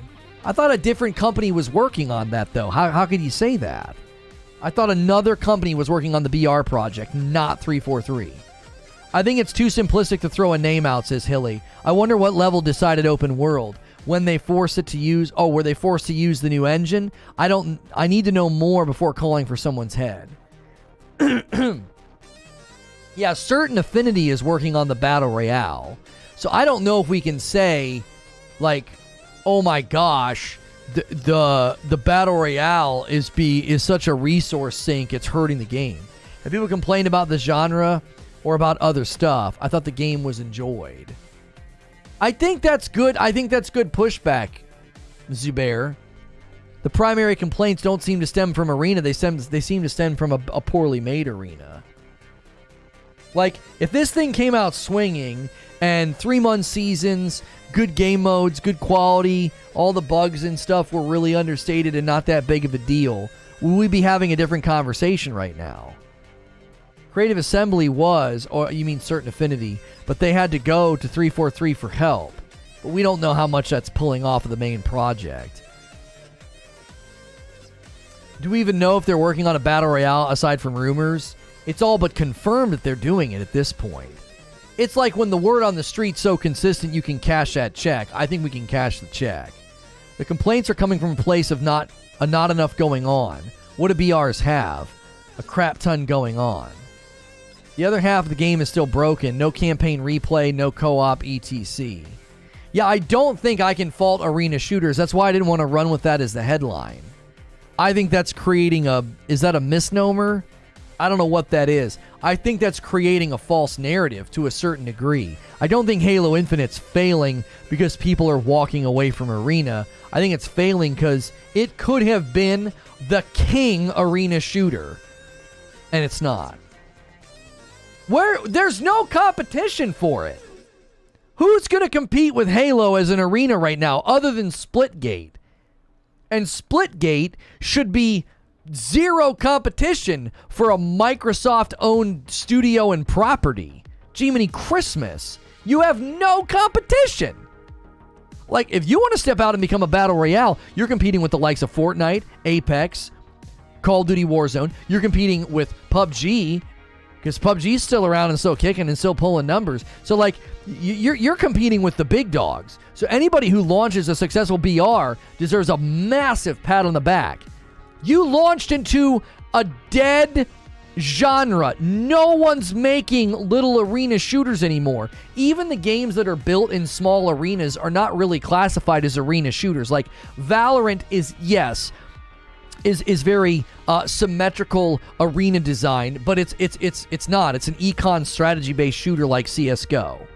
I thought a different company was working on that, though. How could you say that? I thought another company was working on the BR project, not 343. I think it's too simplistic to throw a name out, says Hilly. I wonder what level decided open world. When they forced it to use... Oh, were they forced to use the new engine? I need to know more before calling for someone's head. Yeah, Certain Affinity is working on the Battle Royale. So I don't know if we can say, like, oh my gosh... The battle royale is such a resource sink, it's hurting the game. If people complain about the genre or about other stuff, I thought the game was enjoyed. I think that's good. I think that's good pushback, Zubair. The primary complaints don't seem to stem from arena. They seem to stem from a poorly made arena. Like, if this thing came out swinging and 3-month seasons, good game modes, good quality, all the bugs and stuff were really understated and not that big of a deal, would we be having a different conversation right now? Creative Assembly was, or you mean Certain Affinity, but they had to go to 343 for help. But we don't know how much that's pulling off of the main project. Do we even know if they're working on a battle royale aside from rumors? It's all but confirmed that they're doing it at this point. It's like when the word on the street's so consistent you can cash that check. I think we can cash the check. The complaints are coming from a place of not enough going on. What do BRs have? A crap ton going on. The other half of the game is still broken. No campaign replay, no co-op, etc. Yeah, I don't think I can fault arena shooters. That's why I didn't want to run with that as the headline. I think that's creating is that a misnomer? I don't know what that is. I think that's creating a false narrative to a certain degree. I don't think Halo Infinite's failing because people are walking away from Arena. I think it's failing because it could have been the king arena shooter, and it's not. There's no competition for it. Who's going to compete with Halo as an arena right now other than Splitgate? And Splitgate should be zero competition for a Microsoft-owned studio and property. Jiminy Christmas. You have no competition. Like, if you want to step out and become a Battle Royale, you're competing with the likes of Fortnite, Apex, Call of Duty Warzone. You're competing with PUBG, because PUBG's still around and still kicking and still pulling numbers. So, like, you're competing with the big dogs. So anybody who launches a successful BR deserves a massive pat on the back. You launched into a dead genre. No one's making little arena shooters anymore. Even the games that are built in small arenas are not really classified as arena shooters. Like Valorant is very symmetrical arena design, but it's not. It's an econ strategy based shooter like CS:GO.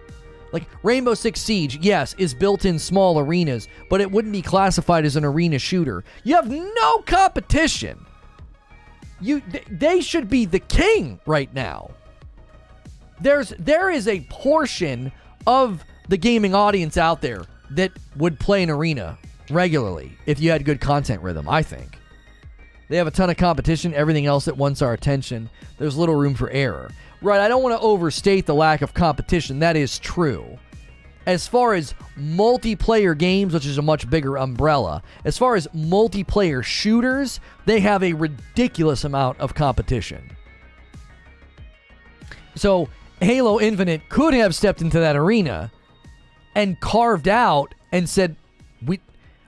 Like Rainbow Six Siege, yes, is built in small arenas, but it wouldn't be classified as an arena shooter. You have no competition. They should be the king right now. There is a portion of the gaming audience out there that would play an arena regularly if you had good content rhythm, I think. They have a ton of competition, everything else that wants our attention. There's little room for error. Right, I don't want to overstate the lack of competition. That is true. As far as multiplayer games, which is a much bigger umbrella, as far as multiplayer shooters, they have a ridiculous amount of competition. So Halo Infinite could have stepped into that arena and carved out and said,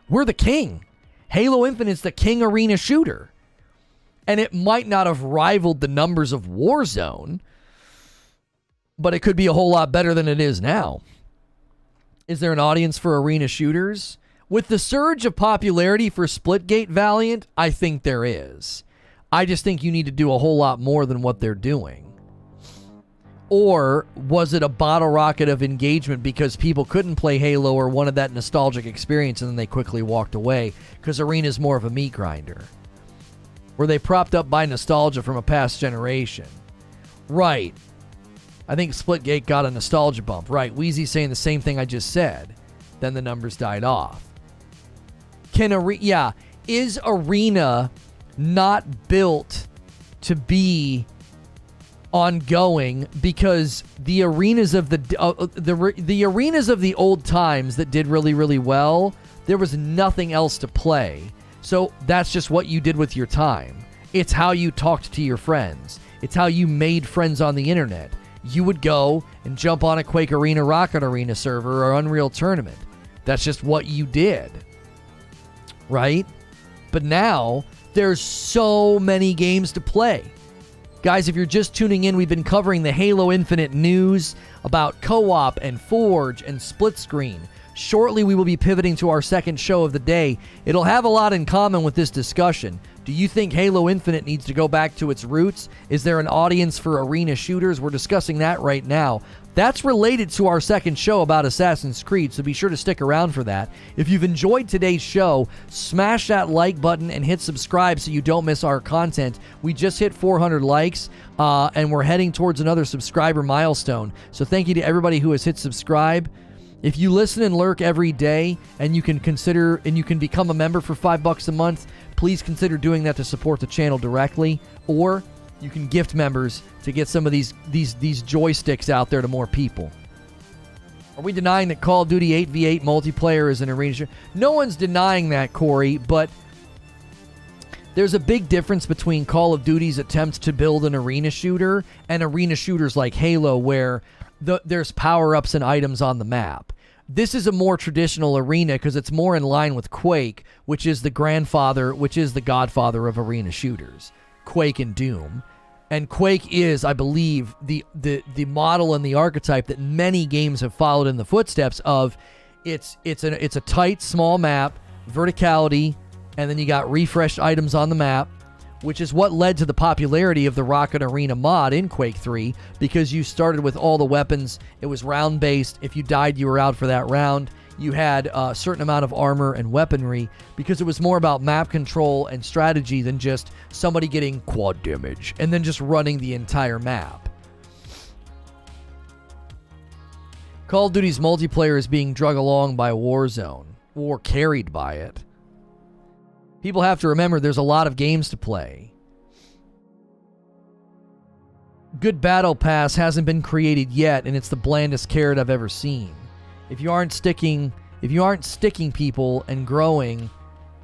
we're the king. Halo Infinite's the king arena shooter. And it might not have rivaled the numbers of Warzone, but it could be a whole lot better than it is now. Is there an audience for arena shooters? With the surge of popularity for Splitgate Valiant, I think there is. I just think you need to do a whole lot more than what they're doing. Or was it a bottle rocket of engagement because people couldn't play Halo or wanted that nostalgic experience and then they quickly walked away because arena is more of a meat grinder? Were they propped up by nostalgia from a past generation? Right. I think Splitgate got a nostalgia bump. Right. Wheezy's saying the same thing I just said. Then the numbers died off. Is Arena not built to be ongoing because the arenas of the arenas of the old times that did really, really well, there was nothing else to play. So that's just what you did with your time. It's how you talked to your friends. It's how you made friends on the internet. You would go and jump on a Quake Arena, Rocket Arena server, or Unreal Tournament. That's just what you did. Right? But now, there's so many games to play. Guys, if you're just tuning in, we've been covering the Halo Infinite news about co-op and Forge and split screen. Shortly, we will be pivoting to our second show of the day. It'll have a lot in common with this discussion. Do you think Halo Infinite needs to go back to its roots? Is there an audience for arena shooters? We're discussing that right now. That's related to our second show about Assassin's Creed, so be sure to stick around for that. If you've enjoyed today's show, smash that like button and hit subscribe so you don't miss our content. We just hit 400 likes, and we're heading towards another subscriber milestone. So thank you to everybody who has hit subscribe. If you listen and lurk every day and you can become a member for $5 a month, please consider doing that to support the channel directly, or you can gift members to get some of these joysticks out there to more people. Are we denying that Call of Duty 8v8 multiplayer is an arena shooter? No one's denying that, Corey, but there's a big difference between Call of Duty's attempts to build an arena shooter and arena shooters like Halo, where there's power-ups and items on the map. This is a more traditional arena because it's more in line with Quake, which is the godfather of arena shooters. Quake and Doom. And Quake is, I believe, the model and the archetype that many games have followed in the footsteps of. It's a tight, small map, verticality, and then you got refreshed items on the map which is what led to the popularity of the Rocket Arena mod in Quake 3, because you started with all the weapons. It was round-based. If you died, you were out for that round. You had a certain amount of armor and weaponry, because it was more about map control and strategy than just somebody getting quad damage and then just running the entire map. Call of Duty's multiplayer is being drug along by Warzone, or carried by it. People have to remember there's a lot of games to play. Good Battle Pass hasn't been created yet, and it's the blandest carrot I've ever seen. If you aren't sticking people and growing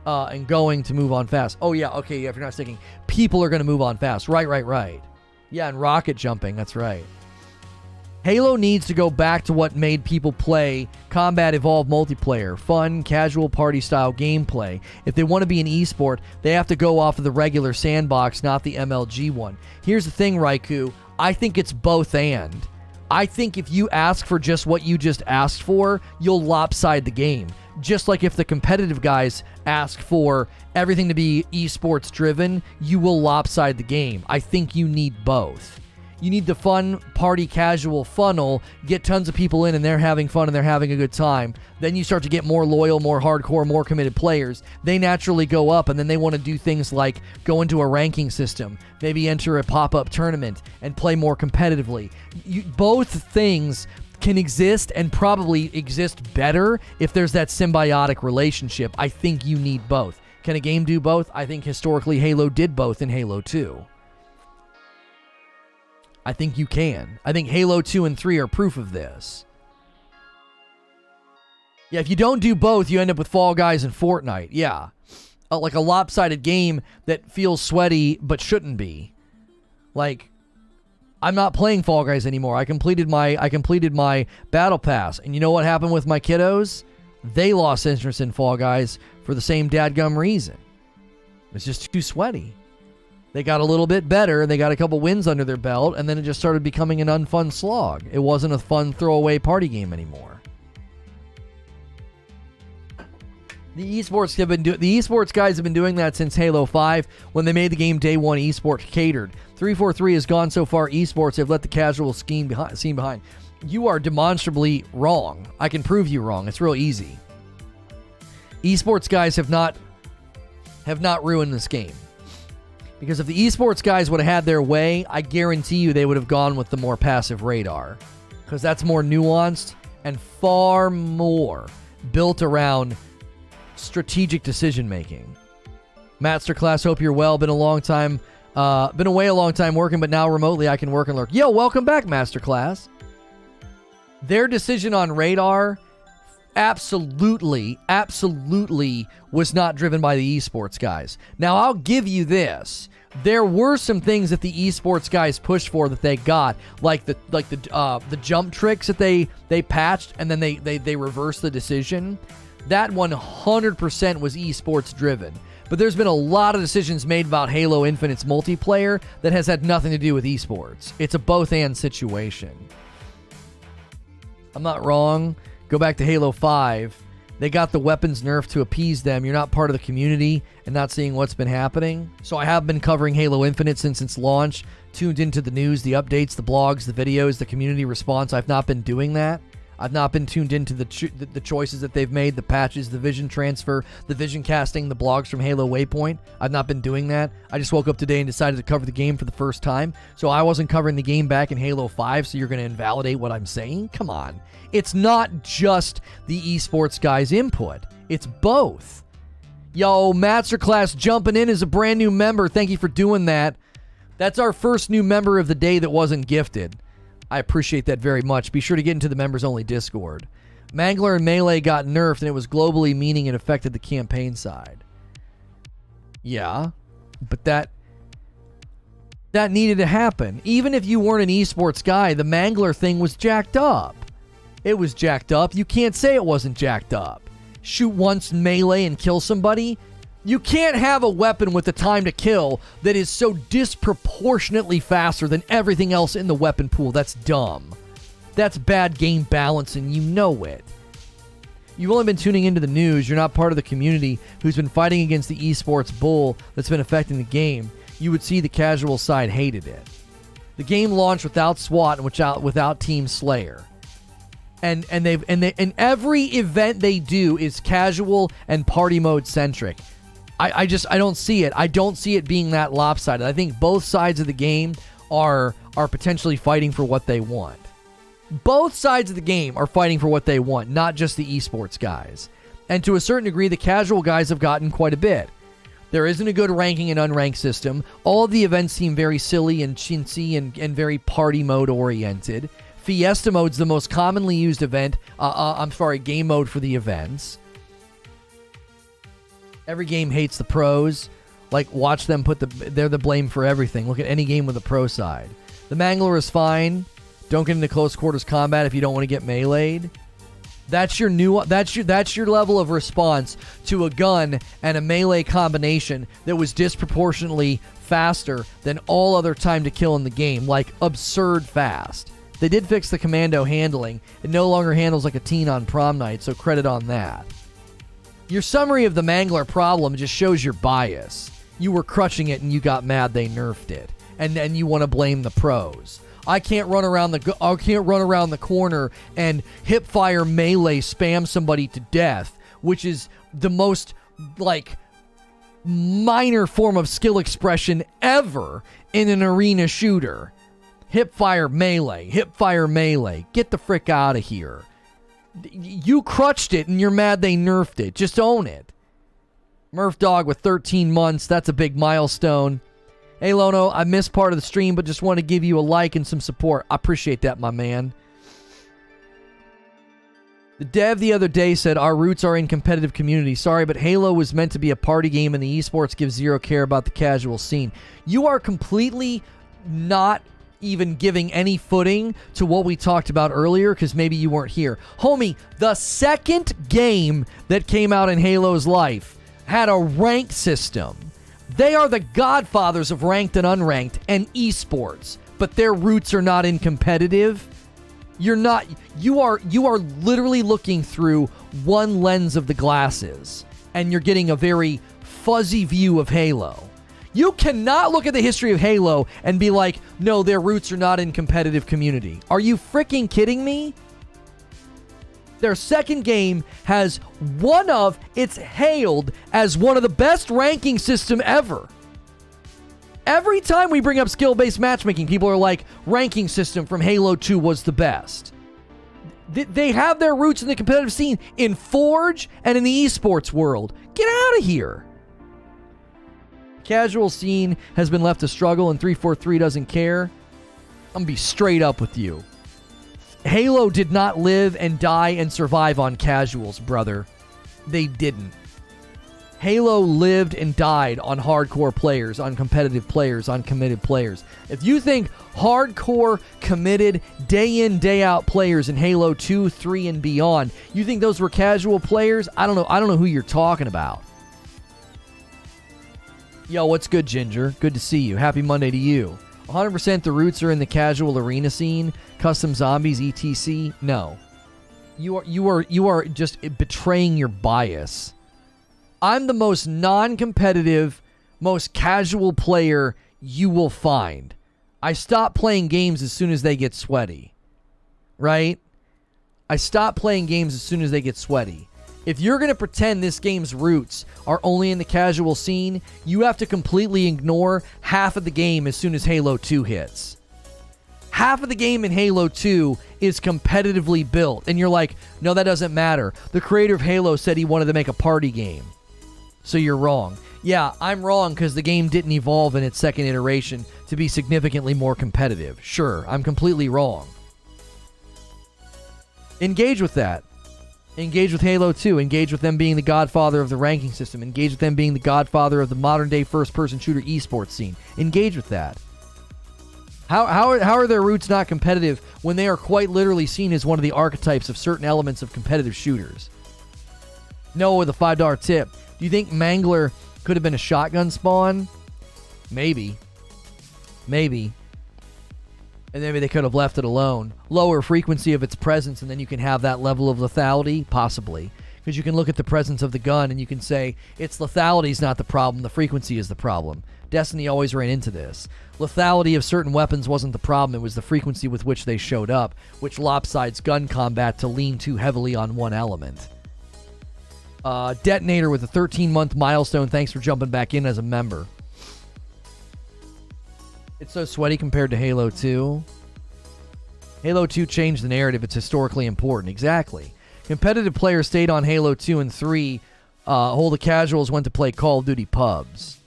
and going to move on fast. Oh yeah, okay, yeah, if you're not sticking, people are going to move on fast. Right. Yeah, and rocket jumping, that's right. Halo needs to go back to what made people play Combat Evolved multiplayer, fun, casual party-style gameplay. If they want to be an esport, they have to go off of the regular sandbox, not the MLG one. Here's the thing, Raikou. I think it's both and. I think if you ask for just what you just asked for, you'll lopside the game. Just like if the competitive guys ask for everything to be esports driven, you will lopside the game. I think you need both. You need the fun, party, casual funnel, get tons of people in and they're having fun and they're having a good time. Then you start to get more loyal, more hardcore, more committed players. They naturally go up, and then they want to do things like go into a ranking system, maybe enter a pop-up tournament and play more competitively. Both things can exist, and probably exist better if there's that symbiotic relationship. I think you need both. Can a game do both? I think historically Halo did both in Halo 2. I think you can. I think Halo 2 and 3 are proof of this. Yeah, if you don't do both, you end up with Fall Guys and Fortnite. Yeah. Like a lopsided game that feels sweaty but shouldn't be. Like, I'm not playing Fall Guys anymore. I completed my Battle Pass. And you know what happened with my kiddos? They lost interest in Fall Guys for the same dadgum reason. It's just too sweaty. They got a little bit better, and they got a couple wins under their belt, and then it just started becoming an unfun slog. It wasn't a fun throwaway party game anymore. The esports guys have been doing that since Halo 5, when they made the game Day 1 esports catered. 343 has gone so far esports, they've let the casual scene behind. You are demonstrably wrong. I can prove you wrong. It's real easy. Esports guys have not ruined this game. Because if the esports guys would have had their way, I guarantee you they would have gone with the more passive radar. Because that's more nuanced and far more built around strategic decision making. Masterclass, hope you're well. Been away a long time working, but now remotely I can work and lurk. Yo, welcome back, Masterclass. Their decision on radar absolutely was not driven by the esports guys. Now, I'll give you this. There were some things that the esports guys pushed for that they got, like the jump tricks that they patched, and then they reversed the decision. That 100% was esports driven. But there's been a lot of decisions made about Halo Infinite's multiplayer that has had nothing to do with esports. It's a both-and situation. I'm not wrong. Go back to Halo 5. They got the weapons nerfed to appease them. You're not part of the community and not seeing what's been happening. So I have been covering Halo Infinite since its launch, tuned into the news, the updates, the blogs, the videos, the community response. I've not been doing that. I've not been tuned into the choices that they've made, the patches, the vision transfer, the vision casting, the blogs from Halo Waypoint. I've not been doing that. I just woke up today and decided to cover the game for the first time. So I wasn't covering the game back in Halo 5, so you're going to invalidate what I'm saying? Come on. It's not just the esports guys' input. It's both. Yo, Masterclass jumping in as a brand new member. Thank you for doing that. That's our first new member of the day that wasn't gifted. I appreciate that very much. Be sure to get into the members-only Discord. Mangler and Melee got nerfed, and it was globally meaning it affected the campaign side. Yeah, but that needed to happen. Even if you weren't an esports guy, the Mangler thing was jacked up. It was jacked up. You can't say it wasn't jacked up. Shoot once Melee and kill somebody. You can't have a weapon with the time to kill that is so disproportionately faster than everything else in the weapon pool. That's dumb. That's bad game balance, and you know it. You've only been tuning into the news. You're not part of the community who's been fighting against the esports bull that's been affecting the game. you would see the casual side hated it. The game launched without SWAT and without Team Slayer. And every event they do is casual and party mode centric. I don't see it. I don't see it being that lopsided. I think both sides of the game are potentially fighting for what they want. Both sides of the game are fighting for what they want, not just the esports guys. And to a certain degree, the casual guys have gotten quite a bit. There isn't a good ranking and unranked system. All of the events seem very silly and chintzy and very party mode oriented. Fiesta mode's the most commonly used event. Game mode for the events. Every game hates the pros. Like, watch them they're the blame for everything. Look at any game with a pro side. The Mangler is fine. Don't get into close quarters combat if you don't want to get meleeed. That's your level of response to a gun and a melee combination that was disproportionately faster than all other time to kill in the game, like absurd fast. They did fix the commando handling. It no longer handles like a teen on prom night, so credit on that. Your summary of the Mangler problem just shows your bias. You were crushing it and you got mad they nerfed it, and then you want to blame the pros. I can't run around the corner and hip fire melee spam somebody to death, which is the most minor form of skill expression ever in an arena shooter. Hip fire melee. Get the frick out of here. You crutched it and you're mad they nerfed it. Just own it. Murph Dog with 13 months. That's a big milestone. Hey, Lono, I missed part of the stream, but just want to give you a like and some support. I appreciate that, my man. The dev the other day said, our roots are in competitive community. Sorry, but Halo was meant to be a party game and the esports give zero care about the casual scene. You are completely not even giving any footing to what we talked about earlier, because maybe you weren't here. Homie, the second game that came out in Halo's life had a rank system. They are the godfathers of ranked and unranked and esports, but their roots are not in competitive. You are literally looking through one lens of the glasses, and you're getting a very fuzzy view of Halo. You cannot look at the history of Halo and be like, no, their roots are not in competitive community. Are you freaking kidding me? Their second game it's hailed as one of the best ranking system ever. Every time we bring up skill-based matchmaking, people are like, ranking system from Halo 2 was the best. They have their roots in the competitive scene in Forge and in the esports world. Get out of here. Casual scene has been left to struggle and 343 doesn't care. I'm going to be straight up with you. Halo did not live and die and survive on casuals, brother. They didn't. Halo lived and died on hardcore players, on competitive players, on committed players. If you think hardcore, committed, day in, day out players in Halo 2, 3, and beyond, you think those were casual players? I don't know who you're talking about. Yo, what's good, Ginger? Good to see you. Happy Monday to you. 100% the roots are in the casual arena scene, custom zombies, etc. No. You are just betraying your bias. I'm the most non-competitive, most casual player you will find. I stop playing games as soon as they get sweaty. Right? I stop playing games as soon as they get sweaty. If you're going to pretend this game's roots are only in the casual scene, you have to completely ignore half of the game as soon as Halo 2 hits. Half of the game in Halo 2 is competitively built, and you're like, no, that doesn't matter. The creator of Halo said he wanted to make a party game. So you're wrong. Yeah, I'm wrong because the game didn't evolve in its second iteration to be significantly more competitive. Sure, I'm completely wrong. Engage with that. Engage with Halo 2. Engage with them being the godfather of the ranking system. Engage with them being the godfather of the modern-day first-person shooter esports scene. Engage with that. How are their roots not competitive when they are quite literally seen as one of the archetypes of certain elements of competitive shooters? Noah with a $5 tip. Do you think Mangler could have been a shotgun spawn? Maybe. Maybe. And maybe they could have left it alone. Lower frequency of its presence, and then you can have that level of lethality? Possibly. Because you can look at the presence of the gun and you can say, its lethality is not the problem, the frequency is the problem. Destiny always ran into this. Lethality of certain weapons wasn't the problem, it was the frequency with which they showed up, which lopsides gun combat to lean too heavily on one element. Detonator with a 13-month milestone, thanks for jumping back in as a member. It's so sweaty compared to Halo 2. Halo 2 changed the narrative, it's historically important. Exactly. Competitive players stayed on Halo 2 and 3, while the casuals went to play Call of Duty pubs.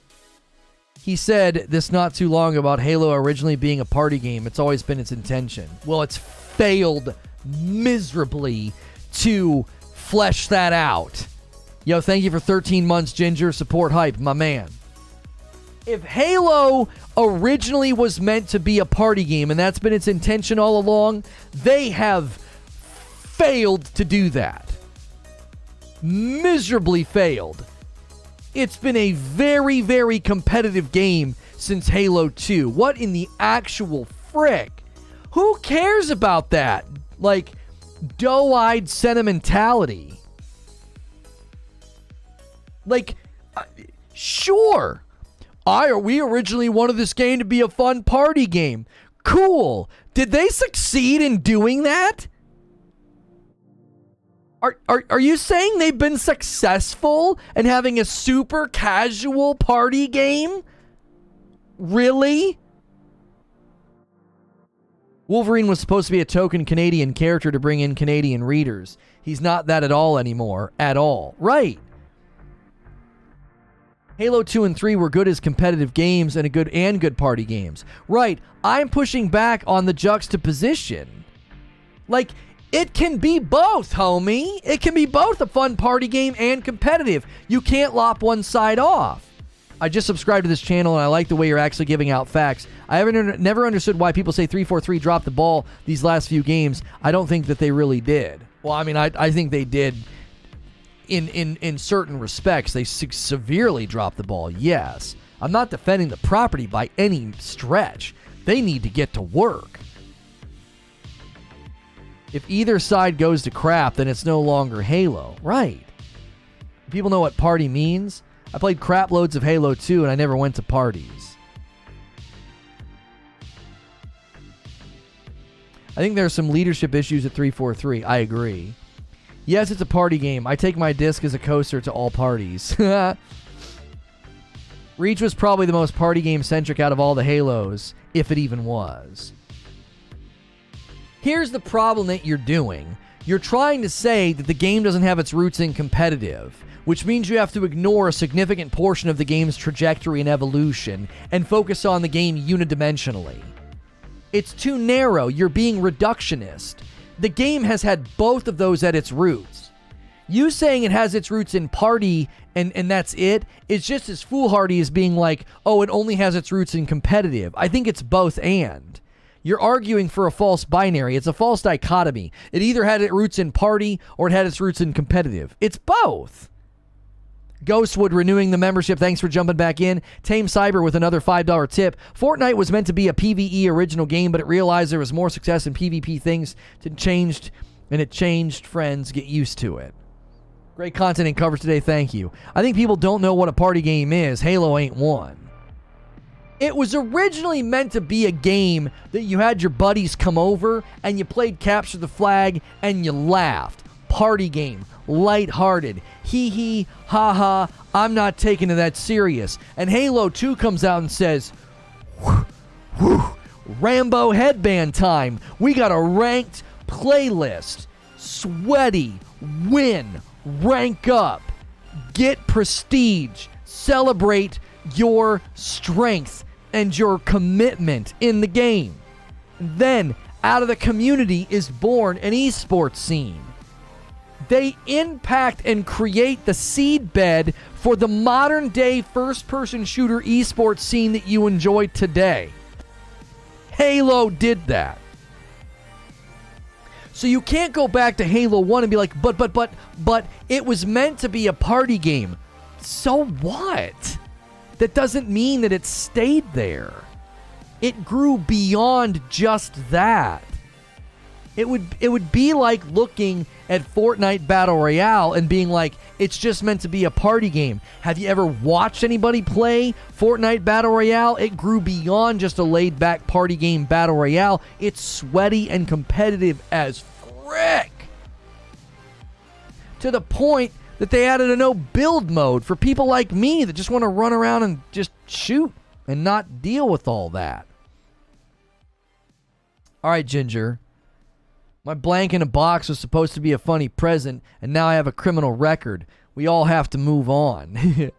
He said this not too long about Halo originally being a party game. It's always been its intention. Well, it's failed miserably to flesh that out. Yo, thank you for 13 months, Ginger. Support hype, my man. If Halo originally was meant to be a party game, and that's been its intention all along, they have failed to do that. Miserably failed. It's been a very, very competitive game since Halo 2. What in the actual frick? Who cares about that? Like, doe-eyed sentimentality. Like, sure. We originally wanted this game to be a fun party game. Cool. Did they succeed in doing that? Are you saying they've been successful in having a super casual party game? Really? Wolverine was supposed to be a token Canadian character to bring in Canadian readers. He's not that at all anymore. At all. Right. Halo 2 and 3 were good as competitive games and good party games. Right. I'm pushing back on the juxtaposition. Like, it can be both, homie. It can be both a fun party game and competitive. You can't lop one side off. I just subscribed to this channel, and I like the way you're actually giving out facts. I never understood why people say 343 dropped the ball these last few games. I don't think that they really did. Well, I mean, I think they did in certain respects. They severely dropped the ball, yes. I'm not defending the property by any stretch. They need to get to work. If either side goes to crap, then it's no longer Halo. Right. People know what party means. I played crap loads of Halo 2 and I never went to parties. I think there's some leadership issues at 343. I agree. Yes, it's a party game. I take my disc as a coaster to all parties. Reach was probably the most party game centric out of all the Halos, if it even was. Here's the problem that you're doing. You're trying to say that the game doesn't have its roots in competitive, which means you have to ignore a significant portion of the game's trajectory and evolution and focus on the game unidimensionally. It's too narrow. You're being reductionist. The game has had both of those at its roots. You saying it has its roots in party and that's it, it's just as foolhardy as being like, oh, it only has its roots in competitive. I think it's both and. You're arguing for a false binary. It's a false dichotomy. It either had its roots in party or it had its roots in competitive. It's both. Ghostwood renewing the membership. Thanks for jumping back in. Tame Cyber with another $5 tip. Fortnite was meant to be a PvE original game, but it realized there was more success in PvP things. It changed. Friends, get used to it. Great content and coverage today. Thank you. I think people don't know what a party game is. Halo ain't one. It was originally meant to be a game that you had your buddies come over and you played Capture the Flag and you laughed. Party game. Lighthearted. Hee hee, ha ha, I'm not taking it that serious. And Halo 2 comes out and says, whew, whew, Rambo headband time. We got a ranked playlist. Sweaty. Win. Rank up. Get prestige. Celebrate your strength and your commitment in the game. Then, out of the community is born an esports scene. They impact and create the seedbed for the modern day first-person shooter esports scene that you enjoy today. Halo did that. So you can't go back to Halo 1 and be like, but it was meant to be a party game. So what? That doesn't mean that it stayed there. It grew beyond just that. It would be like looking at Fortnite Battle Royale and being like, it's just meant to be a party game. Have you ever watched anybody play Fortnite Battle Royale? It grew beyond just a laid-back party game Battle Royale. It's sweaty and competitive as frick. To the point that they added a no-build mode for people like me that just want to run around and just shoot and not deal with all that. All right, Ginger. My blank in a box was supposed to be a funny present, and now I have a criminal record. We all have to move on.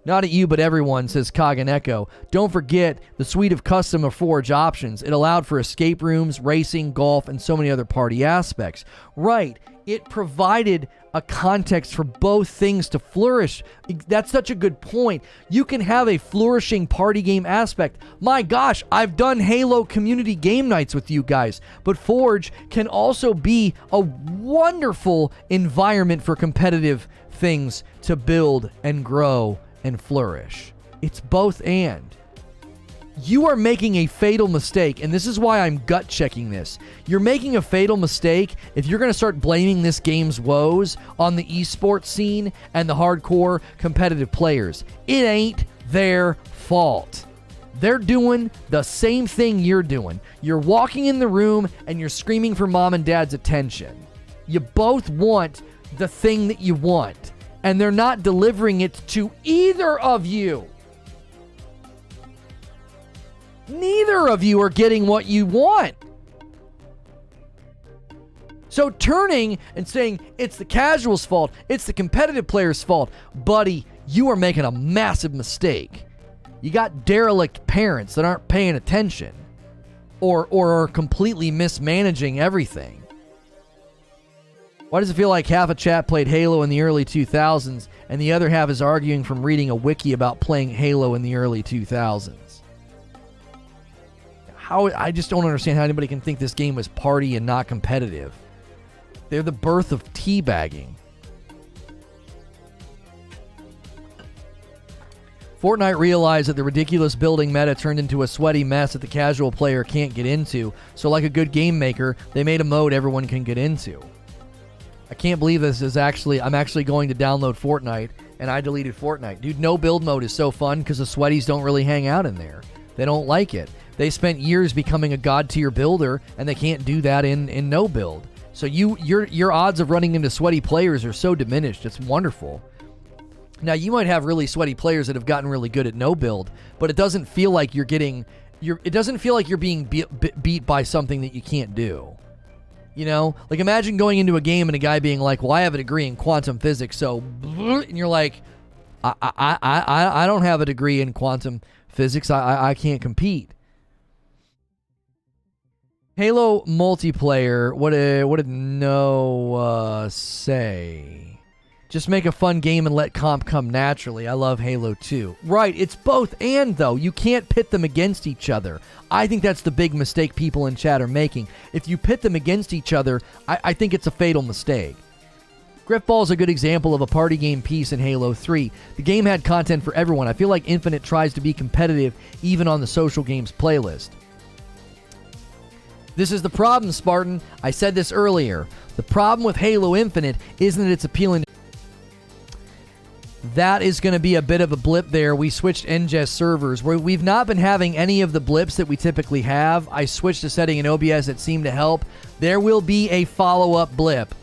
Not at you, but everyone, says Kaganeko. Don't forget the suite of custom Reforge options. It allowed for escape rooms, racing, golf, and so many other party aspects. Right. It provided a context for both things to flourish. That's such a good point. You can have a flourishing party game aspect. My gosh, I've done Halo community game nights with you guys, but Forge can also be a wonderful environment for competitive things to build and grow and flourish. It's both and. You are making a fatal mistake, and this is why I'm gut checking this. You're making a fatal mistake if you're going to start blaming this game's woes on the esports scene and the hardcore competitive players. It ain't their fault. They're doing the same thing you're doing. You're walking in the room and you're screaming for mom and dad's attention. You both want the thing that you want, and they're not delivering it to either of you. Neither of you are getting what you want. So turning and saying it's the casual's fault, it's the competitive player's fault, buddy, you are making a massive mistake. You got derelict parents that aren't paying attention or are completely mismanaging everything. Why does it feel like half a chat played Halo in the early 2000s and the other half is arguing from reading a wiki about playing Halo in the early 2000s? I just don't understand how anybody can think this game was party and not competitive. They're the birth of teabagging. Fortnite realized that the ridiculous building meta turned into a sweaty mess that the casual player can't get into, so like a good game maker, they made a mode everyone can get into. I can't believe this is I'm actually going to download Fortnite, and I deleted Fortnite. Dude, no build mode is so fun because the sweaties don't really hang out in there. They don't like it. They spent years becoming a god tier builder, and they can't do that in no build. So your odds of running into sweaty players are so diminished. It's wonderful. Now you might have really sweaty players that have gotten really good at no build, but it doesn't feel like you're being beat by something that you can't do. You know, like imagine going into a game and a guy being like, "Well, I have a degree in quantum physics," so, and you're like, "I don't have a degree in quantum physics. I can't compete." Halo multiplayer, what did Noah say? Just make a fun game and let comp come naturally. I love Halo 2. Right, it's both and though. You can't pit them against each other. I think that's the big mistake people in chat are making. If you pit them against each other, I think it's a fatal mistake. Griffball is a good example of a party game piece in Halo 3. The game had content for everyone. I feel like Infinite tries to be competitive even on the social games playlist. This is the problem, Spartan. I said this earlier. The problem with Halo Infinite isn't that it's appealing. That is going to be a bit of a blip there. We switched ingest servers. We've not been having any of the blips that we typically have. I switched a setting in OBS that seemed to help. There will be a follow-up blip.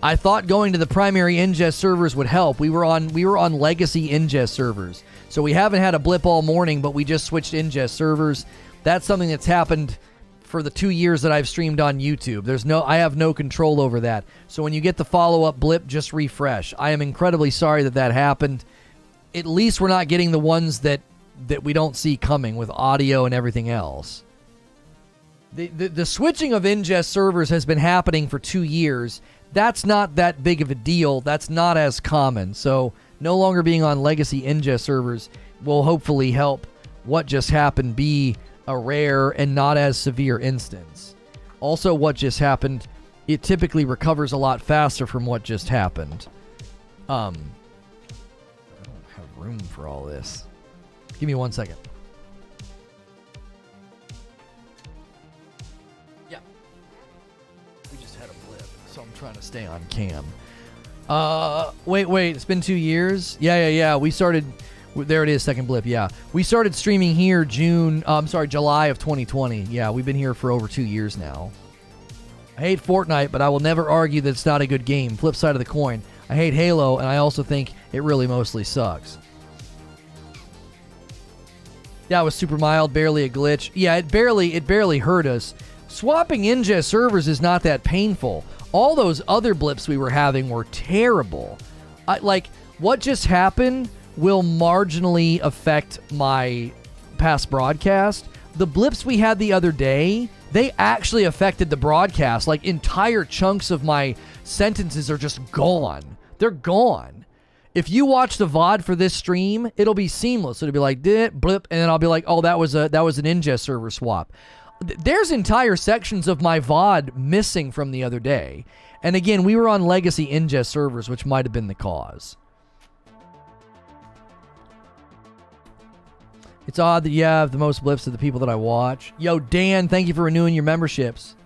I thought going to the primary ingest servers would help. We were on legacy ingest servers. So we haven't had a blip all morning, but we just switched ingest servers. That's something that's happened for the 2 years that I've streamed on YouTube. I have no control over that. So when you get the follow-up blip, just refresh. I am incredibly sorry that happened. At least we're not getting the ones that we don't see coming with audio and everything else. The switching of ingest servers has been happening for 2 years. That's not that big of a deal. That's not as common. So no longer being on legacy ingest servers will hopefully help what just happened be a rare and not as severe instance. Also, what just happened, it typically recovers a lot faster from what just happened. I don't have room for all this. Give me 1 second. Yeah. trying to stay on cam. Wait. It's been 2 years. Yeah. We started. There it is. Second blip. Yeah, we started streaming here July of 2020. Yeah, we've been here for over 2 years now. I hate Fortnite, but I will never argue that it's not a good game. Flip side of the coin, I hate Halo, and I also think it really mostly sucks. Yeah, it was super mild, barely a glitch. Yeah, it barely hurt us. Swapping ingest servers is not that painful. All those other blips we were having were terrible. What just happened will marginally affect my past broadcast. The blips we had the other day, they actually affected the broadcast. Like, entire chunks of my sentences are just gone. They're gone. If you watch the VOD for this stream, it'll be seamless. It'll be like, blip, and then I'll be like, oh, that was an ingest server swap. There's entire sections of my VOD missing from the other day. And again, we were on legacy ingest servers, which might have been the cause. It's odd that you have the most blips of the people that I watch. Yo, Dan, thank you for renewing your memberships.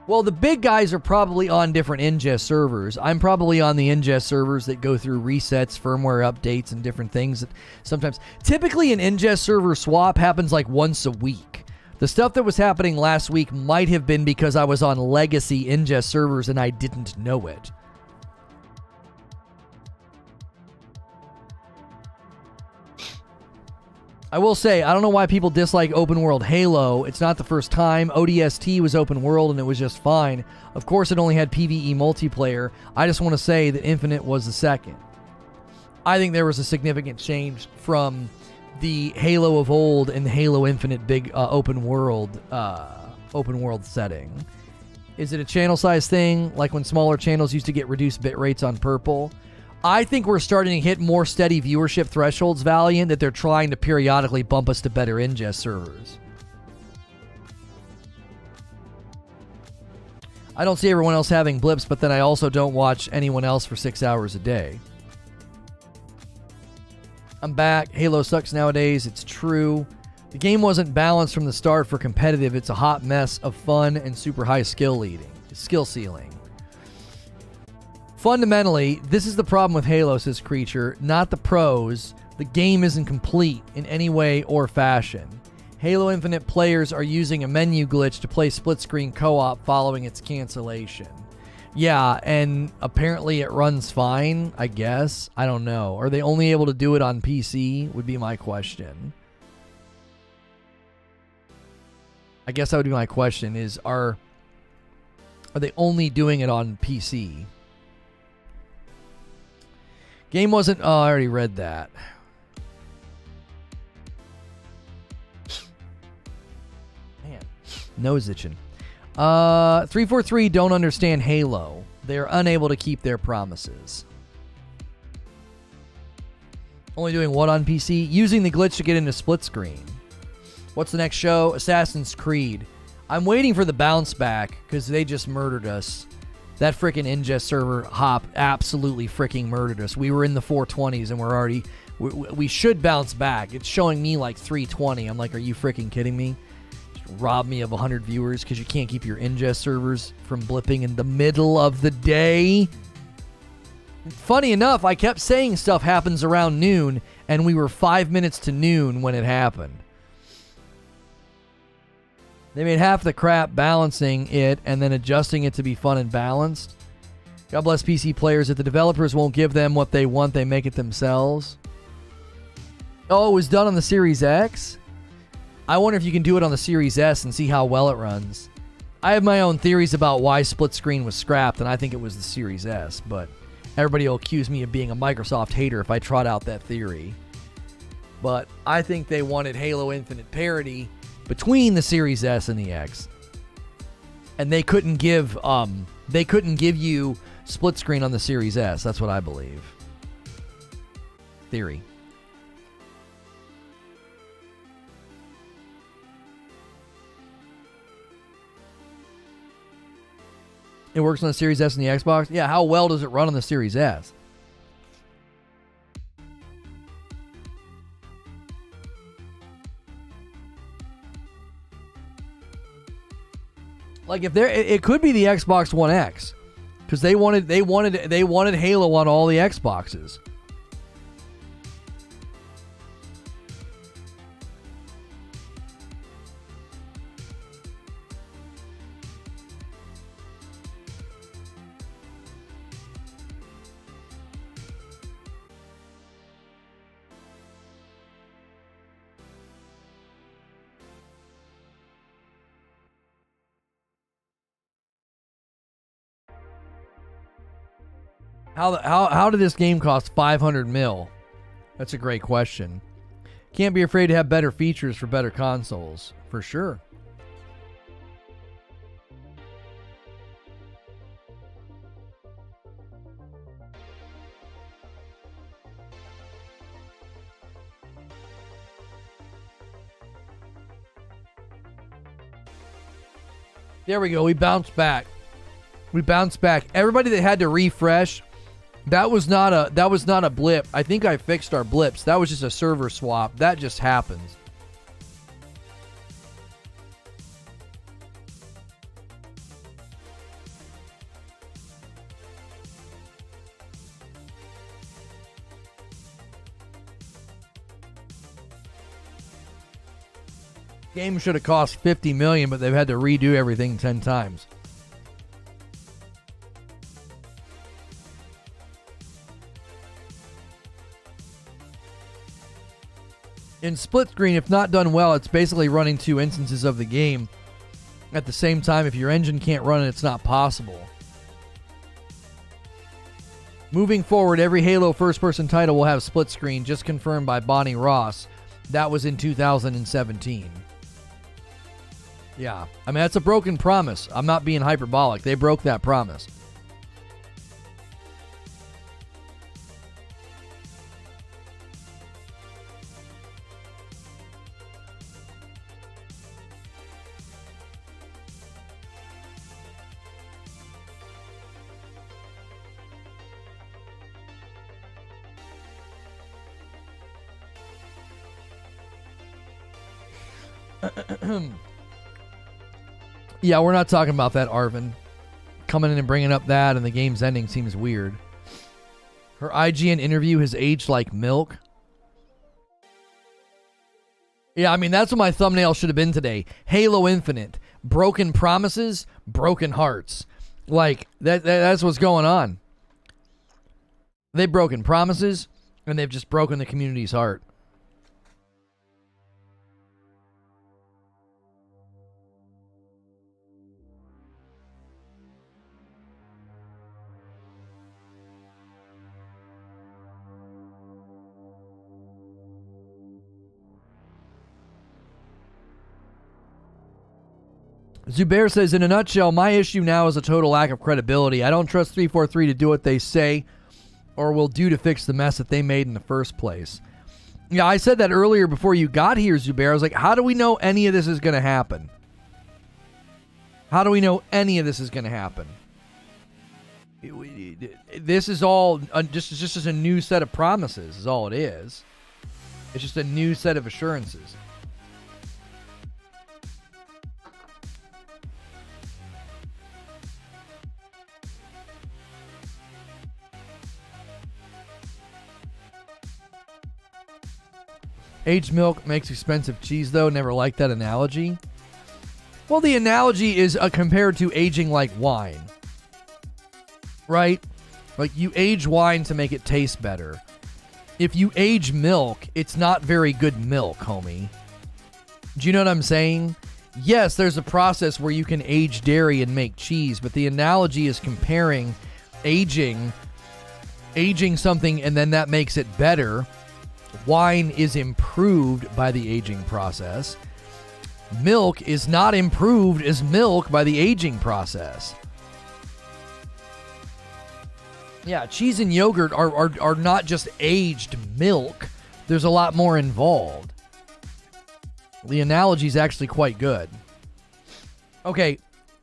Well, the big guys are probably on different ingest servers. I'm probably on the ingest servers that go through resets, firmware updates, and different things that sometimes... Typically, an ingest server swap happens like once a week. The stuff that was happening last week might have been because I was on legacy ingest servers and I didn't know it. I will say, I don't know why people dislike open world Halo. It's not the first time. ODST was open world and it was just fine. Of course, it only had PvE multiplayer. I just want to say that Infinite was the second. I think there was a significant change from the Halo of old and the Halo Infinite big open world setting. Is it a channel size thing, like when smaller channels used to get reduced bit rates on purple? I think we're starting to hit more steady viewership thresholds, Valiant, that they're trying to periodically bump us to better ingest servers. I don't see everyone else having blips, but then I also don't watch anyone else for 6 hours a day. I'm back. Halo sucks nowadays. It's true. The game wasn't balanced from the start for competitive. It's a hot mess of fun and super high skill ceiling. Fundamentally, this is the problem with Halo, says Creature, not the pros. The game isn't complete in any way or fashion. Halo Infinite players are using a menu glitch to play split-screen co-op following its cancellation. Yeah, and apparently it runs fine, I guess. I don't know. Are they only able to do it on PC, would be my question. I guess that would be my question, is are they only doing it on PC? Game wasn't... Oh, I already read that. Man, nose itching. 343 don't understand Halo. They are unable to keep their promises. Only doing what on PC? Using the glitch to get into split screen. What's the next show? Assassin's Creed. I'm waiting for the bounce back because they just murdered us. That freaking ingest server hop absolutely freaking murdered us. We were in the 420s and we're already... We should bounce back. It's showing me like 320. I'm like, are you freaking kidding me? Just rob me of 100 viewers because you can't keep your ingest servers from blipping in the middle of the day. Funny enough, I kept saying stuff happens around noon and we were 5 minutes to noon when it happened. They made half the crap balancing it and then adjusting it to be fun and balanced. God bless PC players. If the developers won't give them what they want, they make it themselves. Oh, it was done on the Series X? I wonder if you can do it on the Series S and see how well it runs. I have my own theories about why split screen was scrapped, and I think it was the Series S, but everybody will accuse me of being a Microsoft hater if I trot out that theory. But I think they wanted Halo Infinite parity between the Series S and the X, and they couldn't give you split screen on the Series S. That's what I believe. Theory. It works on the Series S and the Xbox. Yeah, how well does it run on the Series S? Like, if it could be the Xbox One X. because they wanted Halo on all the Xboxes. How did this game cost $500 million? That's a great question. Can't be afraid to have better features for better consoles, for sure. There we go. We bounced back. Everybody that had to refresh, that was not a blip. I think I fixed our blips. That was just a server swap. That just happens. Game should have cost $50 million, but they've had to redo everything 10 times. In split screen, if not done well, it's basically running two instances of the game at the same time. If your engine can't run it, it's not possible. Moving forward, every Halo first-person title will have split screen, just confirmed by Bonnie Ross. That was in 2017. Yeah, I mean, that's a broken promise. I'm not being hyperbolic. They broke that promise. Yeah, we're not talking about that, Arvin. Coming in and bringing up that and the game's ending seems weird. Her IGN interview has aged like milk. Yeah, I mean, that's what my thumbnail should have been today. Halo Infinite. Broken promises, broken hearts. Like, that's what's going on. They've broken promises, and they've just broken the community's heart. Zubair says, in a nutshell, my issue now is a total lack of credibility. I don't trust 343 to do what they say or will do to fix the mess that they made in the first place. Yeah, I said that earlier before you got here, Zubair. I was like, how do we know any of this is going to happen? How do we know any of this is going to happen? This is all just a new set of promises is all it is. It's just a new set of assurances. Aged milk makes expensive cheese, though. Never liked that analogy. Well, the analogy is compared to aging like wine. Right? Like, you age wine to make it taste better. If you age milk, it's not very good milk, homie. Do you know what I'm saying? Yes, there's a process where you can age dairy and make cheese, but the analogy is comparing aging something and then that makes it better. Wine is improved by the aging process. Milk is not improved as milk by the aging process. Yeah, cheese and yogurt are not just aged milk. There's a lot more involved. The analogy is actually quite good. Okay,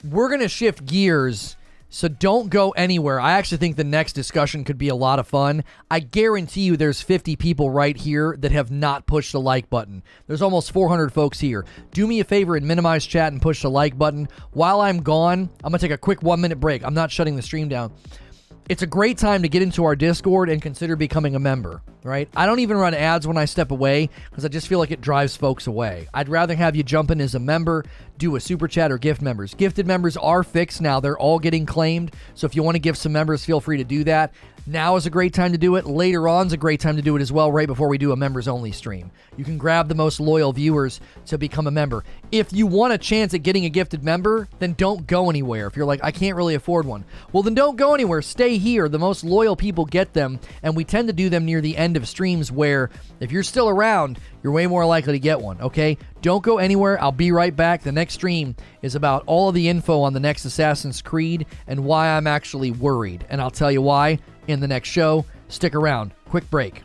we're going to shift gears So don't go anywhere. I actually think the next discussion could be a lot of fun. I guarantee you there's 50 people right here that have not pushed the like button. There's almost 400 folks here. Do me a favor and minimize chat and push the like button. While I'm gone, I'm going to take a quick 1-minute break. I'm not shutting the stream down. It's a great time to get into our Discord and consider becoming a member, right? I don't even run ads when I step away because I just feel like it drives folks away. I'd rather have you jump in as a member, do a super chat or gift members. Gifted members are fixed now. They're all getting claimed. So if you want to give some members, feel free to do that. Now is a great time to do it. Later on is a great time to do it as well, right before we do a members only stream. You can grab the most loyal viewers to become a member. If you want a chance at getting a gifted member, then don't go anywhere. If you're like, I can't really afford one, well, then don't go anywhere. Stay here. The most loyal people get them, and we tend to do them near the end of streams where if you're still around, you're way more likely to get one, okay? Don't go anywhere. I'll be right back. The next stream is about all of the info on the next Assassin's Creed and why I'm actually worried, and I'll tell you why in the next show. Stick around. Quick break.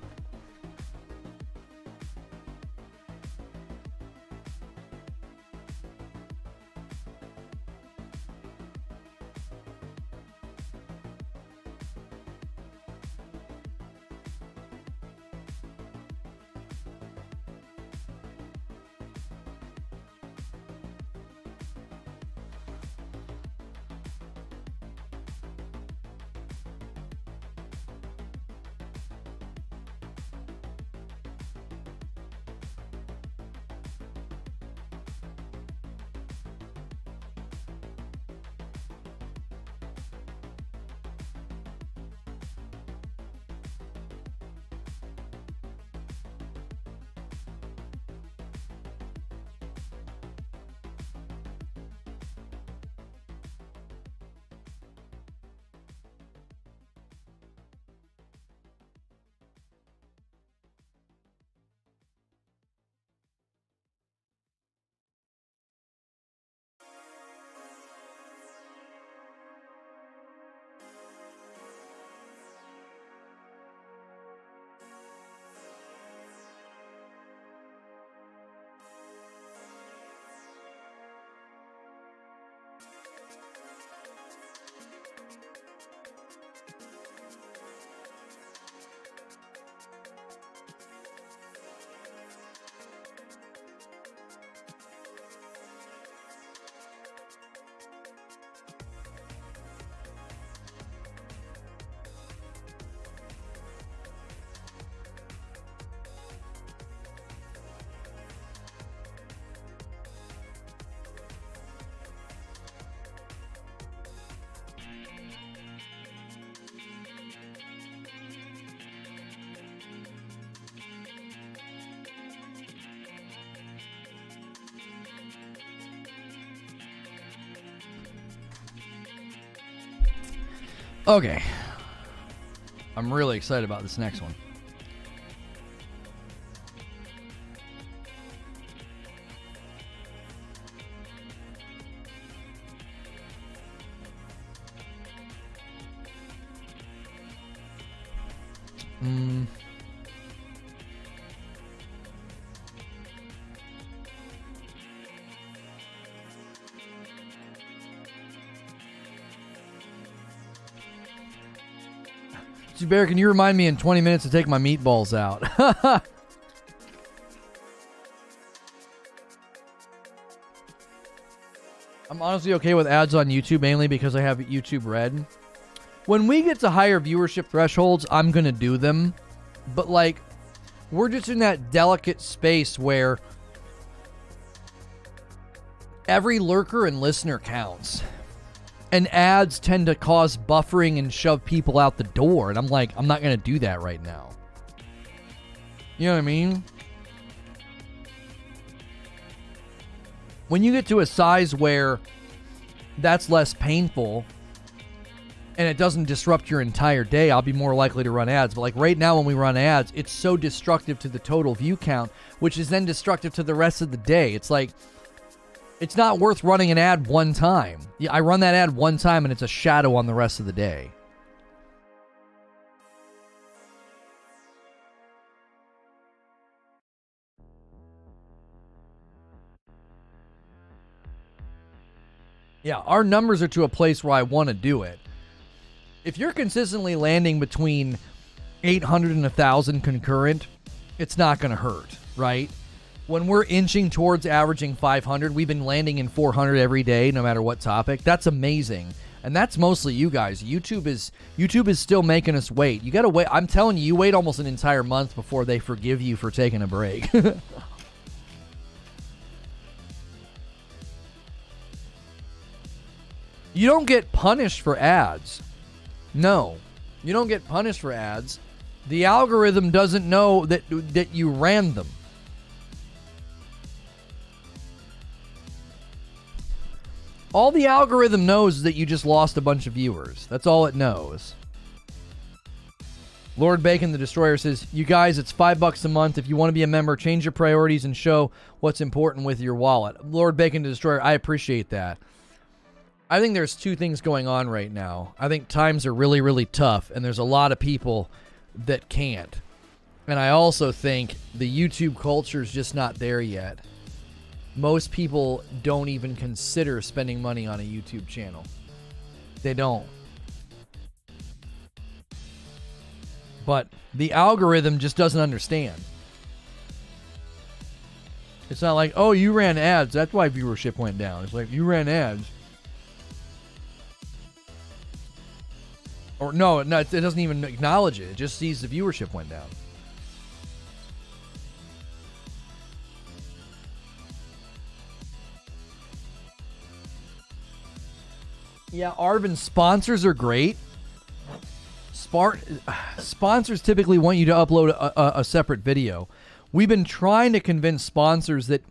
Okay. I'm really excited about this next one. Bear, can you remind me in 20 minutes to take my meatballs out? I'm honestly okay with ads on YouTube, mainly because I have YouTube Red. When we get to higher viewership thresholds, I'm going to do them. But, like, we're just in that delicate space where every lurker and listener counts. And ads tend to cause buffering and shove people out the door. And I'm like, I'm not going to do that right now. You know what I mean? When you get to a size where that's less painful and it doesn't disrupt your entire day, I'll be more likely to run ads. But like right now when we run ads, it's so destructive to the total view count, which is then destructive to the rest of the day. It's like, it's not worth running an ad one time. Yeah, I run that ad one time and it's a shadow on the rest of the day. Yeah, our numbers are to a place where I want to do it. If you're consistently landing between 800 and 1,000 concurrent, it's not going to hurt, right? When we're inching towards averaging 500, we've been landing in 400 every day, no matter what topic. That's amazing. And that's mostly you guys. YouTube is still making us wait. You got to wait. I'm telling you, you wait almost an entire month before they forgive you for taking a break. You don't get punished for ads. No, you don't get punished for ads. The algorithm doesn't know that you ran them. All the algorithm knows is that you just lost a bunch of viewers. That's all it knows. Lord Bacon the Destroyer says, you guys, it's $5 a month. If you want to be a member, change your priorities and show what's important with your wallet. Lord Bacon the Destroyer, I appreciate that. I think there's two things going on right now. I think times are really, really tough, and there's a lot of people that can't. And I also think the YouTube culture is just not there yet. Most people don't even consider spending money on a YouTube channel. They don't. But the algorithm just doesn't understand. It's not like, oh, you ran ads, that's why viewership went down. It's like, you ran ads. Or no, it doesn't even acknowledge it. It just sees the viewership went down. Yeah, Arvin, sponsors are great. Sponsors typically want you to upload a separate video. We've been trying to convince sponsors that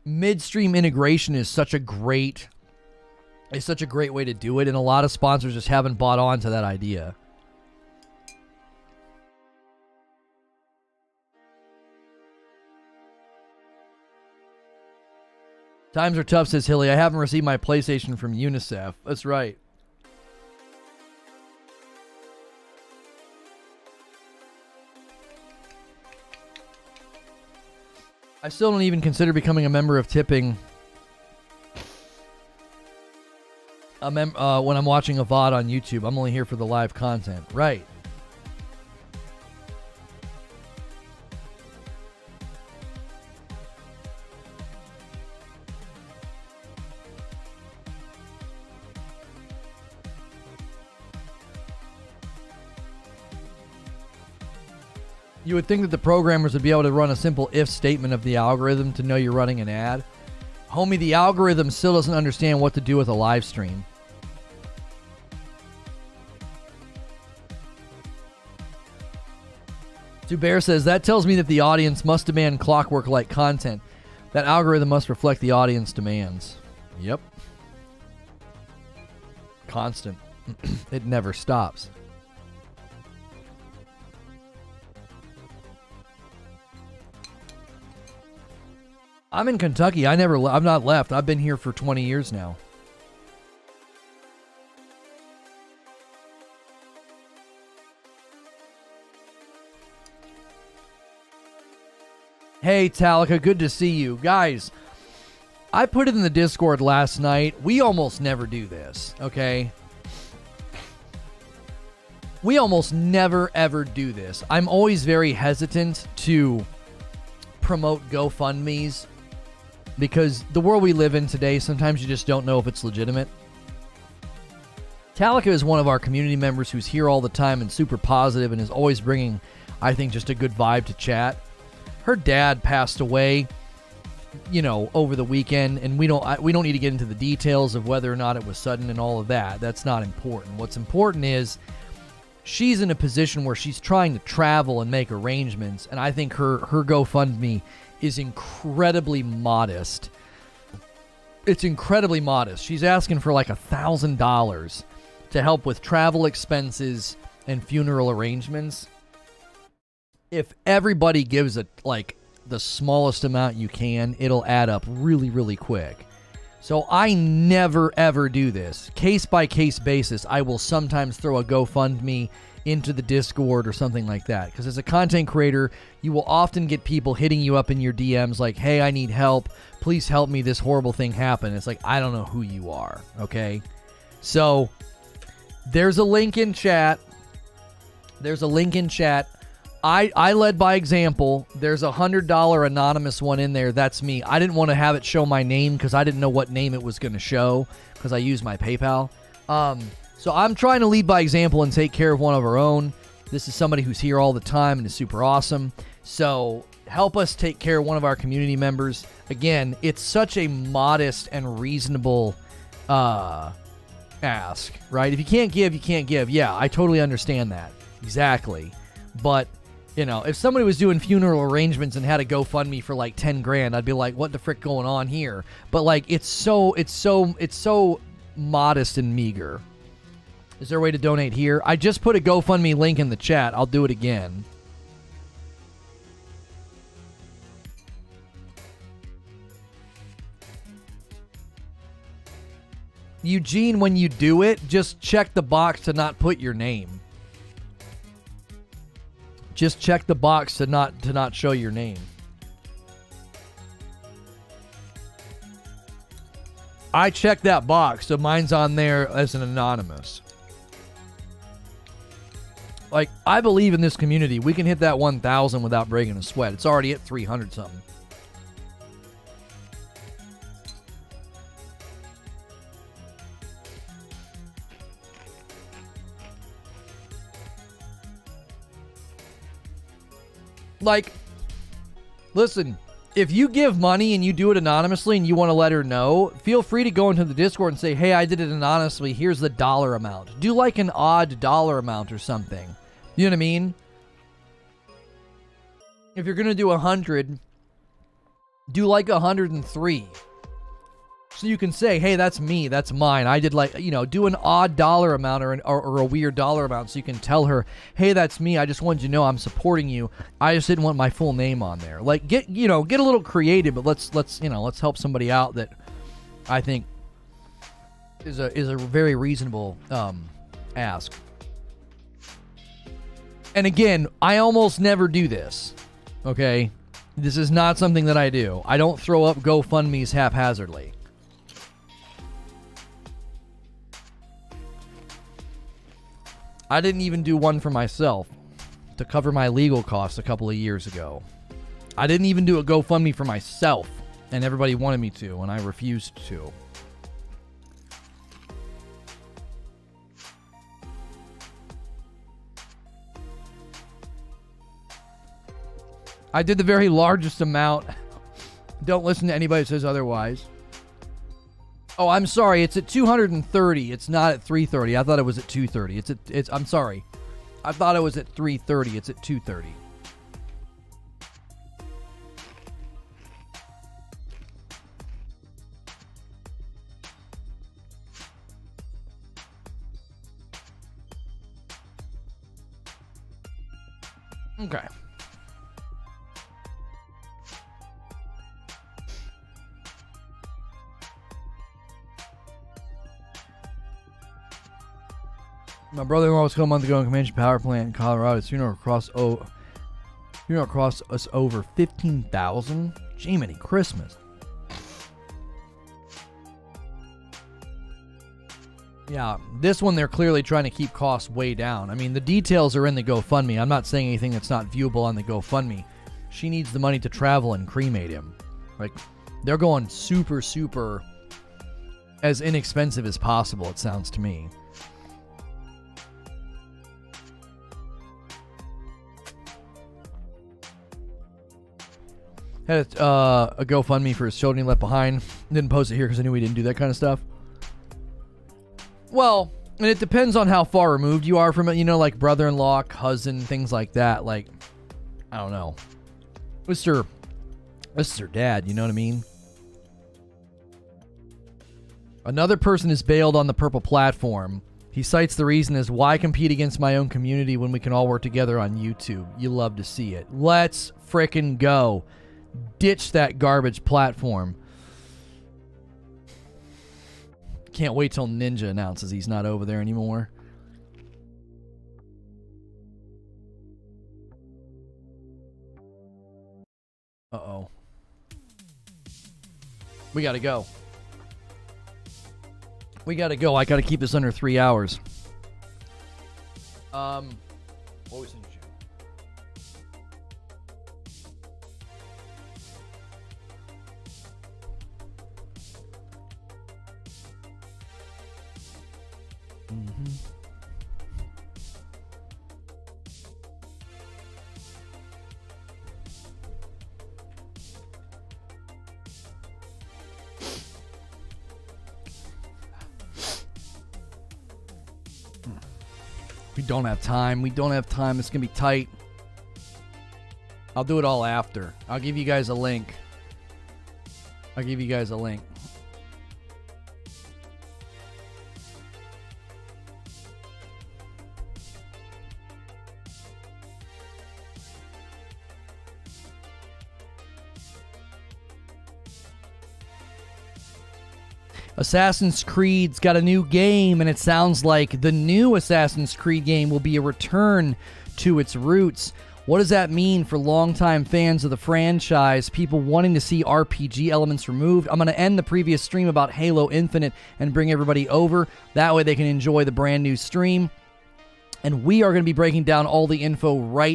midstream integration is such a great way to do it, and a lot of sponsors just haven't bought on to that idea. Times are tough, says Hilly. I haven't received my PlayStation from UNICEF. That's right. I still don't even consider becoming a member of Tipping when I'm watching a VOD on YouTube. I'm only here for the live content. Right. You would think that the programmers would be able to run a simple if statement of the algorithm to know you're running an ad. Homie, the algorithm still doesn't understand what to do with a live stream. Zubair says, that tells me that the audience must demand clockwork-like content. That algorithm must reflect the audience demands. Yep. Constant. It never stops. I'm in Kentucky. I'm not left. I've been here for 20 years now. Hey, Talika, good to see you. Guys, I put it in the Discord last night. We almost never do this, okay? We almost never, ever do this. I'm always very hesitant to promote GoFundMes because the world we live in today, sometimes you just don't know if it's legitimate. Talika is one of our community members who's here all the time and super positive and is always bringing, I think, just a good vibe to chat. Her dad passed away, over the weekend, and we don't need to get into the details of whether or not it was sudden and all of that. That's not important. What's important is she's in a position where she's trying to travel and make arrangements, and I think her GoFundMe is incredibly modest. It's incredibly modest. She's asking for like $1,000 to help with travel expenses and funeral arrangements. If everybody gives it like the smallest amount you can, it'll add up really, really quick. So I never, ever do this. Case by case basis, I will sometimes throw a GoFundMe into the Discord or something like that. Because as a content creator, you will often get people hitting you up in your DMs like, hey, I need help. Please help me. This horrible thing happened. It's like, I don't know who you are, okay? So there's a link in chat. I led by example. There's a $100 anonymous one in there. That's me. I didn't want to have it show my name because I didn't know what name it was going to show because I used my PayPal. So I'm trying to lead by example and take care of one of our own. This is somebody who's here all the time and is super awesome. So help us take care of one of our community members. Again, it's such a modest and reasonable ask, right? If you can't give, you can't give. Yeah, I totally understand that. Exactly. But, you know, if somebody was doing funeral arrangements and had a GoFundMe for like 10 grand, I'd be like, what the frick going on here? But like, it's so modest and meager. Is there a way to donate here? I just put a GoFundMe link in the chat. I'll do it again. Eugene, when you do it, just check the box to not put your name. Just check the box to not show your name. I checked that box, so mine's on there as an anonymous. Like, I believe in this community. We can hit that 1,000 without breaking a sweat. It's already at 300 something. Like, listen, if you give money and you do it anonymously and you want to let her know, feel free to go into the Discord and say, hey, I did it anonymously. Here's the dollar amount. Do like an odd dollar amount or something. You know what I mean? If you're going to do 100, do like 103. So you can say, hey, that's me. That's mine. I did like, you know, do an odd dollar amount or a weird dollar amount so you can tell her, hey, that's me. I just wanted you to know I'm supporting you. I just didn't want my full name on there. Like, get a little creative, but let's help somebody out that I think is a very reasonable ask. And again, I almost never do this. Okay? This is not something that I do. I don't throw up GoFundMes haphazardly. I didn't even do one for myself to cover my legal costs a couple of years ago. I didn't even do a GoFundMe for myself, and everybody wanted me to, and I refused to. I did the very largest amount. Don't listen to anybody who says otherwise. Oh, I'm sorry. It's at 230. It's not at 330. I thought it was at 230. I'm sorry. I thought it was at 330. It's at 230. Okay. My brother-in-law was killed a month ago in a convention power plant in Colorado. His funeral cost us over $15,000. Jiminy Christmas. Yeah, this one they're clearly trying to keep costs way down. I mean, the details are in the GoFundMe. I'm not saying anything that's not viewable on the GoFundMe. She needs the money to travel and cremate him. Like, they're going super, super as inexpensive as possible, it sounds to me. Had a GoFundMe for his children he left behind. Didn't post it here because I knew he didn't do that kind of stuff. Well, and it depends on how far removed you are from it. You know, like brother-in-law, cousin, things like that. Like, I don't know. This is her dad, you know what I mean? Another person is bailed on the purple platform. He cites the reason as why compete against my own community when we can all work together on YouTube. You love to see it. Let's frickin' go. Ditch that garbage platform. Can't wait till Ninja announces he's not over there anymore. Uh-oh. We gotta go. We gotta go. I gotta keep this under 3 hours. What was in June? We don't have time. We don't have time. It's going to be tight. I'll do it all after. I'll give you guys a link. I'll give you guys a link. Assassin's Creed's got a new game, and it sounds like the new Assassin's Creed game will be a return to its roots. What does that mean for longtime fans of the franchise, people wanting to see RPG elements removed? I'm going to end the previous stream about Halo Infinite and bring everybody over. That way they can enjoy the brand new stream. And we are going to be breaking down all the info right